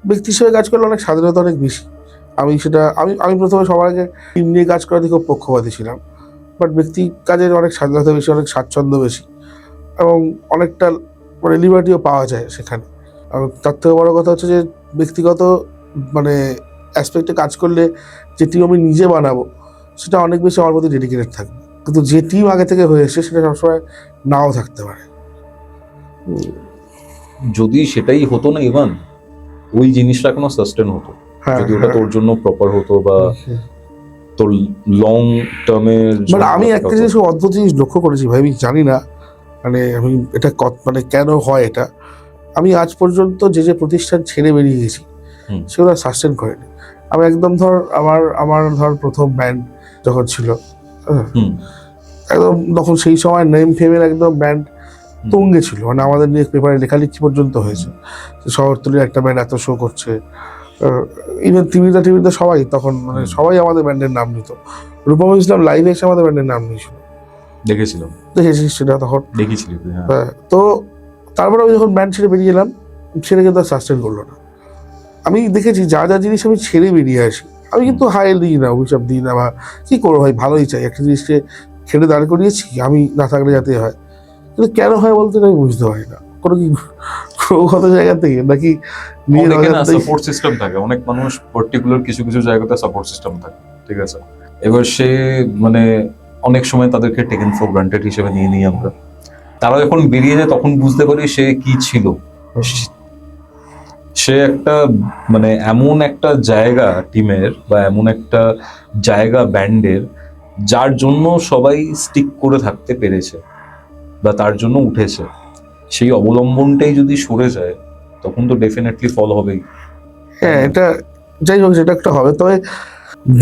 Speaker 2: ব্যক্তি হিসেবে কাজ করলে অনেক স্বাধীনতা অনেক বেশি। আমি প্রথমে সবার আগে টিম নিয়ে কাজ করাতে খুব পক্ষপাতী ছিলাম, বাট ব্যক্তি কাজের অনেক স্বাধীনতা বেশি, অনেক স্বাচ্ছন্দ্য বেশি, এবং অনেকটা মানে লিবার্টিও পাওয়া যায় সেখানে। তার থেকে বড় কথা হচ্ছে যে ব্যক্তিগত মানে অ্যাসপেক্টে কাজ করলে যে টিম আমি নিজে বানাবো, সেটা অনেক বেশি আমার প্রতি ডেডিকেটেড থাকবে। কিন্তু যে টিম আগে থেকে হয়ে এসে সেটা সবসময় নাও থাকতে পারে।
Speaker 1: যদি সেটাই হতো না ইভান, ওই জিনিসটা এখনো সাস্টেন হতো,
Speaker 2: হ্যাঁ,
Speaker 1: যদি ওটা
Speaker 2: হ্যাঁ।
Speaker 1: তোর জন্য প্রপার হতো বা তোর লং টার্মের।
Speaker 2: মানে আমি একটা জিনিস খুব অদ্ভুত জিনিস লক্ষ্য করেছি ভাই, আমি জানি না মানে আমি এটা মানে কেন হয় এটা। আমি আজ পর্যন্ত যে যে প্রতিষ্ঠান ছেড়ে বেরিয়ে গেছি সেগুলো সাস্টেন করেনি। আমি একদম ধর আমার ধর প্রথম ব্যান্ড যখন ছিল, একদম তখন সেই সময় নেম ফেমের একদম ব্যান্ড তুঙ্গে ছিল, মানে আমাদের নিয়ে পেপারে লেখালেখি পর্যন্ত হয়েছে। শহরতলির একটা ব্যান্ড এত শো করছে, ইভেন টিভিতে সবাই তখন মানে সবাই আমাদের ব্যান্ডের নাম নিত। রূপম ইসলাম লাইভে এসে আমাদের ব্যান্ডের নাম নিয়েছিল, দেখেছিস সেটা তখন?
Speaker 1: দেখেছিলি?
Speaker 2: হ্যাঁ। তো তারপর আমি যখন ব্যান্ড ছেড়ে বেরিয়ে এলাম, সেটা কিন্তু আর সাস্টেন করলো না। আমি দেখেছি যা যা জিনিস আমি ছেড়ে বেরিয়ে আসি, আমি কিন্তু হাই দিই না, অভিশাপ দিই না, বা কি করবো ভাই, ভালোই চাই। একটা জিনিসকে ছেড়ে দাঁড় করিয়েছি, আমি না থাকলে যাতে হয়, কিন্তু কেন হয় বলতে আমি বুঝতে পারি না। কোনো কি গ্রহগত জায়গা থেকে নাকি নিজের
Speaker 1: সাপোর্ট সিস্টেম থাকে, অনেক মানুষ পার্টিকুলার কিছু কিছু জায়গাতে সাপোর্ট সিস্টেম থাকে, ঠিক আছে? এবার সে মানে অনেক সময় তাদেরকে টেকেন ফর গ্রান্টেড হিসেবে নিয়ে নিই আমরা। তারা যখন বেরিয়ে যায় তখন বুঝতে পারি সে কি ছিল। সে একটা মানে এমন একটা জায়গা টিমের বা এমন একটা জায়গা ব্যান্ডের, যার জন্য সবাই স্টিক করে থাকতে পেরেছে বা তার জন্য উঠেছে। সেই অবলম্বনটাই যদি সরে যায় তখন তো ডেফিনেটলি ফল হবেই।
Speaker 2: হ্যাঁ, এটা যাই হোক, সেটা একটা হবে। তবে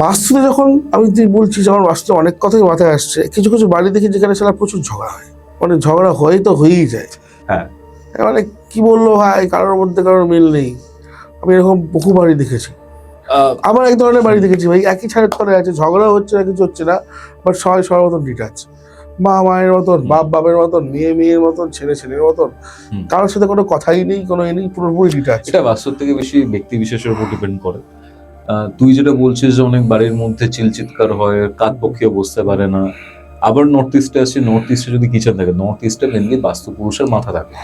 Speaker 2: বাস্তুতে যখন আমি তুই বলছি, যখন বাস্তুতে অনেক কথাই মাথায় আসছে, কিছু কিছু বাড়ি দেখি যেখানে সেটা প্রচুর ঝগড়া হয়, মানে ঝগড়া হয়ে তো হয়েই যায়।
Speaker 1: হ্যাঁ,
Speaker 2: মানে কি বললো ভাই, কারোর মধ্যে কারোর মিল নেই। আমি এরকম বহু বাড়ি দেখেছি। আবার এক ধরনের বাড়ি দেখেছি ভাই, একই ছাদের তলে আছে, ঝগড়া হচ্ছে না, কিছু হচ্ছে না, বাট সবাই সবার মতন ডিটাচ। মা মায়ের মতন, বাপ বাপের মতন, মেয়ে মেয়ের মতন, ছেলে ছেলের মতন, কারোর সাথে কোনো কথাই নেই, কোনো এ নেই, পুরোপুরি ডিটাচ।
Speaker 1: এটা বাস্তব থেকে বেশি ব্যক্তি বিশেষের উপর ডিপেন্ড করে। তুই যেটা বলছিস যে অনেক বাড়ির মধ্যে চিলচিৎকার হয়, কাক পক্ষীও বসতে পারে না। আবার নর্থ ইস্টে আসি, নর্থ ইস্টে যদি কিচেন থাকে, নর্থ ইস্টে মেনলি বাস্তু পুরুষের মাথা থাকে,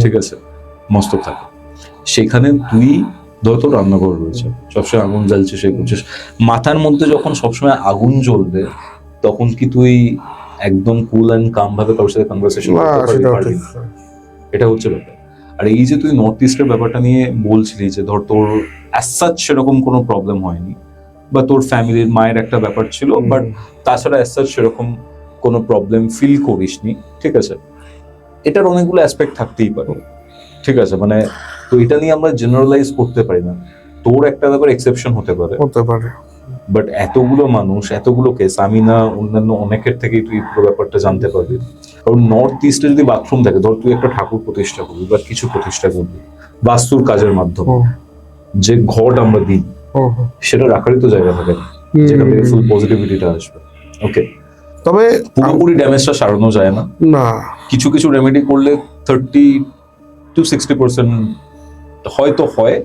Speaker 1: ঠিক আছে, মস্তক থাকে। সেখানে তুই ধর তোর রান্নাঘর রয়েছে, সবসময় আগুন জ্বালছে, সে করছিস, মাথার মধ্যে যখন সবসময় আগুন জ্বলবে তখন কি তুই একদম কুল অ্যান্ড কাম ভাবে কারোর সাথে কনভারসেশন করতে পারবি? এটা হচ্ছে ব্যাপার। আর এই যে তুই নর্থ ইস্টের ব্যাপারটা নিয়ে বলছিলি যে ধর তোর অ্যাজ সাচ সেরকম কোনো প্রবলেম হয়নি, বা তোর ফ্যামিলির মায়ের একটা ব্যাপার ছিল, বাট তাছাড়া অ্যাজ সাচ সেরকম কোনো প্রবলেম ফিল করিসনি, ঠিক আছে? এটার অনেকগুলো অ্যাসপেক্ট থাকতেই পারে, ঠিক আছে? মানে তো এটা নিয়ে আমরা জেনারেলাইজ করতে পারি না, তোর একটা ব্যাপার এক্সেপশন হতে পারে, বাট এতগুলো মানুষ, এতগুলো কেস, আমি না অন্যান্য অনেকের থেকেই তুই পুরো ব্যাপারটা জানতে পারবি। কারণ নর্থ ইস্টে যদি বাথরুম থাকে, ধর তুই একটা ঠাকুর প্রতিষ্ঠা করবি বা কিছু প্রতিষ্ঠা করবি বাস্তুর কাজের মাধ্যমে, যে ঘট আমরা দিই সেটা রাখারই তো জায়গা থাকে, যেখান থেকে ফুল পজিটিভিটিটা আসবে। ওকে, তবে পুরোপুরি ড্যামেজটা সারানো যায় না, কিছু কিছু রেমেডি করলে 30 to 60% হয়তো হয়,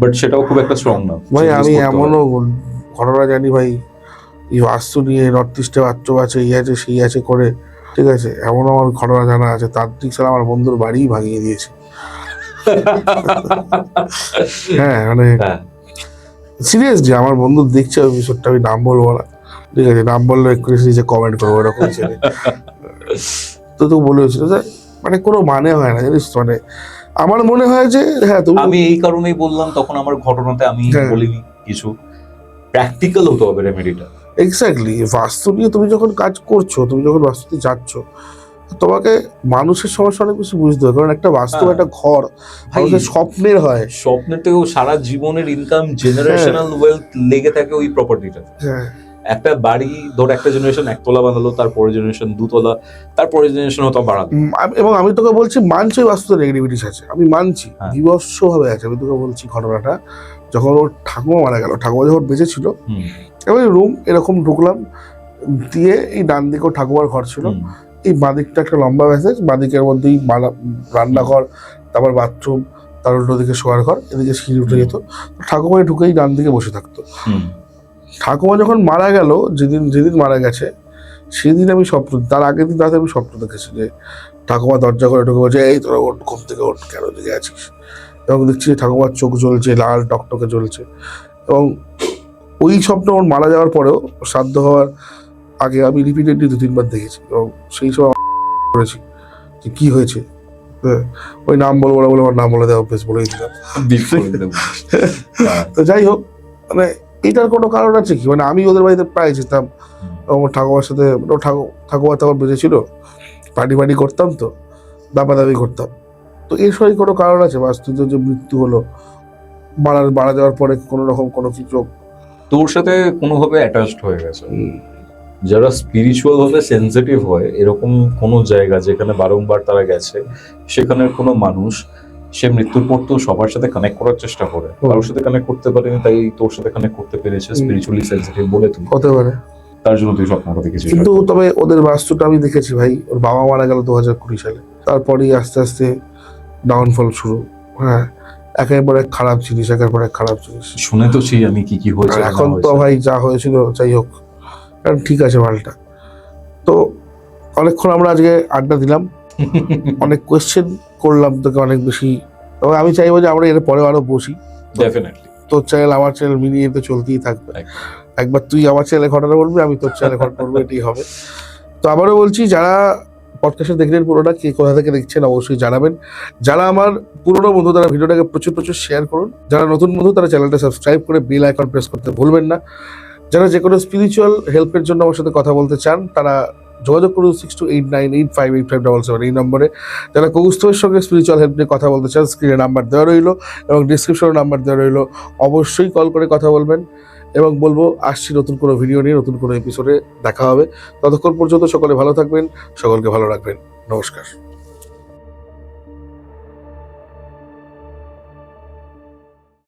Speaker 1: বাট সেটাও খুব একটা স্ট্রং না
Speaker 2: ভাই। আমি এমনও ঘটনা জানি ভাই, এই বাস্তু নিয়ে নর্থ ইস্টে বাথরুম আছে, এই আছে সেই আছে করে, ঠিক আছে, এমন আমার ঘটনা জানা আছে, তান্ত্রিক স্যার আমার বন্ধুর বাড়ি ভাঙিয়ে দিয়েছে। হ্যাঁ, মানে সিরিয়াসলি আমার বন্ধু দেখছে ওই বিষয়টা, আমি নাম বলবো না, ঠিক আছে, নাম বললে একটু নিজে কমেন্ট করবো, এরকম ছেলে। তো বলেছিল যে মানে কোনো মানে হয় না, জানিস, মানে আমার মনে হয় যে হ্যাঁ, তুমি,
Speaker 1: আমি এই কারণেই বললাম তখন আমার ঘটনাতে আমি বলিনি কিছু, প্র্যাকটিক্যাল হতে হবে রেমেডিটা।
Speaker 2: এক্স্যাক্টলি, বাস্তু নিয়ে তুমি যখন কাজ করছো, তুমি যখন বাস্তুতে যাচ্ছ, তোমাকে মানুষের সমস্যা অনেক বেশি বুঝতে হবে, কারণ একটা বাস্তু একটা ঘর মানুষের স্বপ্নের হয়,
Speaker 1: স্বপ্নের থেকেও সারা জীবনের ইনকাম, জেনারেশনাল ওয়েলথ লেগে থাকে ওই প্রপার্টিটা। একটা বাড়ি ধর একটা জেনারেশন একতলা বানালো, তারপরের জেনারেশন দুতলা, তারপরের জেনারেশন হয়তো বাড়ালো।
Speaker 2: এবং আমি তোকে বলছি, মানছি বাস্তুতে নেগেটিভিটিস আছে, আমি মানছি, বিভৎস ভাবে আছে। আমি তোকে বলছি ঘটনাটা, যখন ওর ঠাকুমা মারা গেল, ঠাকুমা যখন বেঁচে ছিল, এবার রুম এরকম ঢুকলাম দিয়ে, এই ডান দিকে ঠাকুমার ঘর ছিল, এই বাঁদিকটা একটা লম্বা প্যাসেজ, বাঁদিকের মধ্যেই রান্নাঘর, তারপর বাথরুম, তার উল্টো দিকে শোয়ার ঘর, এদিকে সিঁড়ি উঠে যেত। ঠাকুমায় ঢুকেই ডান দিকে বসে থাকতো। ঠাকুমা যখন মারা গেল, যেদিন মারা গেছে, সেদিন আমি স্বপ্ন, তার আগের দিন রাতে আমি স্বপ্ন দেখেছি যে ঠাকুমা দরজা করে ঢুকে বলছে, এই তোরা ওঠ, ঘুম থেকে ওঠ, কেন দিকে আছিস? এবং দেখছি ঠাকুমার চোখ জ্বলছে, লাল টকটকে জ্বলছে। এবং ওই স্বপ্ন ওর মারা যাওয়ার পরেও, শ্রাদ্ধ হওয়ার আগে আমি রিপিটেডলি 2-3 বার দেখেছি, এবং সেই সময় করেছি যে কি হয়েছে, ওই নাম বলবো না বলে আমার নাম বলে দেওয়া অভ্যেস বলেই দিলাম।
Speaker 1: Beef করে দেবো।
Speaker 2: তো যাই হোক, মানে এটার কোনো কারণ আছে কি? মানে আমি ওদের বাড়িতে প্রায় যেতাম, আমার ঠাকুমার সাথে, ঠাকুমা তখন বেঁচেছিল, পার্টি করতাম, তো দাবি করতাম। তো এর সঙ্গে কোনো কারণ আছে? বাস্তব যে মৃত্যু হলো, মারা যাওয়ার পরে কোনো রকম কোনো কিছু
Speaker 1: তোর সাথে কোনোভাবে অ্যাটাচড হয়ে গেছে। যারা স্পিরিচুয়াল ভাবে সেনসিটিভ হয়, এরকম কোনো জায়গা যেখানে বারংবার তারা গেছে, সেখানের কোনো মানুষ সে মৃত্যুর পর তো সবার সাথে কানেক্ট করার চেষ্টা করে, কারোর সাথে কানেক্ট করতে পারেনি, তাই তোর সাথে কানেক্ট করতে পেরেছে স্পিরিচুয়ালি সেনসিটিভ বলে তুই,
Speaker 2: হতে পারে।
Speaker 1: তার জন্য তুই স্বপ্নটা দেখেছিস।
Speaker 2: কিন্তু তবে ওদের বাস্তুটা আমি দেখেছি ভাই, ওর বাবা মারা গেল 2020 সালে, তারপরেই আস্তে আস্তে ডাউনফল শুরু। হ্যাঁ, একের পর এক খারাপ জিনিস, একের পর এক খারাপ জিনিস
Speaker 1: শুনে তো সেই আমি কি হয়েছে
Speaker 2: আর এখন তো ভাই যা হয়েছিল, যাই হোক, কারণ ঠিক আছে মালটা। তো অনেকক্ষণ আমরা আজকে আড্ডা দিলাম, অনেক কোয়েশ্চেন করলাম তোকে অনেক বেশি, তবে আমি চাইবো যে আমরা এর পরে আরো বসি।
Speaker 1: ডেফিনেটলি
Speaker 2: তোর চ্যানেল আমার চ্যানেল মিলিয়ে তো চলতেই থাকবে। একবার তুই আমার চ্যানেলে ঘটনা বলবি, আমি তোর চ্যানেলে ঘটনা বলবো, এটাই হবে। তো আবারও বলছি, যারা পডকাস্টে দেখলেন পুরোটা, কে কোথা থেকে দেখছেন অবশ্যই জানাবেন। যারা আমার পুরোনো বন্ধু, তারা ভিডিওটাকে প্রচুর শেয়ার করুন। যারা নতুন বন্ধু, তারা চ্যানেলটা সাবস্ক্রাইব করে বেল আইকন প্রেস করতে ভুলবেন না। যারা যে কোনো স্পিরিচুয়াল হেল্পের জন্য আমার সাথে কথা বলতে চান, তারা যোগাযোগ করুন 6289858577 এই নম্বরে। যারা কৌস্তবের সঙ্গে স্পিরিচুয়াল হেল্প নিয়ে কথা বলতে চান, স্ক্রিনে নাম্বার দেওয়া রইলো এবং ডিসক্রিপশনে নাম্বার দেওয়া রইলো, অবশ্যই কল করে কথা বলবেন। এবং বলবো, আসছি নতুন কোনো ভিডিও নিয়ে, নতুন কোনো এপিসোডে দেখা হবে। ততক্ষণ পর্যন্ত সকলে ভালো থাকবেন, সকলকে ভালো রাখবেন। নমস্কার।